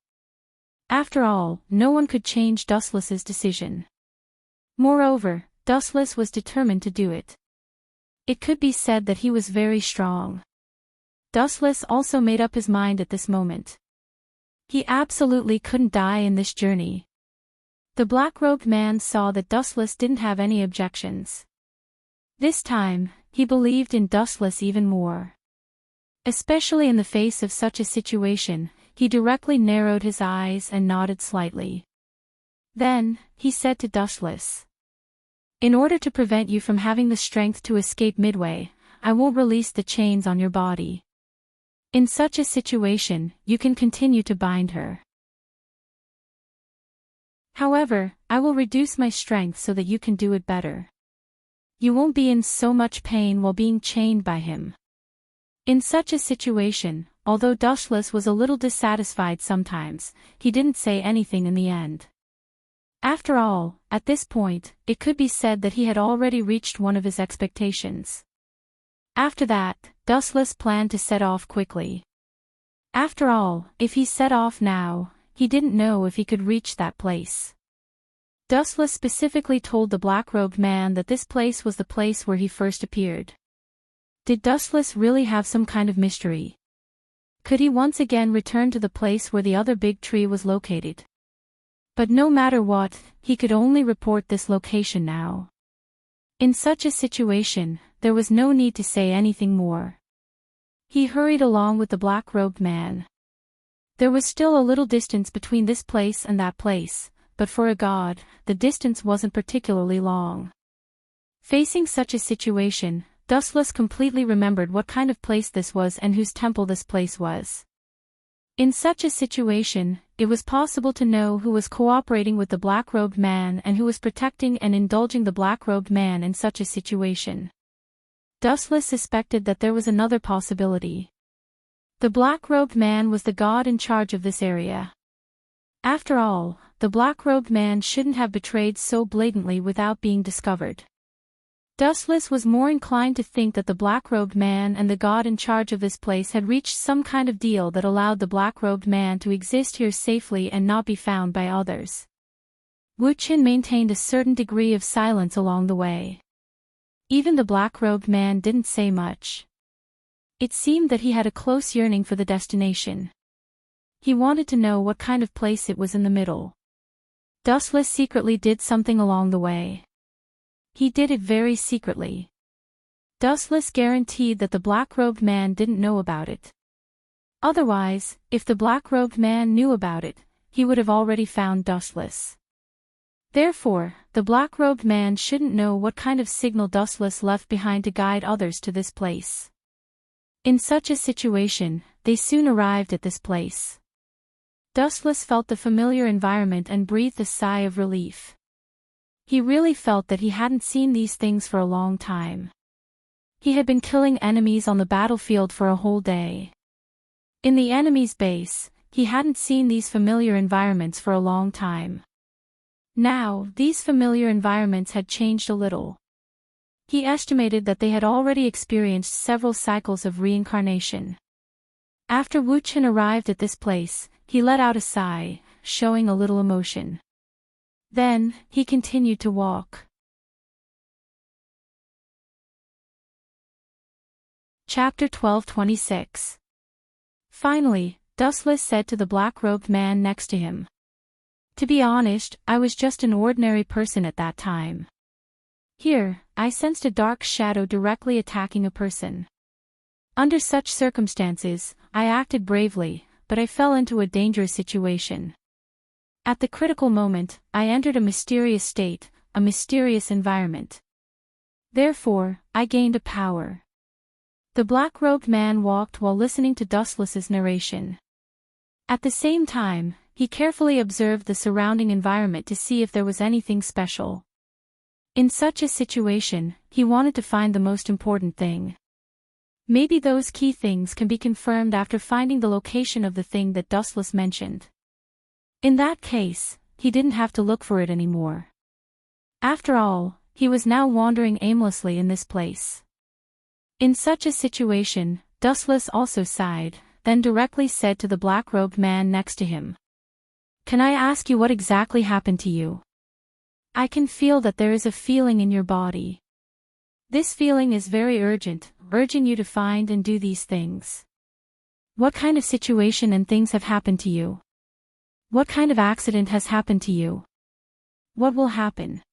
After all, no one could change Dustless's decision. Moreover, Dustless was determined to do it. It could be said that he was very strong. Dustless also made up his mind at this moment. He absolutely couldn't die in this journey. The black-robed man saw that Dustless didn't have any objections. This time, he believed in Dustless even more. Especially in the face of such a situation, he directly narrowed his eyes and nodded slightly. Then, he said to Dustless, "In order to prevent you from having the strength to escape midway, I won't release the chains on your body. In such a situation, you can continue to bind her. However, I will reduce my strength so that you can do it better. You won't be in so much pain while being chained by him." In such a situation, although Dustless was a little dissatisfied sometimes, he didn't say anything in the end. After all, at this point, it could be said that he had already reached one of his expectations. After that, Dustless planned to set off quickly. After all, if he set off now, he didn't know if he could reach that place. Dustless specifically told the black-robed man that this place was the place where he first appeared. Did Dustless really have some kind of mystery? Could he once again return to the place where the other big tree was located? But no matter what, he could only report this location now. In such a situation, there was no need to say anything more. He hurried along with the black-robed man. There was still a little distance between this place and that place, but for a god, the distance wasn't particularly long. Facing such a situation, Dustless completely remembered what kind of place this was and whose temple this place was. In such a situation, it was possible to know who was cooperating with the black-robed man and who was protecting and indulging the black-robed man in such a situation. Dustless suspected that there was another possibility. The black-robed man was the god in charge of this area. After all, the black-robed man shouldn't have betrayed so blatantly without being discovered. Dustless was more inclined to think that the black-robed man and the god in charge of this place had reached some kind of deal that allowed the black-robed man to exist here safely and not be found by others. Wu Qin maintained a certain degree of silence along the way. Even the black-robed man didn't say much. It seemed that he had a close yearning for the destination. He wanted to know what kind of place it was in the middle. Dustless secretly did something along the way. He did it very secretly. Dustless guaranteed that the black-robed man didn't know about it. Otherwise, if the black-robed man knew about it, he would have already found Dustless. Therefore, the black-robed man shouldn't know what kind of signal Dustless left behind to guide others to this place. In such a situation, they soon arrived at this place. Dustless felt the familiar environment and breathed a sigh of relief. He really felt that he hadn't seen these things for a long time. He had been killing enemies on the battlefield for a whole day. In the enemy's base, he hadn't seen these familiar environments for a long time. Now, these familiar environments had changed a little. He estimated that they had already experienced several cycles of reincarnation. After Wu Qin arrived at this place, he let out a sigh, showing a little emotion. Then, he continued to walk. Chapter 12:26. Finally, Dustless said to the black-robed man next to him. "To be honest, I was just an ordinary person at that time. Here, I sensed a dark shadow directly attacking a person. Under such circumstances, I acted bravely, but I fell into a dangerous situation. At the critical moment, I entered a mysterious state, a mysterious environment. Therefore, I gained a power." The black-robed man walked while listening to Dustless's narration. At the same time, he carefully observed the surrounding environment to see if there was anything special. In such a situation, he wanted to find the most important thing. Maybe those key things can be confirmed after finding the location of the thing that Dustless mentioned. In that case, he didn't have to look for it anymore. After all, he was now wandering aimlessly in this place. In such a situation, Dustless also sighed, then directly said to the black-robed man next to him. "Can I ask you what exactly happened to you? I can feel that there is a feeling in your body." This feeling is very urgent, urging you to find and do these things. What kind of situation and things have happened to you? What kind of accident has happened to you? What will happen?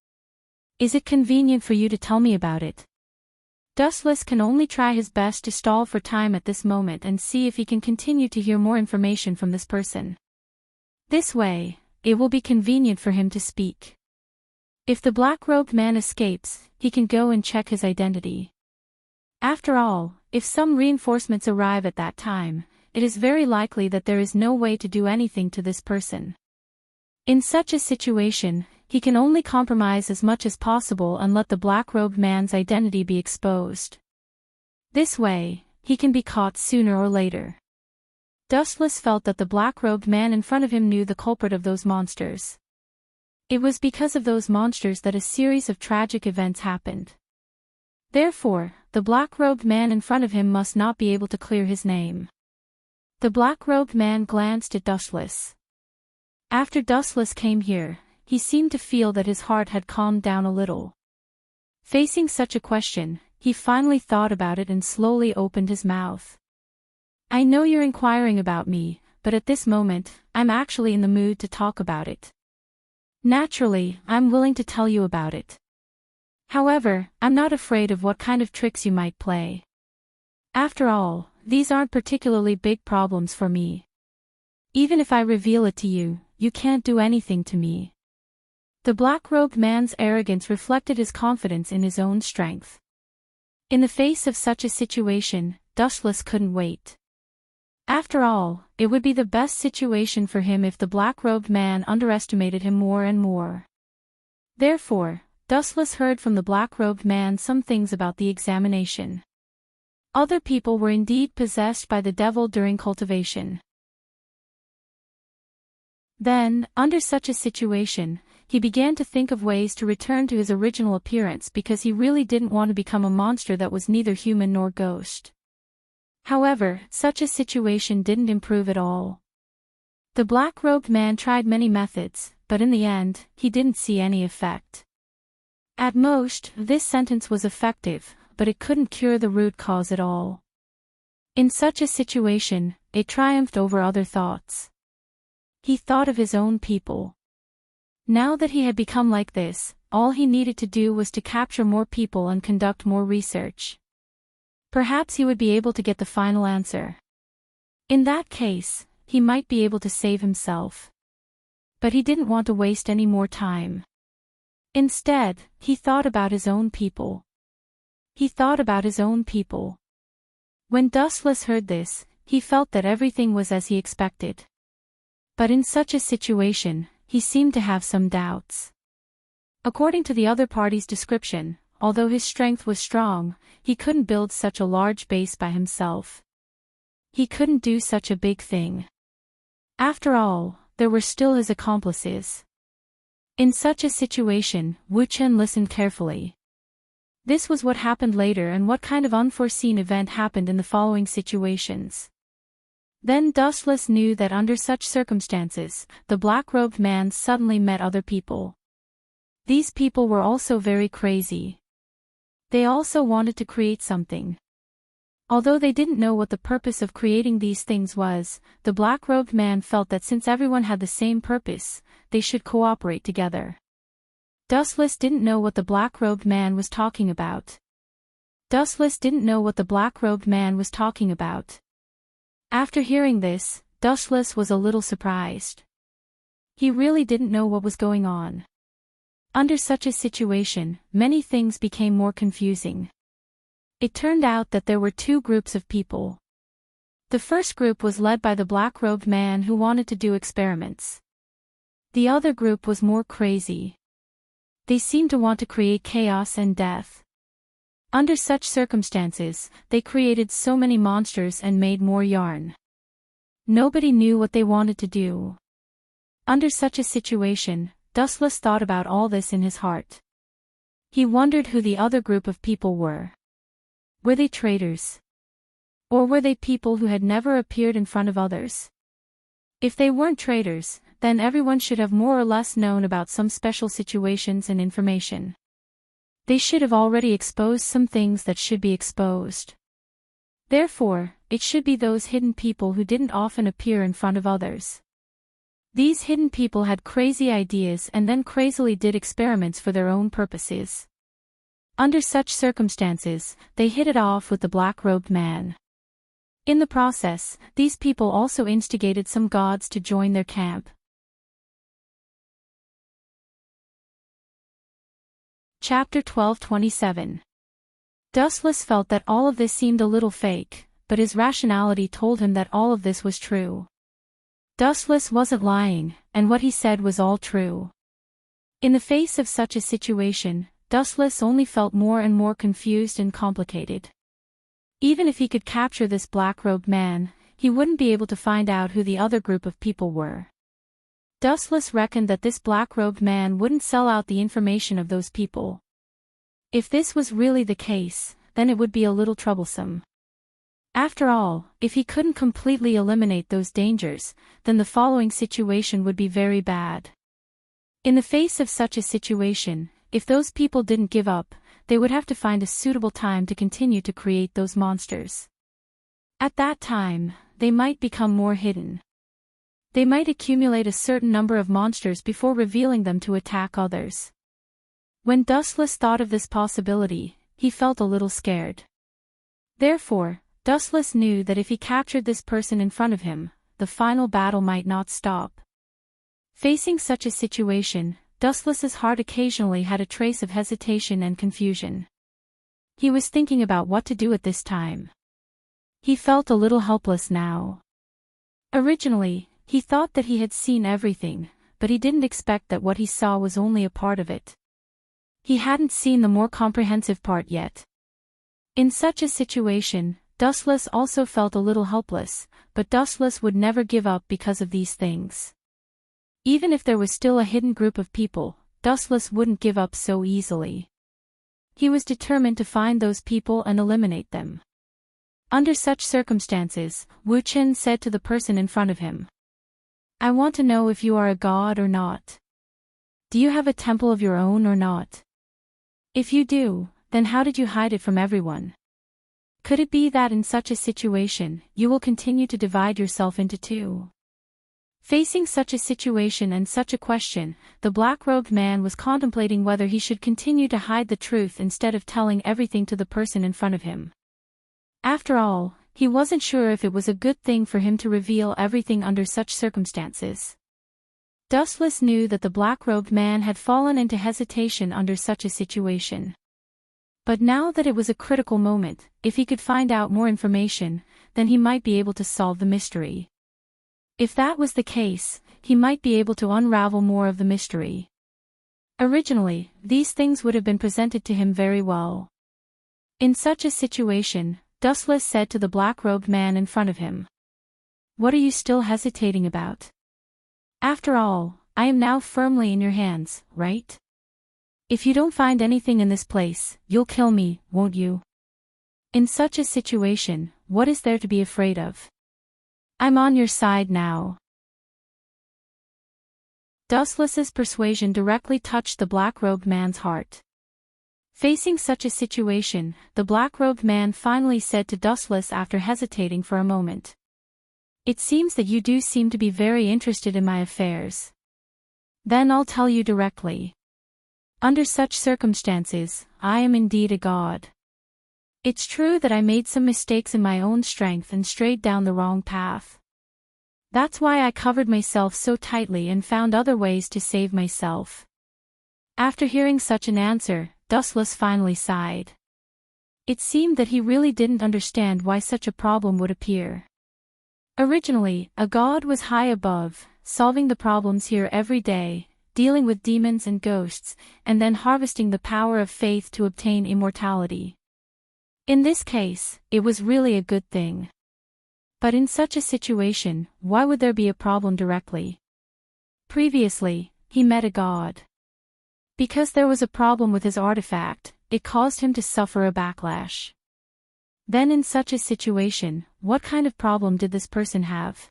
Is it convenient for you to tell me about it? Dustless can only try his best to stall for time at this moment and see if he can continue to hear more information from this person. This way, it will be convenient for him to speak. If the black-robed man escapes, he can go and check his identity. After all, if some reinforcements arrive at that time, it is very likely that there is no way to do anything to this person. In such a situation, he can only compromise as much as possible and let the black-robed man's identity be exposed. This way, he can be caught sooner or later. Dustless felt that the black-robed man in front of him knew the culprit of those monsters. It was because of those monsters that a series of tragic events happened. Therefore, the black-robed man in front of him must not be able to clear his name. The black-robed man glanced at Dustless. After Dustless came here, he seemed to feel that his heart had calmed down a little. Facing such a question, he finally thought about it and slowly opened his mouth. I know you're inquiring about me, but at this moment, I'm actually in the mood to talk about it. Naturally, I'm willing to tell you about it. However, I'm not afraid of what kind of tricks you might play. After all, these aren't particularly big problems for me. Even if I reveal it to you, you can't do anything to me. The black-robed man's arrogance reflected his confidence in his own strength. In the face of such a situation, Dustless couldn't wait. After all, it would be the best situation for him if the black-robed man underestimated him more and more. Therefore, Dustless heard from the black-robed man some things about the examination. Other people were indeed possessed by the devil during cultivation. Then, under such a situation, he began to think of ways to return to his original appearance because he really didn't want to become a monster that was neither human nor ghost. However, such a situation didn't improve at all. The black-robed man tried many methods, but in the end, he didn't see any effect. At most, this sentence was effective, but it couldn't cure the root cause at all. In such a situation, it triumphed over other thoughts. He thought of his own people. Now that he had become like this, all he needed to do was to capture more people and conduct more research. Perhaps he would be able to get the final answer. In that case, he might be able to save himself. But he didn't want to waste any more time. Instead, he thought about his own people. He thought about his own people. When Dustless heard this, he felt that everything was as he expected. But in such a situation, he seemed to have some doubts. According to the other party's description, although his strength was strong, he couldn't build such a large base by himself. He couldn't do such a big thing. After all, there were still his accomplices. In such a situation, Wu Chen listened carefully. This was what happened later and what kind of unforeseen event happened in the following situations. Then Dustless knew that under such circumstances, the black-robed man suddenly met other people. These people were also very crazy. They also wanted to create something. Although they didn't know what the purpose of creating these things was, the black-robed man felt that since everyone had the same purpose, they should cooperate together. Dustless didn't know what the black-robed man was talking about. Dustless didn't know what the black-robed man was talking about. After hearing this, Dustless was a little surprised. He really didn't know what was going on. Under such a situation, many things became more confusing. It turned out that there were two groups of people. The first group was led by the black-robed man who wanted to do experiments. The other group was more crazy. They seemed to want to create chaos and death. Under such circumstances, they created so many monsters and made more yarn. Nobody knew what they wanted to do. Under such a situation, Dustless thought about all this in his heart. He wondered who the other group of people were. Were they traitors? Or were they people who had never appeared in front of others? If they weren't traitors, then everyone should have more or less known about some special situations and information. They should have already exposed some things that should be exposed. Therefore, it should be those hidden people who didn't often appear in front of others. These hidden people had crazy ideas and then crazily did experiments for their own purposes. Under such circumstances, they hit it off with the black-robed man. In the process, these people also instigated some gods to join their camp. Chapter 12:27. Dustless felt that all of this seemed a little fake, but his rationality told him that all of this was true. Dustless wasn't lying, and what he said was all true. In the face of such a situation, Dustless only felt more and more confused and complicated. Even if he could capture this black-robed man, he wouldn't be able to find out who the other group of people were. Dustless reckoned that this black-robed man wouldn't sell out the information of those people. If this was really the case, then it would be a little troublesome. After all, if he couldn't completely eliminate those dangers, then the following situation would be very bad. In the face of such a situation, if those people didn't give up, they would have to find a suitable time to continue to create those monsters. At that time, they might become more hidden. They might accumulate a certain number of monsters before revealing them to attack others. When Dustless thought of this possibility, he felt a little scared. Therefore, Dustless knew that if he captured this person in front of him, the final battle might not stop. Facing such a situation, Dustless's heart occasionally had a trace of hesitation and confusion. He was thinking about what to do at this time. He felt a little helpless now. Originally, he thought that he had seen everything, but he didn't expect that what he saw was only a part of it. He hadn't seen the more comprehensive part yet. In such a situation, Dustless also felt a little helpless, but Dustless would never give up because of these things. Even if there was still a hidden group of people, Dustless wouldn't give up so easily. He was determined to find those people and eliminate them. Under such circumstances, Wu Chen said to the person in front of him, "I want to know if you are a god or not. Do you have a temple of your own or not? If you do, then how did you hide it from everyone? Could it be that in such a situation, you will continue to divide yourself into two?" Facing such a situation and such a question, the black-robed man was contemplating whether he should continue to hide the truth instead of telling everything to the person in front of him. After all, he wasn't sure if it was a good thing for him to reveal everything under such circumstances. Dustless knew that the black-robed man had fallen into hesitation under such a situation. But now that it was a critical moment, if he could find out more information, then he might be able to solve the mystery. If that was the case, he might be able to unravel more of the mystery. Originally, these things would have been presented to him very well. In such a situation, Dustless said to the black-robed man in front of him, "What are you still hesitating about? After all, I am now firmly in your hands, right? If you don't find anything in this place, you'll kill me, won't you? In such a situation, what is there to be afraid of? I'm on your side now." Dustless's persuasion directly touched the black-robed man's heart. Facing such a situation, the black-robed man finally said to Dustless after hesitating for a moment, "It seems that you do seem to be very interested in my affairs. Then I'll tell you directly. Under such circumstances, I am indeed a god. It's true that I made some mistakes in my own strength and strayed down the wrong path. That's why I covered myself so tightly and found other ways to save myself." After hearing such an answer, Dustless finally sighed. It seemed that he really didn't understand why such a problem would appear. Originally, a god was high above, solving the problems here every day, dealing with demons and ghosts, and then harvesting the power of faith to obtain immortality. In this case, it was really a good thing. But in such a situation, why would there be a problem directly? Previously, he met a god. Because there was a problem with his artifact, it caused him to suffer a backlash. Then in such a situation, what kind of problem did this person have?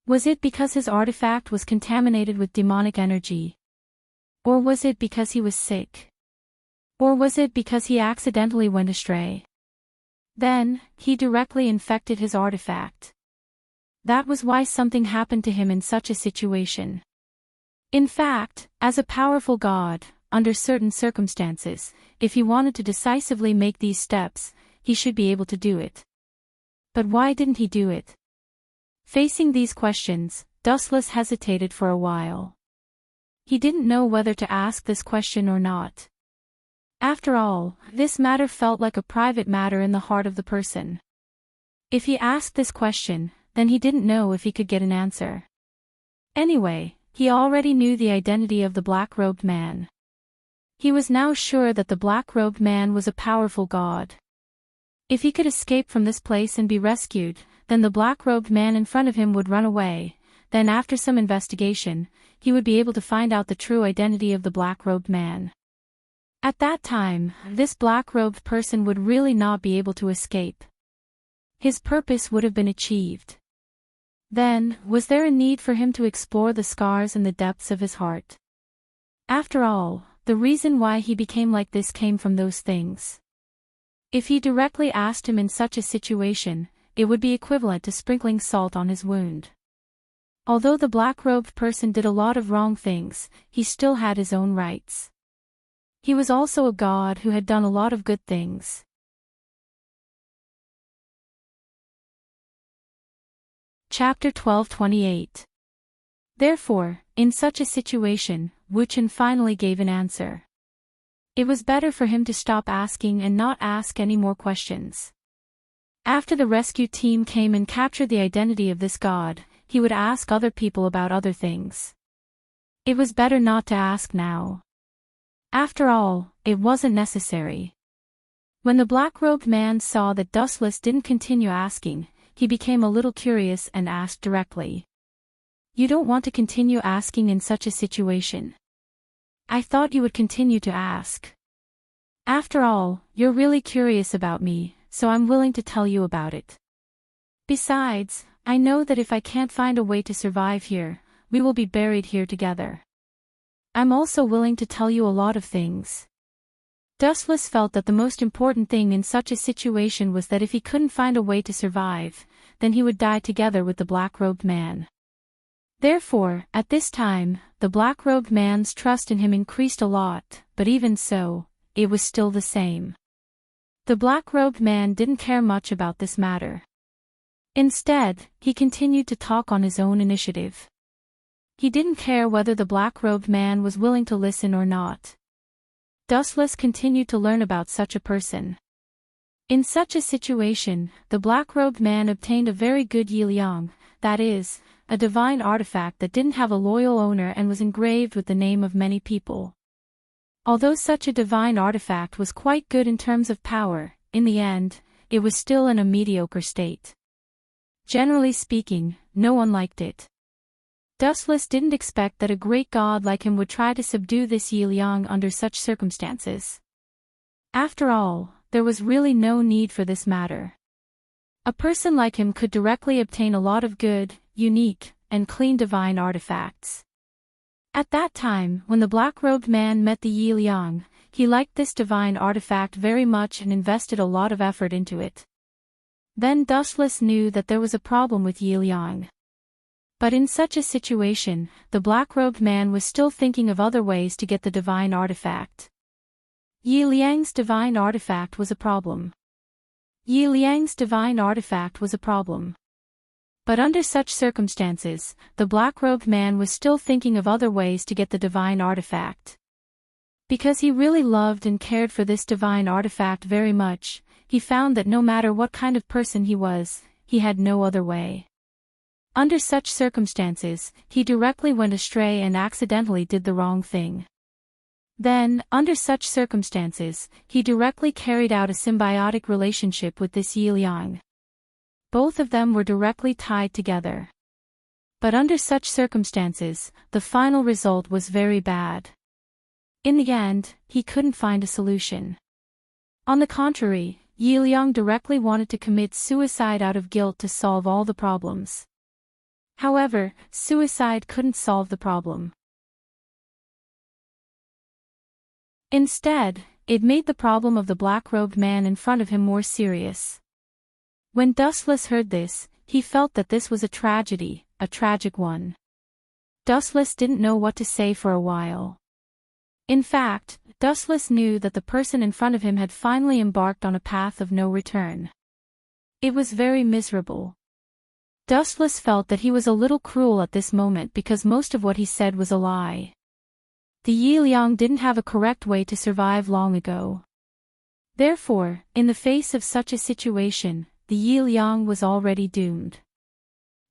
Was it because his artifact was contaminated with demonic energy? Or was it because he was sick? Or was it because he accidentally went astray? Then, he directly infected his artifact. That was why something happened to him in such a situation. In fact, as a powerful god, under certain circumstances, if he wanted to decisively make these steps, he should be able to do it. But why didn't he do it? Facing these questions, Dustless hesitated for a while. He didn't know whether to ask this question or not. After all, this matter felt like a private matter in the heart of the person. If he asked this question, then he didn't know if he could get an answer. Anyway, he already knew the identity of the black-robed man. He was now sure that the black-robed man was a powerful god. If he could escape from this place and be rescued, then the black-robed man in front of him would run away. Then after some investigation, he would be able to find out the true identity of the black-robed man. At that time, this black-robed person would really not be able to escape. His purpose would have been achieved. Then, was there a need for him to explore the scars in the depths of his heart? After all, the reason why he became like this came from those things. If he directly asked him in such a situation, it would be equivalent to sprinkling salt on his wound. Although the black-robed person did a lot of wrong things, he still had his own rights. He was also a god who had done a lot of good things. Chapter 12:28. Therefore, in such a situation, Wuchen finally gave an answer. It was better for him to stop asking and not ask any more questions. After the rescue team came and captured the identity of this god, he would ask other people about other things. It was better not to ask now. After all, it wasn't necessary. When the black-robed man saw that Dustless didn't continue asking, he became a little curious and asked directly. You don't want to continue asking in such a situation? I thought you would continue to ask. After all, you're really curious about me, so I'm willing to tell you about it. Besides, I know that if I can't find a way to survive here, we will be buried here together. I'm also willing to tell you a lot of things. Dustless felt that the most important thing in such a situation was that if he couldn't find a way to survive, then he would die together with the black-robed man. Therefore, at this time, the black-robed man's trust in him increased a lot, but even so, it was still the same. The black-robed man didn't care much about this matter. Instead, he continued to talk on his own initiative. He didn't care whether the black-robed man was willing to listen or not. Dustless continued to learn about such a person. In such a situation, the black-robed man obtained a very good Yiliang, that is, a divine artifact that didn't have a loyal owner and was engraved with the name of many people. Although such a divine artifact was quite good in terms of power, in the end, it was still in a mediocre state. Generally speaking, no one liked it. Dustless didn't expect that a great god like him would try to subdue this Yiliang under such circumstances. After all, there was really no need for this matter. A person like him could directly obtain a lot of good, unique, and clean divine artifacts. At that time, when the black-robed man met the Yiliang, he liked this divine artifact very much and invested a lot of effort into it. Then Dustless knew that there was a problem with Yiliang. But in such a situation, the black-robed man was still thinking of other ways to get the divine artifact. Yiliang's divine artifact was a problem. Yiliang's divine artifact was a problem. But under such circumstances, the black-robed man was still thinking of other ways to get the divine artifact. Because he really loved and cared for this divine artifact very much, he found that no matter what kind of person he was, he had no other way. Under such circumstances, he directly went astray and accidentally did the wrong thing. Then, under such circumstances, he directly carried out a symbiotic relationship with this Yiliang. Both of them were directly tied together. But under such circumstances, the final result was very bad. In the end, he couldn't find a solution. On the contrary, Yiliang directly wanted to commit suicide out of guilt to solve all the problems. However, suicide couldn't solve the problem. Instead, it made the problem of the black-robed man in front of him more serious. When Dustless heard this, he felt that this was a tragedy, a tragic one. Dustless didn't know what to say for a while. In fact, Dustless knew that the person in front of him had finally embarked on a path of no return. It was very miserable. Dustless felt that he was a little cruel at this moment because most of what he said was a lie. The Yi-Liang didn't have a correct way to survive long ago. Therefore, in the face of such a situation, the Yi-Liang was already doomed.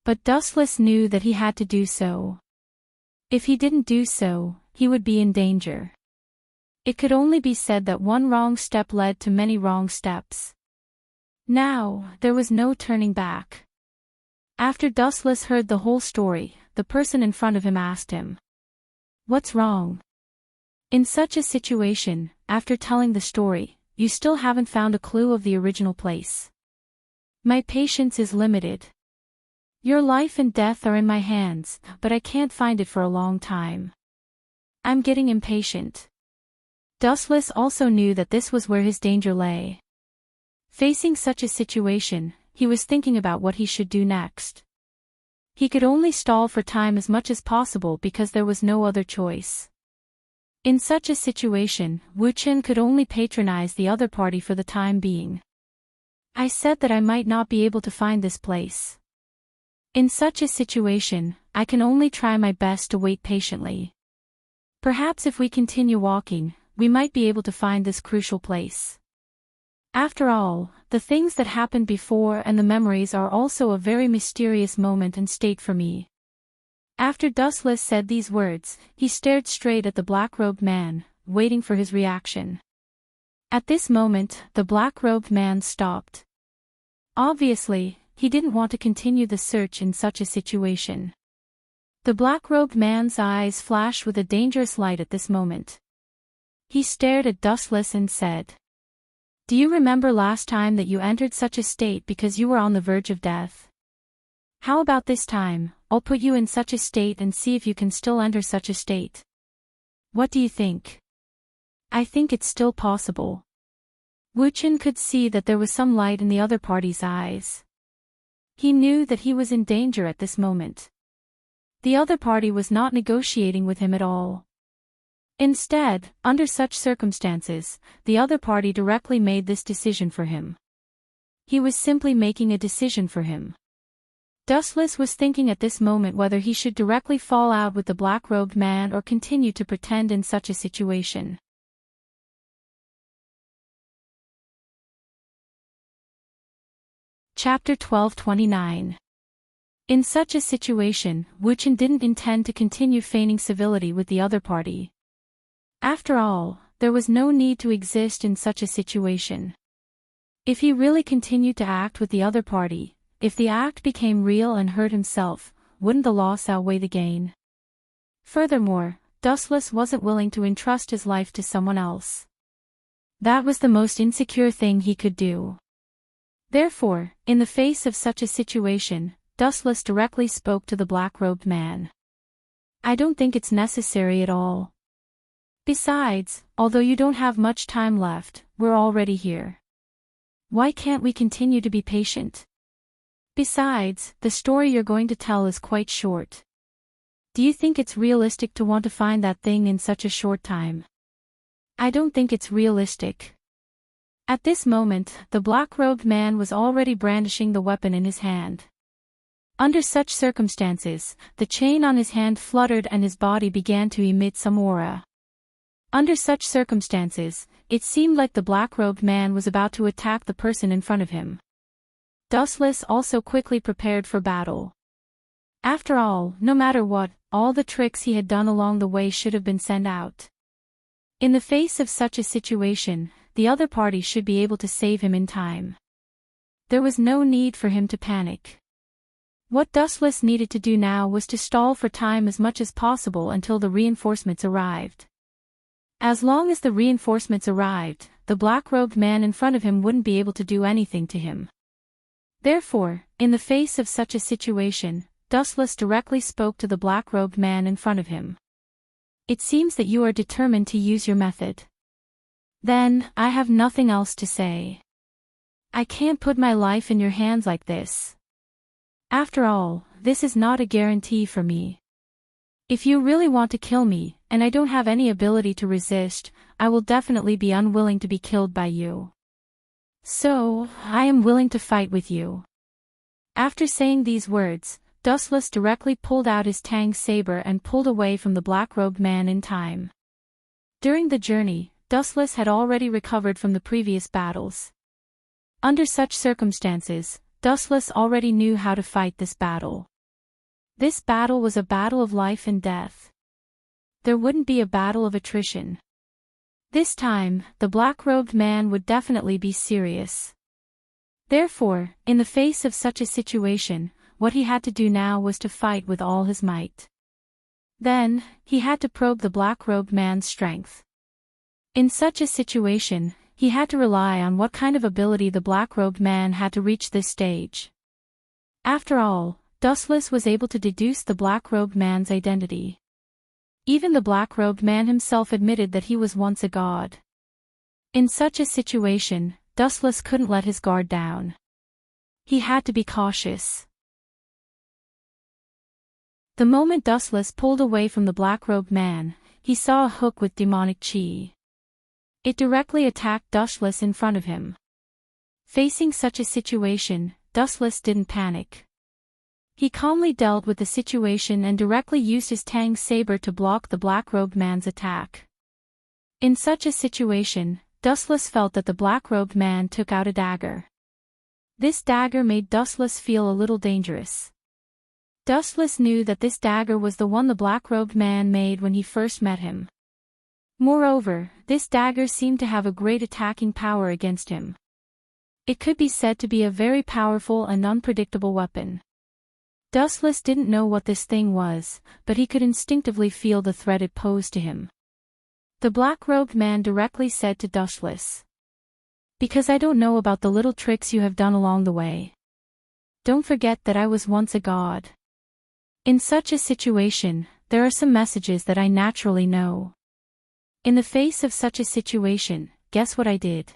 But Dustless knew that he had to do so. If he didn't do so, he would be in danger. It could only be said that one wrong step led to many wrong steps. Now, there was no turning back. After Dustless heard the whole story, the person in front of him asked him, "What's wrong?" In such a situation, after telling the story, you still haven't found a clue of the original place. My patience is limited. Your life and death are in my hands, but I can't find it for a long time. I'm getting impatient. Dustless also knew that this was where his danger lay. Facing such a situation, he was thinking about what he should do next. He could only stall for time as much as possible because there was no other choice. In such a situation, Wu Chen could only patronize the other party for the time being. I said that I might not be able to find this place. In such a situation, I can only try my best to wait patiently. Perhaps if we continue walking, we might be able to find this crucial place. After all, the things that happened before and the memories are also a very mysterious moment and state for me. After Dustless said these words, he stared straight at the black-robed man, waiting for his reaction. At this moment, the black-robed man stopped. Obviously, he didn't want to continue the search in such a situation. The black-robed man's eyes flashed with a dangerous light at this moment. He stared at Dustless and said, "Do you remember last time that you entered such a state because you were on the verge of death? How about this time, I'll put you in such a state and see if you can still enter such a state. What do you think?" "I think it's still possible." Wu Chen could see that there was some light in the other party's eyes. He knew that he was in danger at this moment. The other party was not negotiating with him at all. Instead, under such circumstances, the other party directly made this decision for him. He was simply making a decision for him. Dustless was thinking at this moment whether he should directly fall out with the black-robed man or continue to pretend in such a situation. Chapter 1229. In such a situation, Wu Chen didn't intend to continue feigning civility with the other party. After all, there was no need to exist in such a situation. If he really continued to act with the other party, if the act became real and hurt himself, wouldn't the loss outweigh the gain? Furthermore, Dustless wasn't willing to entrust his life to someone else. That was the most insecure thing he could do. Therefore, in the face of such a situation, Dustless directly spoke to the black-robed man. "I don't think it's necessary at all. Besides, although you don't have much time left, we're already here. Why can't we continue to be patient? Besides, the story you're going to tell is quite short. Do you think it's realistic to want to find that thing in such a short time?" "I don't think it's realistic." At this moment, the black-robed man was already brandishing the weapon in his hand. Under such circumstances, the chain on his hand fluttered and his body began to emit some aura. Under such circumstances, it seemed like the black-robed man was about to attack the person in front of him. Dustless also quickly prepared for battle. After all, no matter what, all the tricks he had done along the way should have been sent out. In the face of such a situation, the other party should be able to save him in time. There was no need for him to panic. What Dustless needed to do now was to stall for time as much as possible until the reinforcements arrived. As long as the reinforcements arrived, the black-robed man in front of him wouldn't be able to do anything to him. Therefore, in the face of such a situation, Dustless directly spoke to the black-robed man in front of him. "It seems that you are determined to use your method. Then, I have nothing else to say. I can't put my life in your hands like this. After all, this is not a guarantee for me. If you really want to kill me, and I don't have any ability to resist, I will definitely be unwilling to be killed by you. So, I am willing to fight with you. After saying these words, Dustless directly pulled out his Tang saber and pulled away from the black-robed man in time. During the journey, Dustless had already recovered from the previous battles. Under such circumstances, Dustless already knew how to fight this battle. This battle was a battle of life and death. There wouldn't be a battle of attrition. This time, the black-robed man would definitely be serious. Therefore, in the face of such a situation, what he had to do now was to fight with all his might. Then, he had to probe the black-robed man's strength. In such a situation, he had to rely on what kind of ability the black-robed man had to reach this stage. After all, Dustless was able to deduce the black-robed man's identity. Even the black-robed man himself admitted that he was once a god. In such a situation, Dustless couldn't let his guard down. He had to be cautious. The moment Dustless pulled away from the black-robed man, he saw a hook with demonic chi. It directly attacked Dustless in front of him. Facing such a situation, Dustless didn't panic. He calmly dealt with the situation and directly used his Tang saber to block the black-robed man's attack. In such a situation, Dustless felt that the black-robed man took out a dagger. This dagger made Dustless feel a little dangerous. Dustless knew that this dagger was the one the black-robed man made when he first met him. Moreover, this dagger seemed to have a great attacking power against him. It could be said to be a very powerful and unpredictable weapon. Dustless didn't know what this thing was, but he could instinctively feel the threat it posed to him. The black-robed man directly said to Dustless, "Because I don't know about the little tricks you have done along the way. Don't forget that I was once a god. In such a situation, there are some messages that I naturally know. In the face of such a situation, guess what I did?"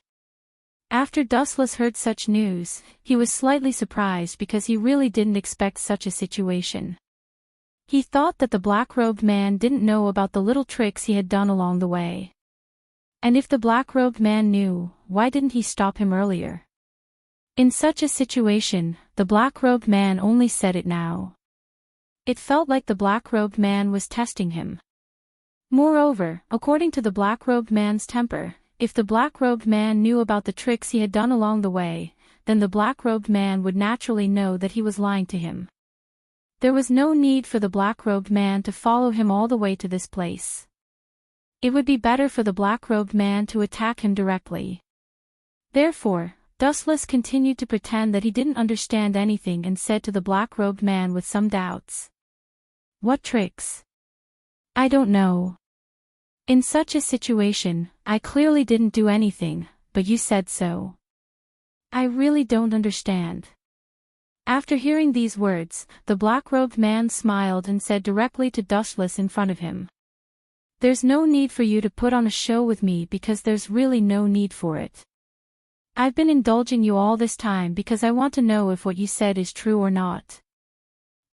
After Dustless heard such news, he was slightly surprised because he really didn't expect such a situation. He thought that the black-robed man didn't know about the little tricks he had done along the way. And if the black-robed man knew, why didn't he stop him earlier? In such a situation, the black-robed man only said it now. It felt like the black-robed man was testing him. Moreover, according to the black-robed man's temper, if the black-robed man knew about the tricks he had done along the way, then the black-robed man would naturally know that he was lying to him. There was no need for the black-robed man to follow him all the way to this place. It would be better for the black-robed man to attack him directly. Therefore, Dustless continued to pretend that he didn't understand anything and said to the black-robed man with some doubts, "What tricks? I don't know. In such a situation, I clearly didn't do anything, but you said so. I really don't understand." After hearing these words, the black-robed man smiled and said directly to Dustless in front of him, "There's no need for you to put on a show with me because there's really no need for it. I've been indulging you all this time because I want to know if what you said is true or not.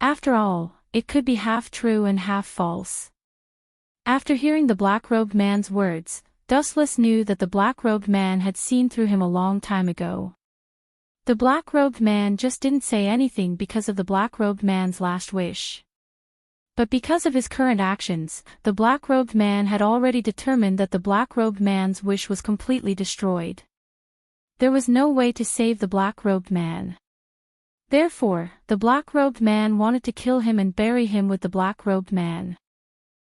After all, it could be half true and half false." After hearing the black-robed man's words, Dustless knew that the black-robed man had seen through him a long time ago. The black-robed man just didn't say anything because of the black-robed man's last wish. But because of his current actions, the black-robed man had already determined that the black-robed man's wish was completely destroyed. There was no way to save the black-robed man. Therefore, the black-robed man wanted to kill him and bury him with the black-robed man.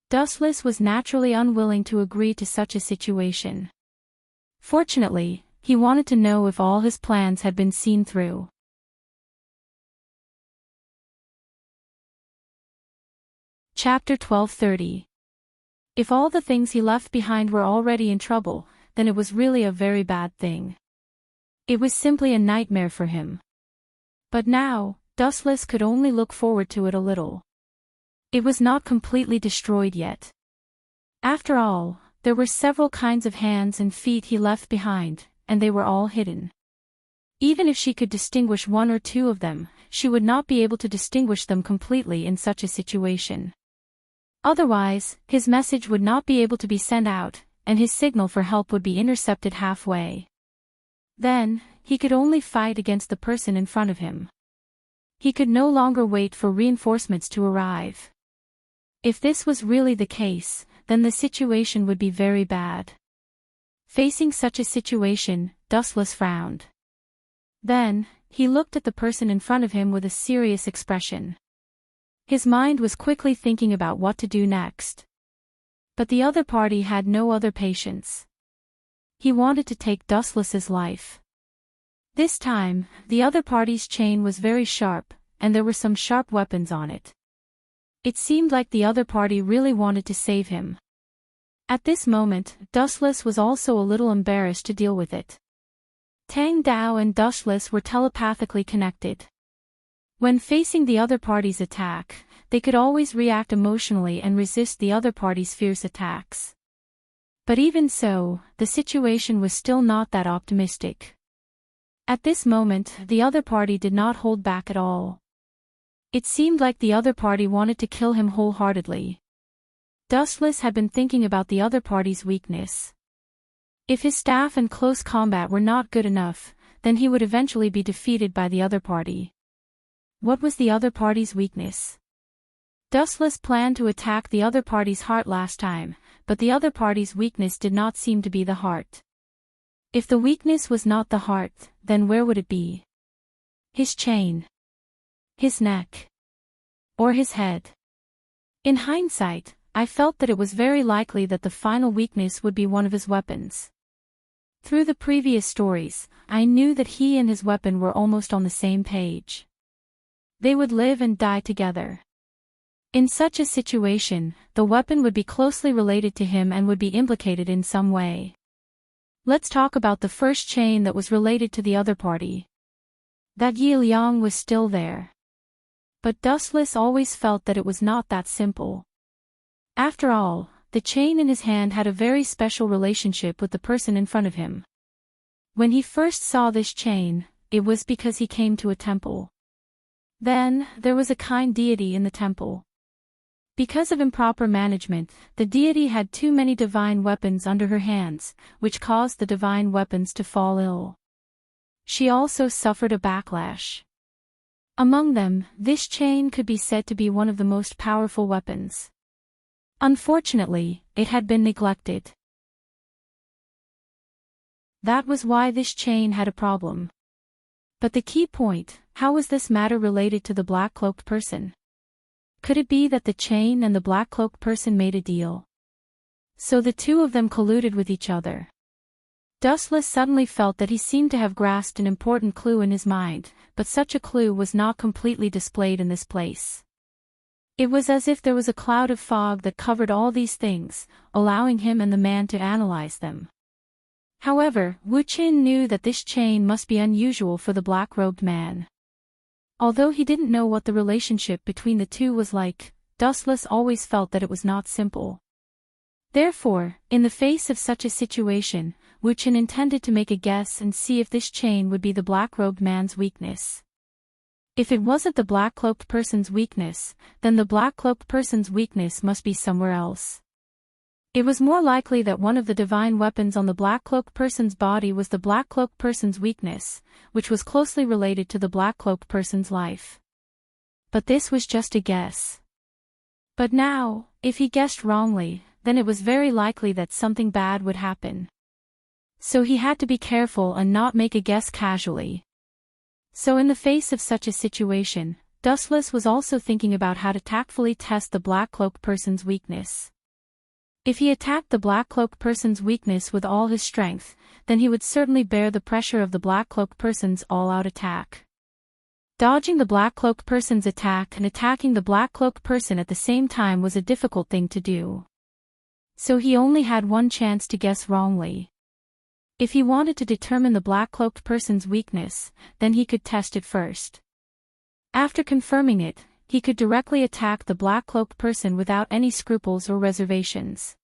Dustless was naturally unwilling to agree to such a situation. Fortunately, he wanted to know if all his plans had been seen through. Chapter 1230. If all the things he left behind were already in trouble, then it was really a very bad thing. It was simply a nightmare for him. But now, Dustless could only look forward to it a little. It was not completely destroyed yet. After all, There were several kinds of hands and feet he left behind, and they were all hidden. Even if she could distinguish one or two of them, she would not be able to distinguish them completely in such a situation. Otherwise, his message would not be able to be sent out, and his signal for help would be intercepted halfway. Then, he could only fight against the person in front of him. He could no longer wait for reinforcements to arrive. If this was really the case, then the situation would be very bad. Facing such a situation, Dustless frowned. Then, he looked at the person in front of him with a serious expression. His mind was quickly thinking about what to do next. But the other party had no other patience. He wanted to take Dustless's life. This time, the other party's chain was very sharp, and there were some sharp weapons on it. It seemed like the other party really wanted to save him. At this moment, Dustless was also a little embarrassed to deal with it. Tang Dao and Dustless were telepathically connected. When facing the other party's attack, they could always react emotionally and resist the other party's fierce attacks. But even so, the situation was still not that optimistic. At this moment, the other party did not hold back at all. It seemed like the other party wanted to kill him wholeheartedly. Dustless had been thinking about the other party's weakness. If his staff and close combat were not good enough, then he would eventually be defeated by the other party. What was the other party's weakness? Dustless planned to attack the other party's heart last time, but the other party's weakness did not seem to be the heart. If the weakness was not the heart, then where would it be? His chain? His neck? Or his head? In hindsight, I felt that it was very likely that the final weakness would be one of his weapons. Through the previous stories, I knew that he and his weapon were almost on the same page. They would live and die together. In such a situation, the weapon would be closely related to him and would be implicated in some way. Let's talk about the first chain that was related to the other party. That Yi Liang was still there. But Dustless always felt that it was not that simple. After all, the chain in his hand had a very special relationship with the person in front of him. When he first saw this chain, it was because he came to a temple. Then, there was a kind deity in the temple. Because of improper management, the deity had too many divine weapons under her hands, which caused the divine weapons to fall ill. She also suffered a backlash. Among them, this chain could be said to be one of the most powerful weapons. Unfortunately, it had been neglected. That was why this chain had a problem. But the key point, how was this matter related to the black-cloaked person? Could it be that the chain and the black-cloaked person made a deal? So the two of them colluded with each other. Dustless suddenly felt that he seemed to have grasped an important clue in his mind, but such a clue was not completely displayed in this place. It was as if there was a cloud of fog that covered all these things, allowing him and the man to analyze them. However, Wu Qin knew that this chain must be unusual for the black-robed man. Although he didn't know what the relationship between the two was like, Dustless always felt that it was not simple. Therefore, in the face of such a situation, Wu Qin intended to make a guess and see if this chain would be the black-robed man's weakness. If it wasn't the black-cloaked person's weakness, then the black-cloaked person's weakness must be somewhere else. It was more likely that one of the divine weapons on the black-cloaked person's body was the black-cloaked person's weakness, which was closely related to the black-cloaked person's life. But this was just a guess. But now, if he guessed wrongly, then it was very likely that something bad would happen. So he had to be careful and not make a guess casually. So in the face of such a situation, Dustless was also thinking about how to tactfully test the black-cloaked person's weakness. If he attacked the black-cloaked person's weakness with all his strength, then he would certainly bear the pressure of the black-cloaked person's all-out attack. Dodging the black-cloaked person's attack and attacking the black-cloaked person at the same time was a difficult thing to do. So he only had one chance to guess wrongly. If he wanted to determine the black-cloaked person's weakness, then he could test it first. After confirming it, he could directly attack the black-cloaked person without any scruples or reservations.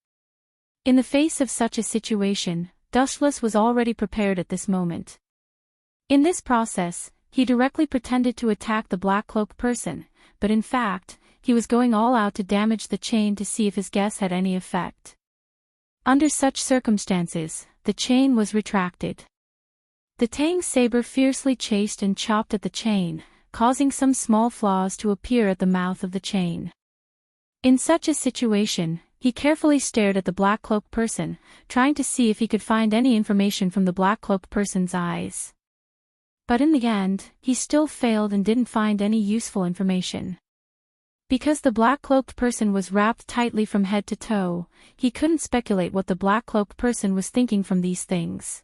In the face of such a situation, Dustless was already prepared at this moment. In this process, he directly pretended to attack the black cloak person, but in fact, he was going all out to damage the chain to see if his guess had any effect. Under such circumstances, the chain was retracted. The Tang saber fiercely chased and chopped at the chain, causing some small flaws to appear at the mouth of the chain. In such a situation, he carefully stared at the black cloak person, trying to see if he could find any information from the black cloak person's eyes. But in the end, he still failed and didn't find any useful information. Because the black-cloaked person was wrapped tightly from head to toe, he couldn't speculate what the black-cloaked person was thinking from these things.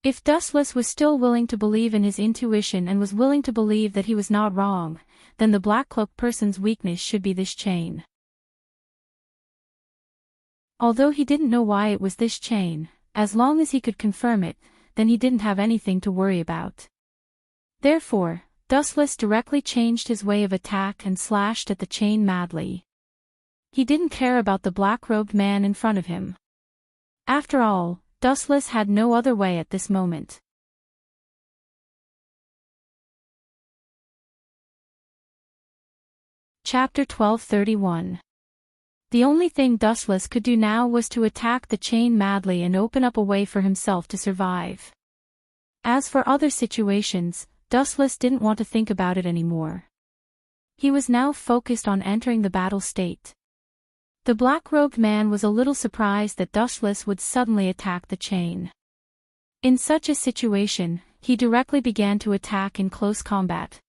If Dustless was still willing to believe in his intuition and was willing to believe that he was not wrong, then the black-cloaked person's weakness should be this chain. Although he didn't know why it was this chain, as long as he could confirm it, then he didn't have anything to worry about. Therefore, Dustless directly changed his way of attack and slashed at the chain madly. He didn't care about the black-robed man in front of him. After all, Dustless had no other way at this moment. Chapter 1231. The only thing Dustless could do now was to attack the chain madly and open up a way for himself to survive. As for other situations, Dustless didn't want to think about it anymore. He was now focused on entering the battle state. The black-robed man was a little surprised that Dustless would suddenly attack the chain. In such a situation, he directly began to attack in close combat.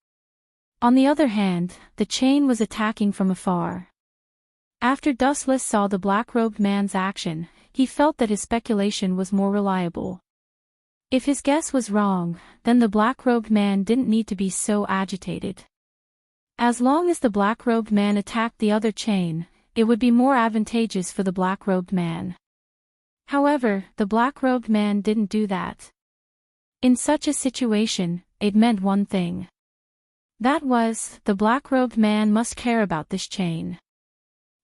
On the other hand, the chain was attacking from afar. After Dustless saw the black-robed man's action, he felt that his speculation was more reliable. If his guess was wrong, then the black-robed man didn't need to be so agitated. As long as the black-robed man attacked the other chain, it would be more advantageous for the black-robed man. However, the black-robed man didn't do that. In such a situation, it meant one thing. That was, the black-robed man must care about this chain.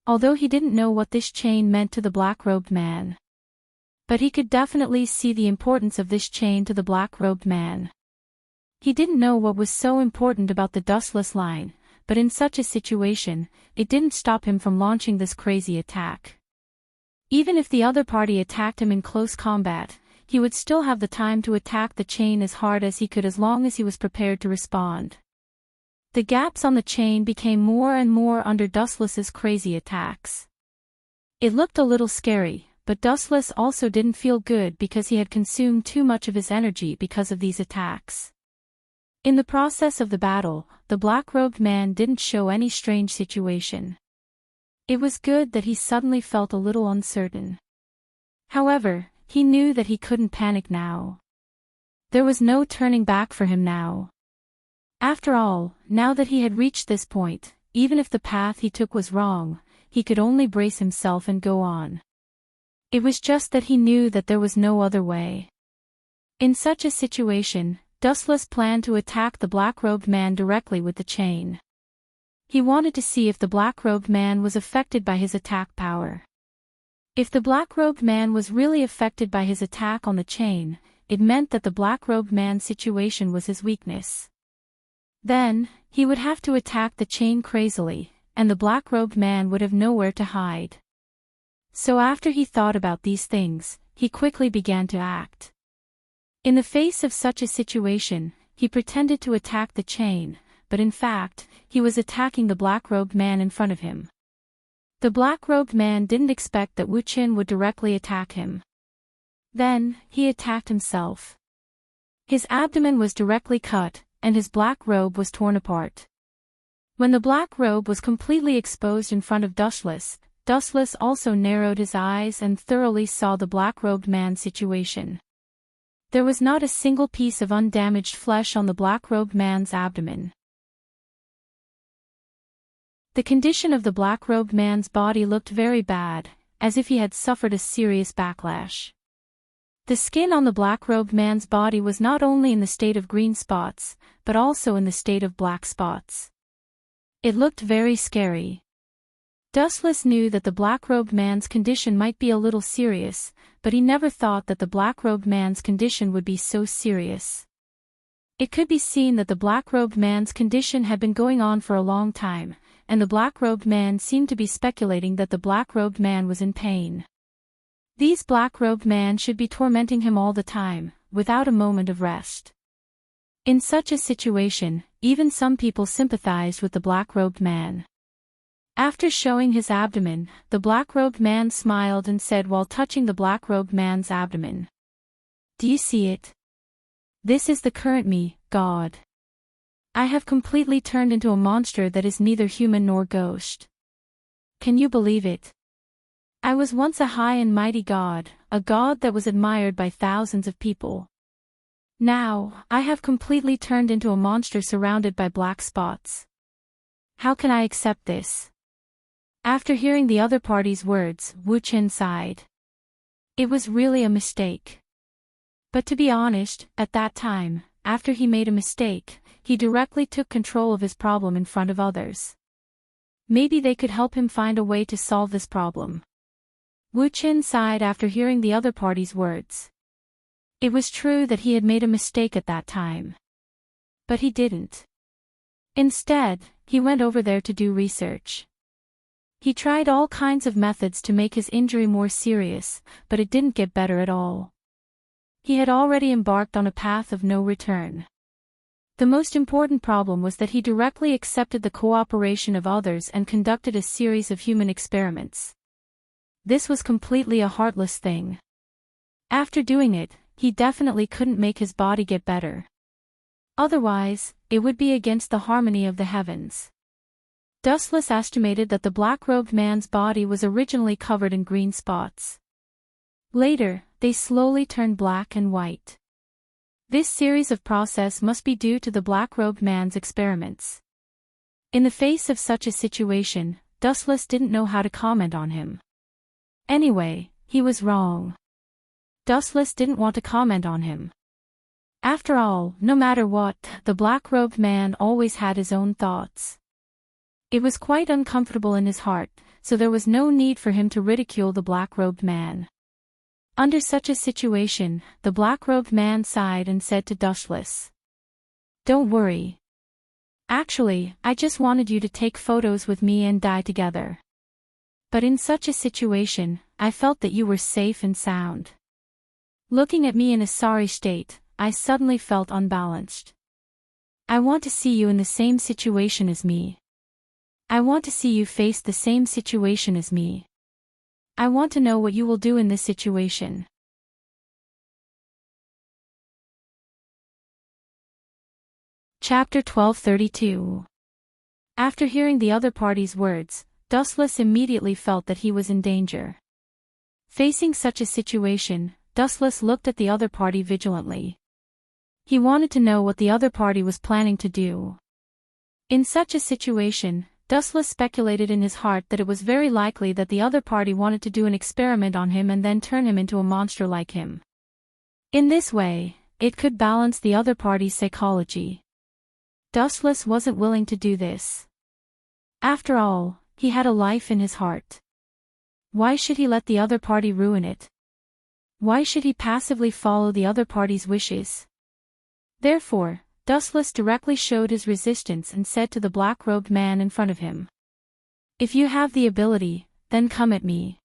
Although he didn't know what this chain meant to the black-robed man. But he could definitely see the importance of this chain to the black-robed man. He didn't know what was so important about the Dustless line, but in such a situation, it didn't stop him from launching this crazy attack. Even if the other party attacked him in close combat, he would still have the time to attack the chain as hard as he could as long as he was prepared to respond. The gaps on the chain became more and more under Dustless's crazy attacks. It looked a little scary, but Dustless also didn't feel good because he had consumed too much of his energy because of these attacks. In the process of the battle, the black-robed man didn't show any strange situation. It was good that he suddenly felt a little uncertain. However, he knew that he couldn't panic now. There was no turning back for him now. After all, now that he had reached this point, even if the path he took was wrong, he could only brace himself and go on. It was just that he knew that there was no other way. In such a situation, Dustless planned to attack the black-robed man directly with the chain. He wanted to see if the black-robed man was affected by his attack power. If the black-robed man was really affected by his attack on the chain, it meant that the black-robed man's situation was his weakness. Then, he would have to attack the chain crazily, and the black-robed man would have nowhere to hide. So after he thought about these things, he quickly began to act. In the face of such a situation, he pretended to attack the chain, but in fact, he was attacking the black-robed man in front of him. The black-robed man didn't expect that Wu Qin would directly attack him. Then, he attacked himself. His abdomen was directly cut, and his black robe was torn apart. When the black robe was completely exposed in front of Dustless, Dustless also narrowed his eyes and thoroughly saw the black-robed man's situation. There was not a single piece of undamaged flesh on the black-robed man's abdomen. The condition of the black-robed man's body looked very bad, as if he had suffered a serious backlash. The skin on the black-robed man's body was not only in the state of green spots, but also in the state of black spots. It looked very scary. Dustless knew that the black-robed man's condition might be a little serious, but he never thought that the black-robed man's condition would be so serious. It could be seen that the black-robed man's condition had been going on for a long time, and the black-robed man seemed to be speculating that the black-robed man was in pain. These black-robed men should be tormenting him all the time, without a moment of rest. In such a situation, even some people sympathized with the black-robed man. After showing his abdomen, the black-robed man smiled and said while touching the black-robed man's abdomen, "Do you see it? This is the current me, God. I have completely turned into a monster that is neither human nor ghost. Can you believe it? I was once a high and mighty God, a God that was admired by thousands of people. Now, I have completely turned into a monster surrounded by black spots. How can I accept this?" After hearing the other party's words, Wu Qin sighed. It was really a mistake. But to be honest, at that time, after he made a mistake, he directly took control of his problem in front of others. Maybe they could help him find a way to solve this problem. Wu Qin sighed after hearing the other party's words. It was true that he had made a mistake at that time. But he didn't. Instead, he went over there to do research. He tried all kinds of methods to make his injury more serious, but it didn't get better at all. He had already embarked on a path of no return. The most important problem was that he directly accepted the cooperation of others and conducted a series of human experiments. This was completely a heartless thing. After doing it, he definitely couldn't make his body get better. Otherwise, it would be against the harmony of the heavens. Dustless estimated that the black-robed man's body was originally covered in green spots. Later, they slowly turned black and white. This series of process must be due to the black-robed man's experiments. In the face of such a situation, Dustless didn't know how to comment on him. Anyway, he was wrong. Dustless didn't want to comment on him. After all, no matter what, the black-robed man always had his own thoughts. It was quite uncomfortable in his heart, so there was no need for him to ridicule the black-robed man. Under such a situation, the black-robed man sighed and said to Dustless, "Don't worry. Actually, I just wanted you to take photos with me and die together. But in such a situation, I felt that you were safe and sound. Looking at me in a sorry state, I suddenly felt unbalanced. I want to see you in the same situation as me. I want to see you face the same situation as me. I want to know what you will do in this situation." Chapter 1232. After hearing the other party's words, Dustless immediately felt that he was in danger. Facing such a situation, Dustless looked at the other party vigilantly. He wanted to know what the other party was planning to do. In such a situation, Dustless speculated in his heart that it was very likely that the other party wanted to do an experiment on him and then turn him into a monster like him. In this way, it could balance the other party's psychology. Dustless wasn't willing to do this. After all, he had a life in his heart. Why should he let the other party ruin it? Why should he passively follow the other party's wishes? Therefore, Dustless directly showed his resistance and said to the black-robed man in front of him, "If you have the ability, then come at me.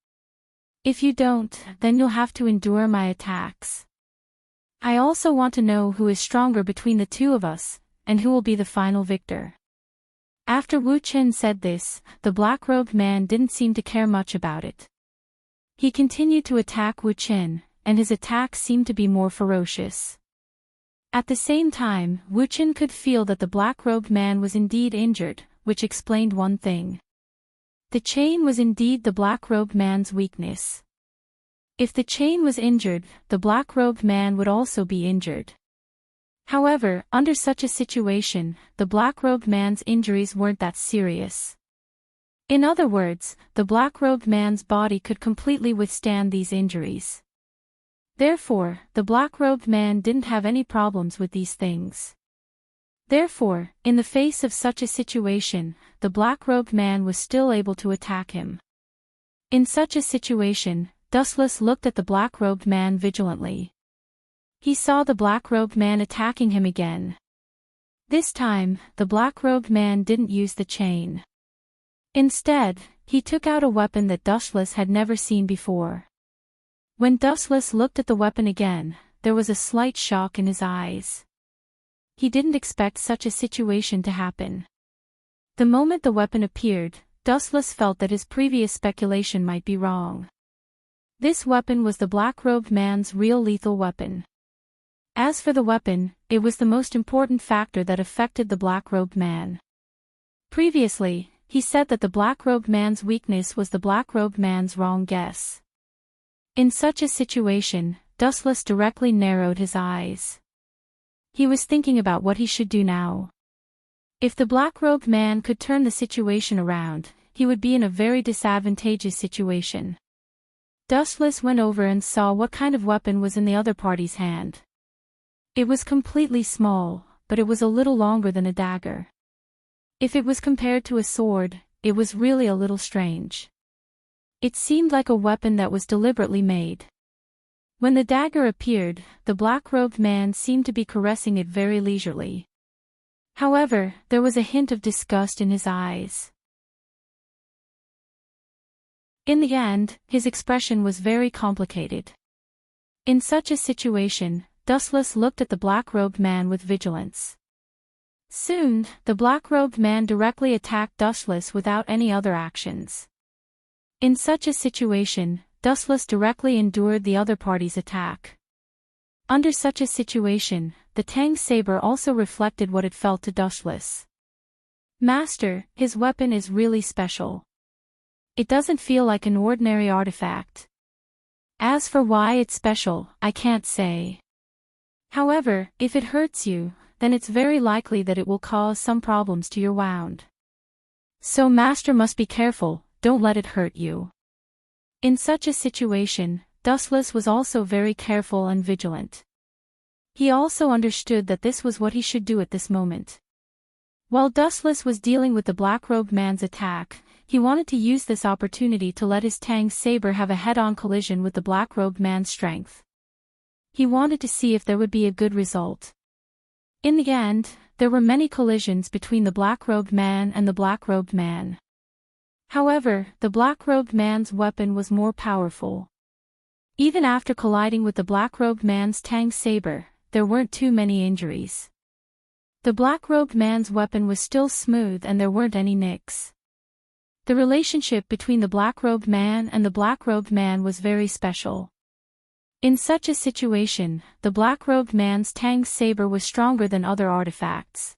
If you don't, then you'll have to endure my attacks. I also want to know who is stronger between the two of us, and who will be the final victor." After Wu Qin said this, the black-robed man didn't seem to care much about it. He continued to attack Wu Qin, and his attacks seemed to be more ferocious. At the same time, Wu Qin could feel that the black-robed man was indeed injured, which explained one thing. The chain was indeed the black-robed man's weakness. If the chain was injured, the black-robed man would also be injured. However, under such a situation, the black-robed man's injuries weren't that serious. In other words, the black-robed man's body could completely withstand these injuries. Therefore, the black-robed man didn't have any problems with these things. Therefore, in the face of such a situation, the black-robed man was still able to attack him. In such a situation, Dustless looked at the black-robed man vigilantly. He saw the black-robed man attacking him again. This time, the black-robed man didn't use the chain. Instead, he took out a weapon that Dustless had never seen before. When Dustless looked at the weapon again, there was a slight shock in his eyes. He didn't expect such a situation to happen. The moment the weapon appeared, Dustless felt that his previous speculation might be wrong. This weapon was the black-robed man's real lethal weapon. As for the weapon, it was the most important factor that affected the black-robed man. Previously, he said that the black-robed man's weakness was the black-robed man's wrong guess. In such a situation, Dustless directly narrowed his eyes. He was thinking about what he should do now. If the black-robed man could turn the situation around, he would be in a very disadvantageous situation. Dustless went over and saw what kind of weapon was in the other party's hand. It was completely small, but it was a little longer than a dagger. If it was compared to a sword, it was really a little strange. It seemed like a weapon that was deliberately made. When the dagger appeared, the black-robed man seemed to be caressing it very leisurely. However, there was a hint of disgust in his eyes. In the end, his expression was very complicated. In such a situation, Dustless looked at the black-robed man with vigilance. Soon, the black-robed man directly attacked Dustless without any other actions. In such a situation, Dustless directly endured the other party's attack. Under such a situation, the Tang saber also reflected what it felt to Dustless. Master, his weapon is really special. It doesn't feel like an ordinary artifact. As for why it's special, I can't say. However, if it hurts you, then it's very likely that it will cause some problems to your wound. So Master must be careful, don't let it hurt you. In such a situation, Dustless was also very careful and vigilant. He also understood that this was what he should do at this moment. While Dustless was dealing with the black-robed man's attack, he wanted to use this opportunity to let his Tang saber have a head-on collision with the black-robed man's strength. He wanted to see if there would be a good result. In the end, there were many collisions between the black-robed man and the black-robed man. However, the black-robed man's weapon was more powerful. Even after colliding with the black-robed man's Tang saber, there weren't too many injuries. The black-robed man's weapon was still smooth and there weren't any nicks. The relationship between the black-robed man and the black-robed man was very special. In such a situation, the black-robed man's Tang saber was stronger than other artifacts.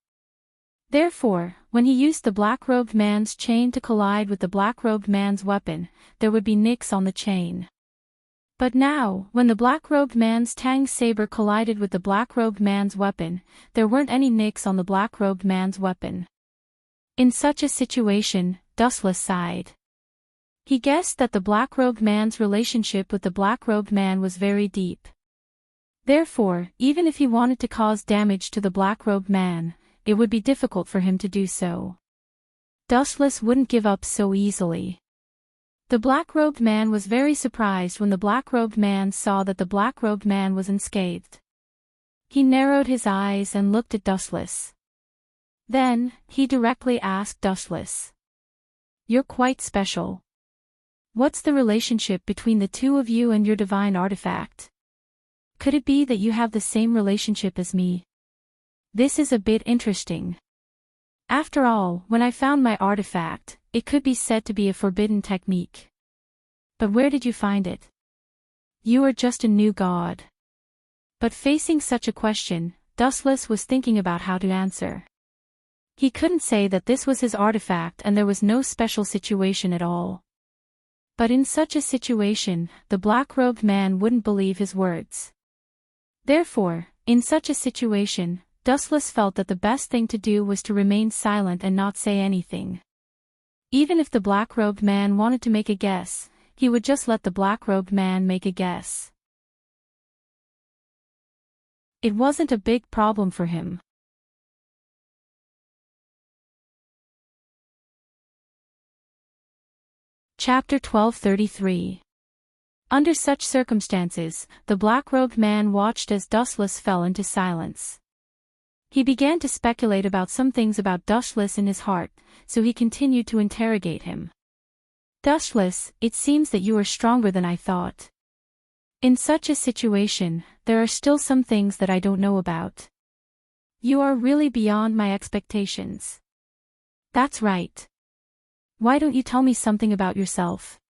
Therefore, when he used the black-robed man's chain to collide with the black-robed man's weapon, there would be nicks on the chain. But now, when the black-robed man's Tang saber collided with the black-robed man's weapon, there weren't any nicks on the black-robed man's weapon. In such a situation, Dustless sighed. He guessed that the black-robed man's relationship with the black-robed man was very deep. Therefore, even if he wanted to cause damage to the black-robed man, it would be difficult for him to do so. Dustless wouldn't give up so easily. The black-robed man was very surprised when the black-robed man saw that the black-robed man was unscathed. He narrowed his eyes and looked at Dustless. Then, he directly asked Dustless. "You're quite special. What's the relationship between the two of you and your divine artifact? Could it be that you have the same relationship as me? This is a bit interesting. After all, when I found my artifact, it could be said to be a forbidden technique. But where did you find it? You are just a new god." But facing such a question, Dustless was thinking about how to answer. He couldn't say that this was his artifact and there was no special situation at all. But in such a situation, the black-robed man wouldn't believe his words. Therefore, in such a situation, Dustless felt that the best thing to do was to remain silent and not say anything. Even if the black-robed man wanted to make a guess, he would just let the black-robed man make a guess. It wasn't a big problem for him. Chapter 1233. Under such circumstances, the black-robed man watched as Dustless fell into silence. He began to speculate about some things about Dustless in his heart, so he continued to interrogate him. Dustless, it seems that you are stronger than I thought. In such a situation, there are still some things that I don't know about. You are really beyond my expectations. That's right. Why don't you tell me something about yourself?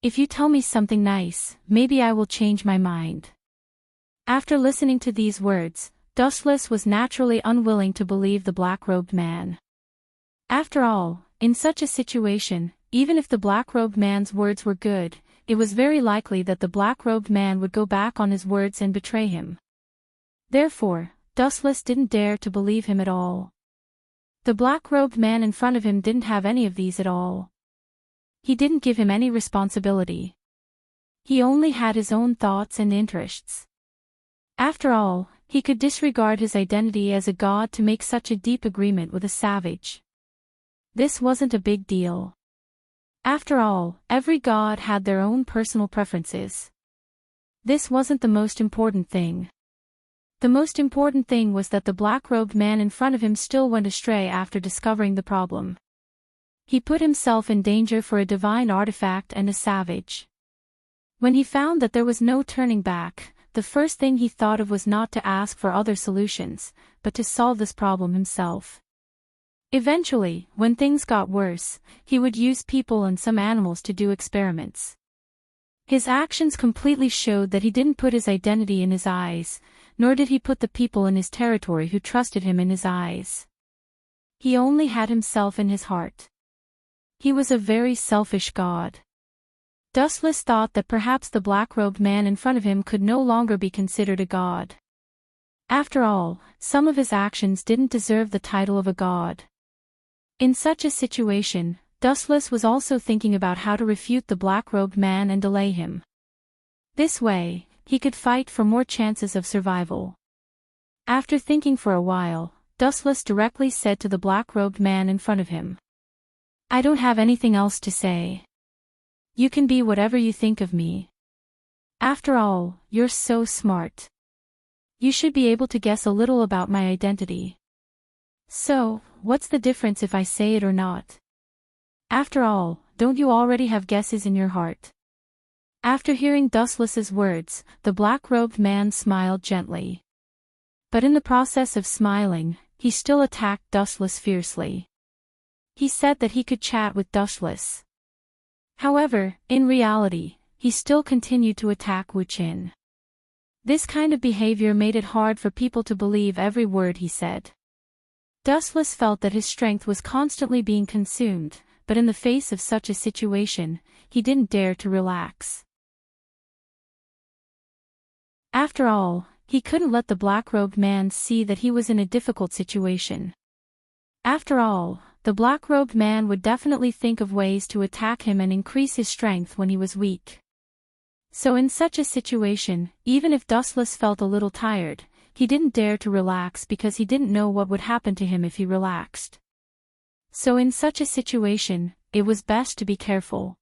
If you tell me something nice, maybe I will change my mind. After listening to these words, Dustless was naturally unwilling to believe the black-robed man. After all, in such a situation, even if the black-robed man's words were good, it was very likely that the black-robed man would go back on his words and betray him. Therefore, Dustless didn't dare to believe him at all. The black-robed man in front of him didn't have any of these at all. He didn't give him any responsibility. He only had his own thoughts and interests. After all, he could disregard his identity as a god to make such a deep agreement with a savage. This wasn't a big deal. After all, every god had their own personal preferences. This wasn't the most important thing. The most important thing was that the black-robed man in front of him still went astray after discovering the problem. He put himself in danger for a divine artifact and a savage. When he found that there was no turning back, the first thing he thought of was not to ask for other solutions, but to solve this problem himself. Eventually, when things got worse, he would use people and some animals to do experiments. His actions completely showed that he didn't put his identity in his eyes, nor did he put the people in his territory who trusted him in his eyes. He only had himself in his heart. He was a very selfish god. Dustless thought that perhaps the black-robed man in front of him could no longer be considered a god. After all, some of his actions didn't deserve the title of a god. In such a situation, Dustless was also thinking about how to refute the black-robed man and delay him. This way, he could fight for more chances of survival. After thinking for a while, Dustless directly said to the black-robed man in front of him, "I don't have anything else to say. You can be whatever you think of me. After all, you're so smart. You should be able to guess a little about my identity. So, what's the difference if I say it or not? After all, don't you already have guesses in your heart?" After hearing Dustless's words, the black-robed man smiled gently. But in the process of smiling, he still attacked Dustless fiercely. He said that he could chat with Dustless. However, in reality, he still continued to attack Wu Qin. This kind of behavior made it hard for people to believe every word he said. Dustless felt that his strength was constantly being consumed, but in the face of such a situation, he didn't dare to relax. After all, he couldn't let the black-robed man see that he was in a difficult situation. After all, the black-robed man would definitely think of ways to attack him and increase his strength when he was weak. So in such a situation, even if Dustless felt a little tired, he didn't dare to relax because he didn't know what would happen to him if he relaxed. So in such a situation, it was best to be careful.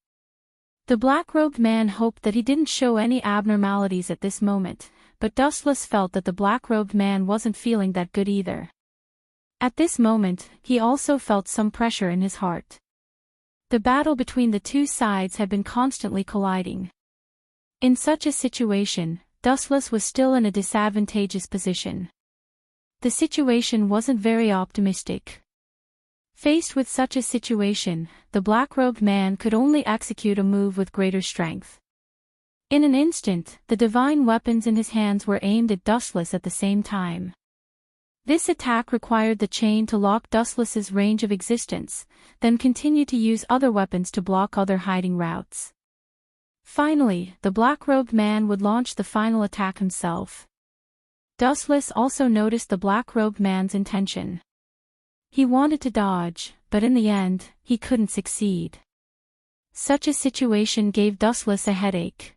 The black-robed man hoped that he didn't show any abnormalities at this moment, but Dustless felt that the black-robed man wasn't feeling that good either. At this moment, he also felt some pressure in his heart. The battle between the two sides had been constantly colliding. In such a situation, Dustless was still in a disadvantageous position. The situation wasn't very optimistic. Faced with such a situation, the black-robed man could only execute a move with greater strength. In an instant, the divine weapons in his hands were aimed at Dustless at the same time. This attack required the chain to lock Dustless's range of existence, then continue to use other weapons to block other hiding routes. Finally, the black-robed man would launch the final attack himself. Dustless also noticed the black-robed man's intention. He wanted to dodge, but in the end, he couldn't succeed. Such a situation gave Dustless a headache.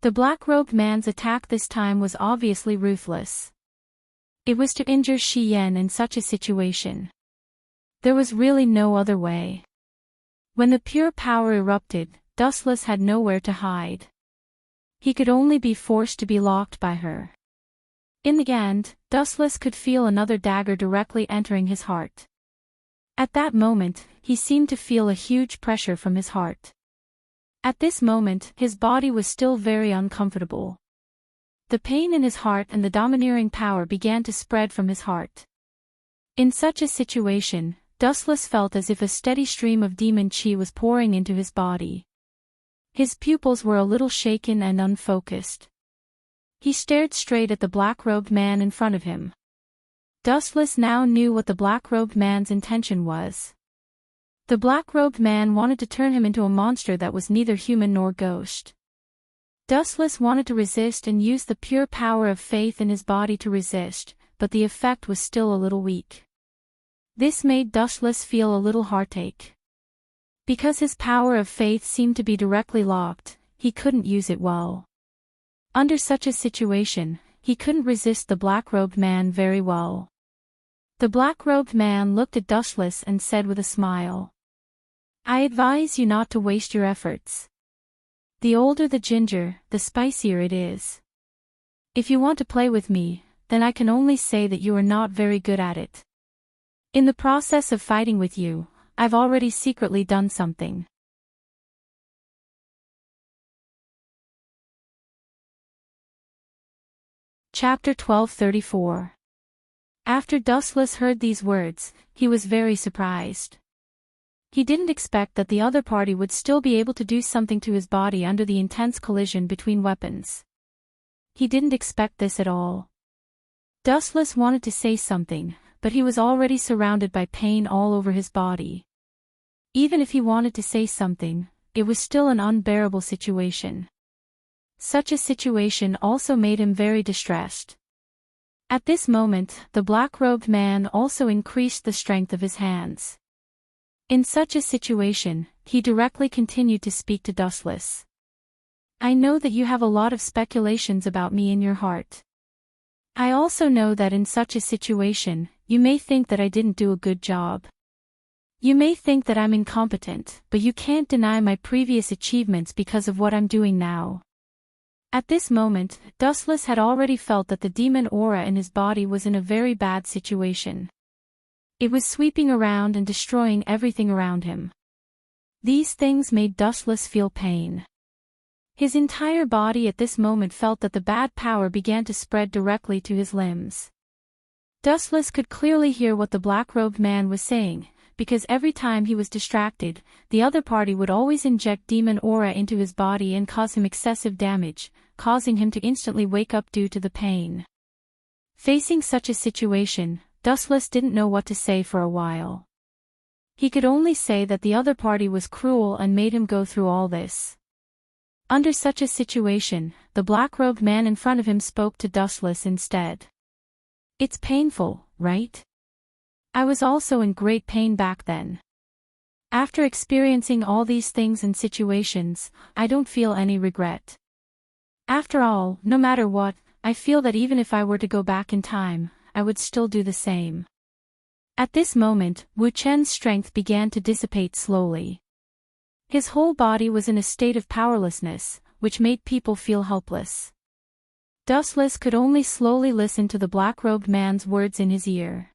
The black-robed man's attack this time was obviously ruthless. It was to injure Shi Yan in such a situation. There was really no other way. When the pure power erupted, Dustless had nowhere to hide. He could only be forced to be locked by her. In the end, Dustless could feel another dagger directly entering his heart. At that moment, he seemed to feel a huge pressure from his heart. At this moment, his body was still very uncomfortable. The pain in his heart and the domineering power began to spread from his heart. In such a situation, Dustless felt as if a steady stream of demon chi was pouring into his body. His pupils were a little shaken and unfocused. He stared straight at the black-robed man in front of him. Dustless now knew what the black-robed man's intention was. The black-robed man wanted to turn him into a monster that was neither human nor ghost. Dustless wanted to resist and use the pure power of faith in his body to resist, but the effect was still a little weak. This made Dustless feel a little heartache. Because his power of faith seemed to be directly locked, he couldn't use it well. Under such a situation, he couldn't resist the black-robed man very well. The black-robed man looked at Dustless and said with a smile, "I advise you not to waste your efforts. The older the ginger, the spicier it is. If you want to play with me, then I can only say that you are not very good at it. In the process of fighting with you, I've already secretly done something." Chapter 1234. After Dustless heard these words, he was very surprised. He didn't expect that the other party would still be able to do something to his body under the intense collision between weapons. He didn't expect this at all. Dustless wanted to say something, but he was already surrounded by pain all over his body. Even if he wanted to say something, it was still an unbearable situation. Such a situation also made him very distressed. At this moment, the black-robed man also increased the strength of his hands. In such a situation, he directly continued to speak to Dustless. "I know that you have a lot of speculations about me in your heart. I also know that in such a situation, you may think that I didn't do a good job. You may think that I'm incompetent, but you can't deny my previous achievements because of what I'm doing now." At this moment, Dustless had already felt that the demon aura in his body was in a very bad situation. It was sweeping around and destroying everything around him. These things made Dustless feel pain. His entire body at this moment felt that the bad power began to spread directly to his limbs. Dustless could clearly hear what the black-robed man was saying, because every time he was distracted, the other party would always inject demon aura into his body and cause him excessive damage, causing him to instantly wake up due to the pain. Facing such a situation, Dustless didn't know what to say for a while. He could only say that the other party was cruel and made him go through all this. Under such a situation, the black-robed man in front of him spoke to Dustless instead. "It's painful, right? I was also in great pain back then. After experiencing all these things and situations, I don't feel any regret. After all, no matter what, I feel that even if I were to go back in time, I would still do the same." At this moment, Wu Chen's strength began to dissipate slowly. His whole body was in a state of powerlessness, which made people feel helpless. Dustless could only slowly listen to the black-robed man's words in his ear.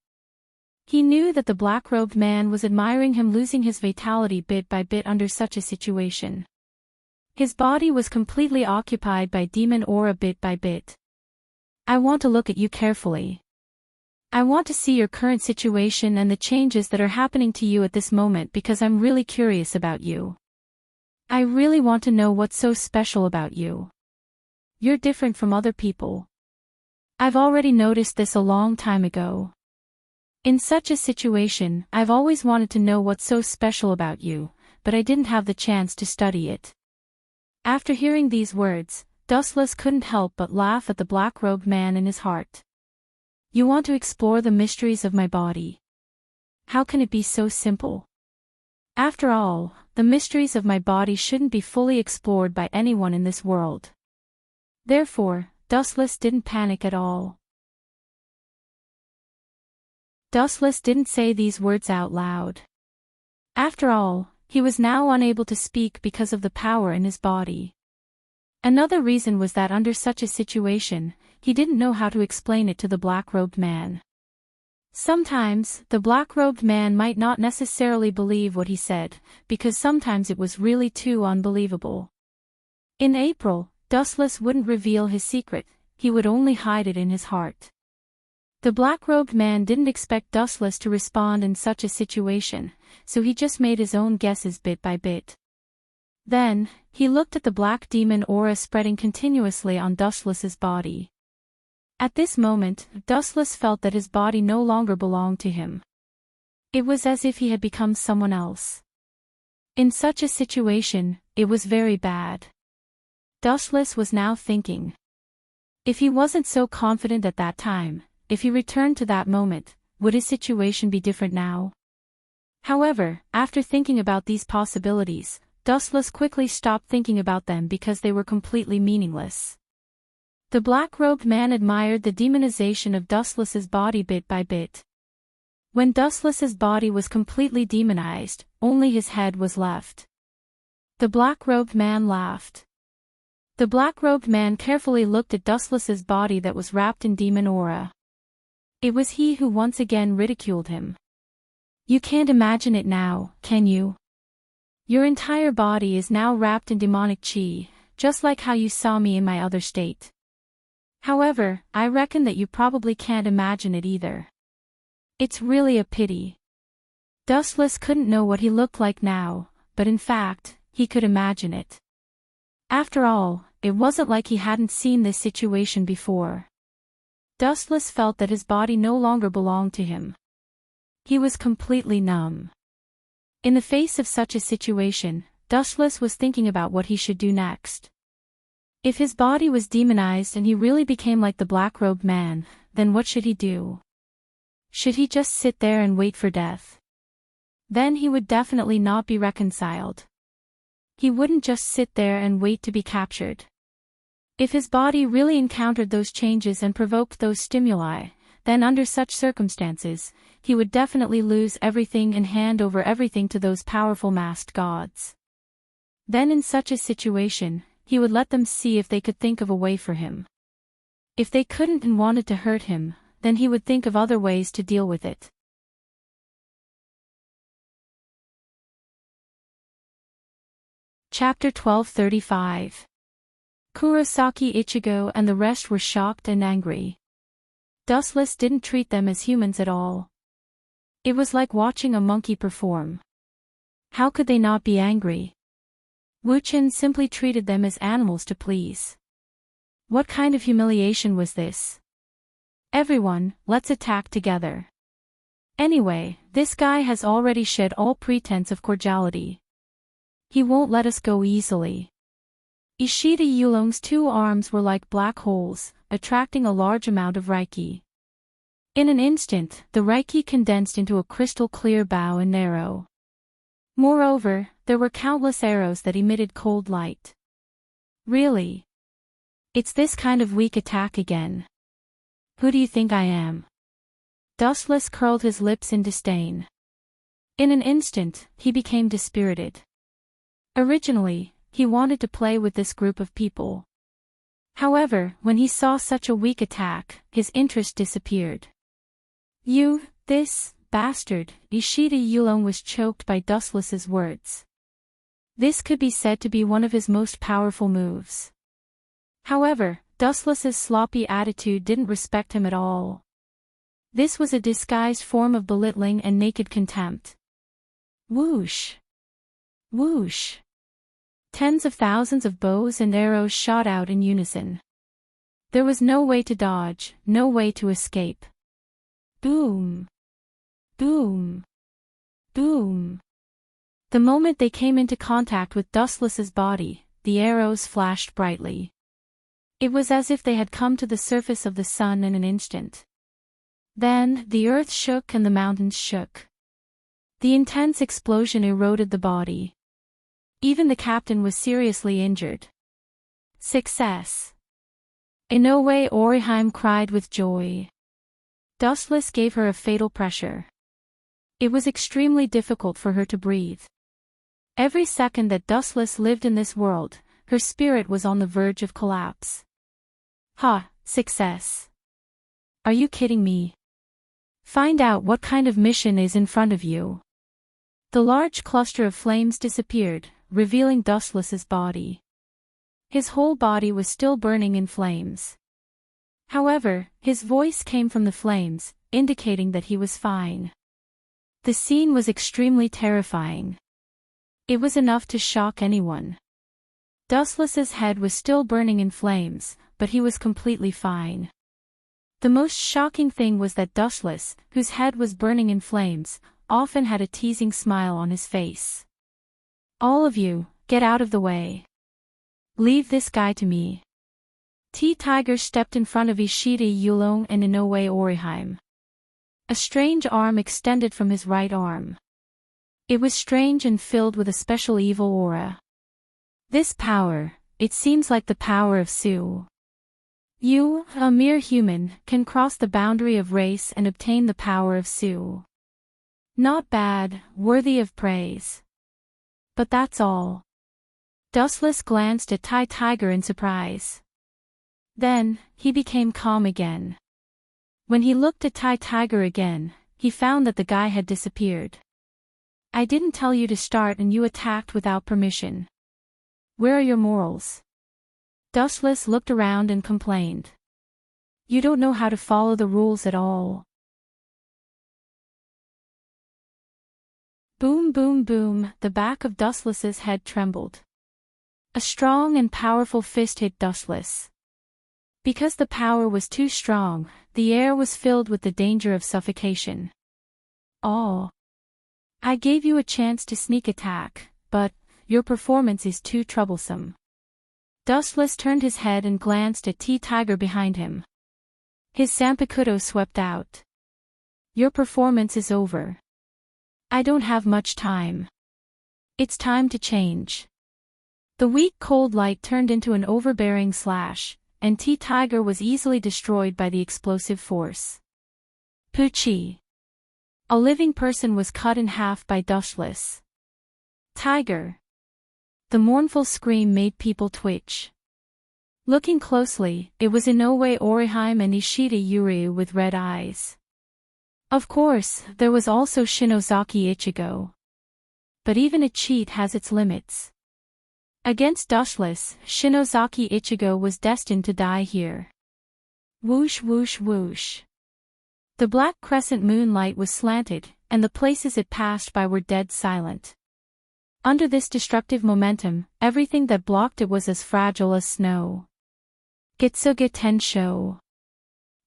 He knew that the black-robed man was admiring him losing his vitality bit by bit under such a situation. His body was completely occupied by demon aura bit by bit. "I want to look at you carefully. I want to see your current situation and the changes that are happening to you at this moment because I'm really curious about you. I really want to know what's so special about you. You're different from other people. I've already noticed this a long time ago. In such a situation, I've always wanted to know what's so special about you, but I didn't have the chance to study it." After hearing these words, Dustless couldn't help but laugh at the black-robed man in his heart. "You want to explore the mysteries of my body? How can it be so simple? After all, the mysteries of my body shouldn't be fully explored by anyone in this world." Therefore, Dustless didn't panic at all. Dustless didn't say these words out loud. After all, he was now unable to speak because of the power in his body. Another reason was that under such a situation, he didn't know how to explain it to the black-robed man. Sometimes, the black-robed man might not necessarily believe what he said, because sometimes it was really too unbelievable. In April, Dustless wouldn't reveal his secret, he would only hide it in his heart. The black-robed man didn't expect Dustless to respond in such a situation, so he just made his own guesses bit by bit. Then, he looked at the black demon aura spreading continuously on Dustless's body. At this moment, Dustless felt that his body no longer belonged to him. It was as if he had become someone else. In such a situation, it was very bad. Dustless was now thinking. If he wasn't so confident at that time, if he returned to that moment, would his situation be different now? However, after thinking about these possibilities, Dustless quickly stopped thinking about them because they were completely meaningless. The black-robed man admired the demonization of Dustless's body bit by bit. When Dustless's body was completely demonized, only his head was left. The black-robed man laughed. The black-robed man carefully looked at Dustless's body that was wrapped in demon aura. It was he who once again ridiculed him. You can't imagine it now, can you? Your entire body is now wrapped in demonic chi, just like how you saw me in my other state. However, I reckon that you probably can't imagine it either. It's really a pity. Dustless couldn't know what he looked like now, but in fact, he could imagine it. After all, it wasn't like he hadn't seen this situation before. Dustless felt that his body no longer belonged to him. He was completely numb. In the face of such a situation, Dustless was thinking about what he should do next. If his body was demonized and he really became like the black-robed man, then what should he do? Should he just sit there and wait for death? Then he would definitely not be reconciled. He wouldn't just sit there and wait to be captured. If his body really encountered those changes and provoked those stimuli, then under such circumstances, he would definitely lose everything and hand over everything to those powerful masked gods. Then in such a situation, he would let them see if they could think of a way for him. If they couldn't and wanted to hurt him, then he would think of other ways to deal with it. Chapter 1235. Kurosaki Ichigo and the rest were shocked and angry. Dustless didn't treat them as humans at all. It was like watching a monkey perform. How could they not be angry? Wuchen simply treated them as animals to please. What kind of humiliation was this? Everyone, let's attack together. Anyway, this guy has already shed all pretense of cordiality. He won't let us go easily. Ishida Yulong's two arms were like black holes, attracting a large amount of Reiki. In an instant, the Reiki condensed into a crystal-clear bow and arrow. Moreover, there were countless arrows that emitted cold light. Really? It's this kind of weak attack again. Who do you think I am? Dustless curled his lips in disdain. In an instant, he became dispirited. Originally, he wanted to play with this group of people. However, when he saw such a weak attack, his interest disappeared. You, this bastard, Ishida Yulong was choked by Dustless's words. This could be said to be one of his most powerful moves. However, Dustless's sloppy attitude didn't respect him at all. This was a disguised form of belittling and naked contempt. Whoosh! Whoosh! Tens of thousands of bows and arrows shot out in unison. There was no way to dodge, no way to escape. Boom! Boom! Boom! The moment they came into contact with Dustless's body, the arrows flashed brightly. It was as if they had come to the surface of the sun in an instant. Then, the earth shook and the mountains shook. The intense explosion eroded the body. Even the captain was seriously injured. Success! Inoue Oriheim cried with joy. Dustless gave her a fatal pressure. It was extremely difficult for her to breathe. Every second that Dustless lived in this world, her spirit was on the verge of collapse. Ha, success. Are you kidding me? Find out what kind of mission is in front of you. The large cluster of flames disappeared, revealing Dustless's body. His whole body was still burning in flames. However, his voice came from the flames, indicating that he was fine. The scene was extremely terrifying. It was enough to shock anyone. Dustless's head was still burning in flames, but he was completely fine. The most shocking thing was that Dustless, whose head was burning in flames, often had a teasing smile on his face. All of you, get out of the way. Leave this guy to me. T-Tiger stepped in front of Ishida Yulong and Inoue Orihime. A strange arm extended from his right arm. It was strange and filled with a special evil aura. This power, it seems like the power of Su. You, a mere human, can cross the boundary of race and obtain the power of Su. Not bad, worthy of praise. But that's all. Dustless glanced at T-Tiger in surprise. Then, he became calm again. When he looked at T-Tiger again, he found that the guy had disappeared. I didn't tell you to start and you attacked without permission. Where are your morals? Dustless looked around and complained. You don't know how to follow the rules at all. Boom boom boom, the back of Dustless's head trembled. A strong and powerful fist hit Dustless. Because the power was too strong, the air was filled with the danger of suffocation. Oh. I gave you a chance to sneak attack, but your performance is too troublesome. Dustless turned his head and glanced at T-Tiger behind him. His Zanpakuto swept out. Your performance is over. I don't have much time. It's time to change. The weak cold light turned into an overbearing slash, and T-Tiger was easily destroyed by the explosive force. Poochie. A living person was cut in half by Dustless. Tiger. The mournful scream made people twitch. Looking closely, it was Inoue Orihime and Ishida Yuryu with red eyes. Of course, there was also Shinozaki Ichigo. But even a cheat has its limits. Against Dustless, Shinozaki Ichigo was destined to die here. Whoosh whoosh whoosh. The black crescent moonlight was slanted, and the places it passed by were dead silent. Under this destructive momentum, everything that blocked it was as fragile as snow. Getsuga Tensho.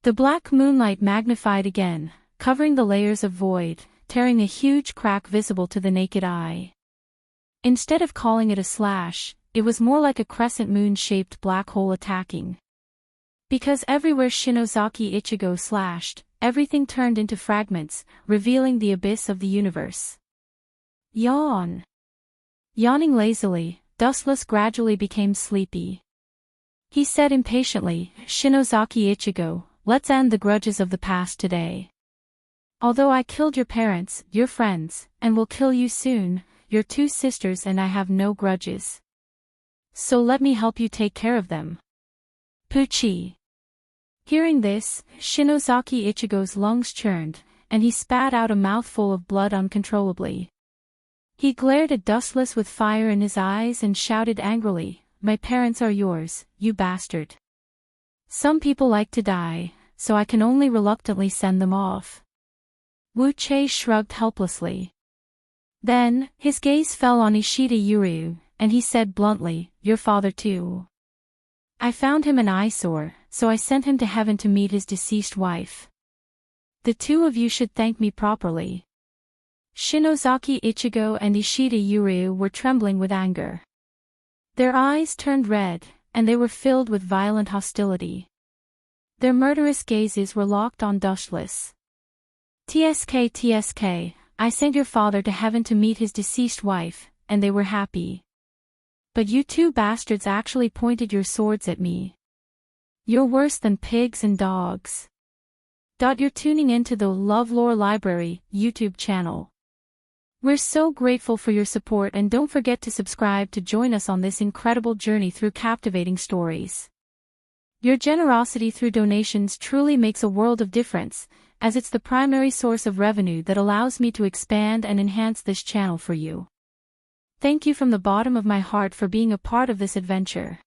The black moonlight magnified again, covering the layers of void, tearing a huge crack visible to the naked eye. Instead of calling it a slash, it was more like a crescent moon-shaped black hole attacking. Because everywhere Shinozaki Ichigo slashed, everything turned into fragments, revealing the abyss of the universe. Yawn. Yawning lazily, Dustless gradually became sleepy. He said impatiently, Shinozaki Ichigo, let's end the grudges of the past today. Although I killed your parents, your friends, and will kill you soon, your two sisters and I have no grudges. So let me help you take care of them. Poochie. Hearing this, Shinozaki Ichigo's lungs churned, and he spat out a mouthful of blood uncontrollably. He glared at Dustless with fire in his eyes and shouted angrily, My parents are yours, you bastard. Some people like to die, so I can only reluctantly send them off. Wu Chei shrugged helplessly. Then, his gaze fell on Ishida Yuryu, and he said bluntly, Your father too. I found him an eyesore, so I sent him to heaven to meet his deceased wife. The two of you should thank me properly. Shinozaki Ichigo and Ishida Yuryu were trembling with anger. Their eyes turned red, and they were filled with violent hostility. Their murderous gazes were locked on Dustless. TSK, I sent your father to heaven to meet his deceased wife, and they were happy. But you two bastards actually pointed your swords at me. You're worse than pigs and dogs. You're tuning into the LoveLore Library YouTube channel. We're so grateful for your support, and don't forget to subscribe to join us on this incredible journey through captivating stories. Your generosity through donations truly makes a world of difference, as it's the primary source of revenue that allows me to expand and enhance this channel for you. Thank you from the bottom of my heart for being a part of this adventure.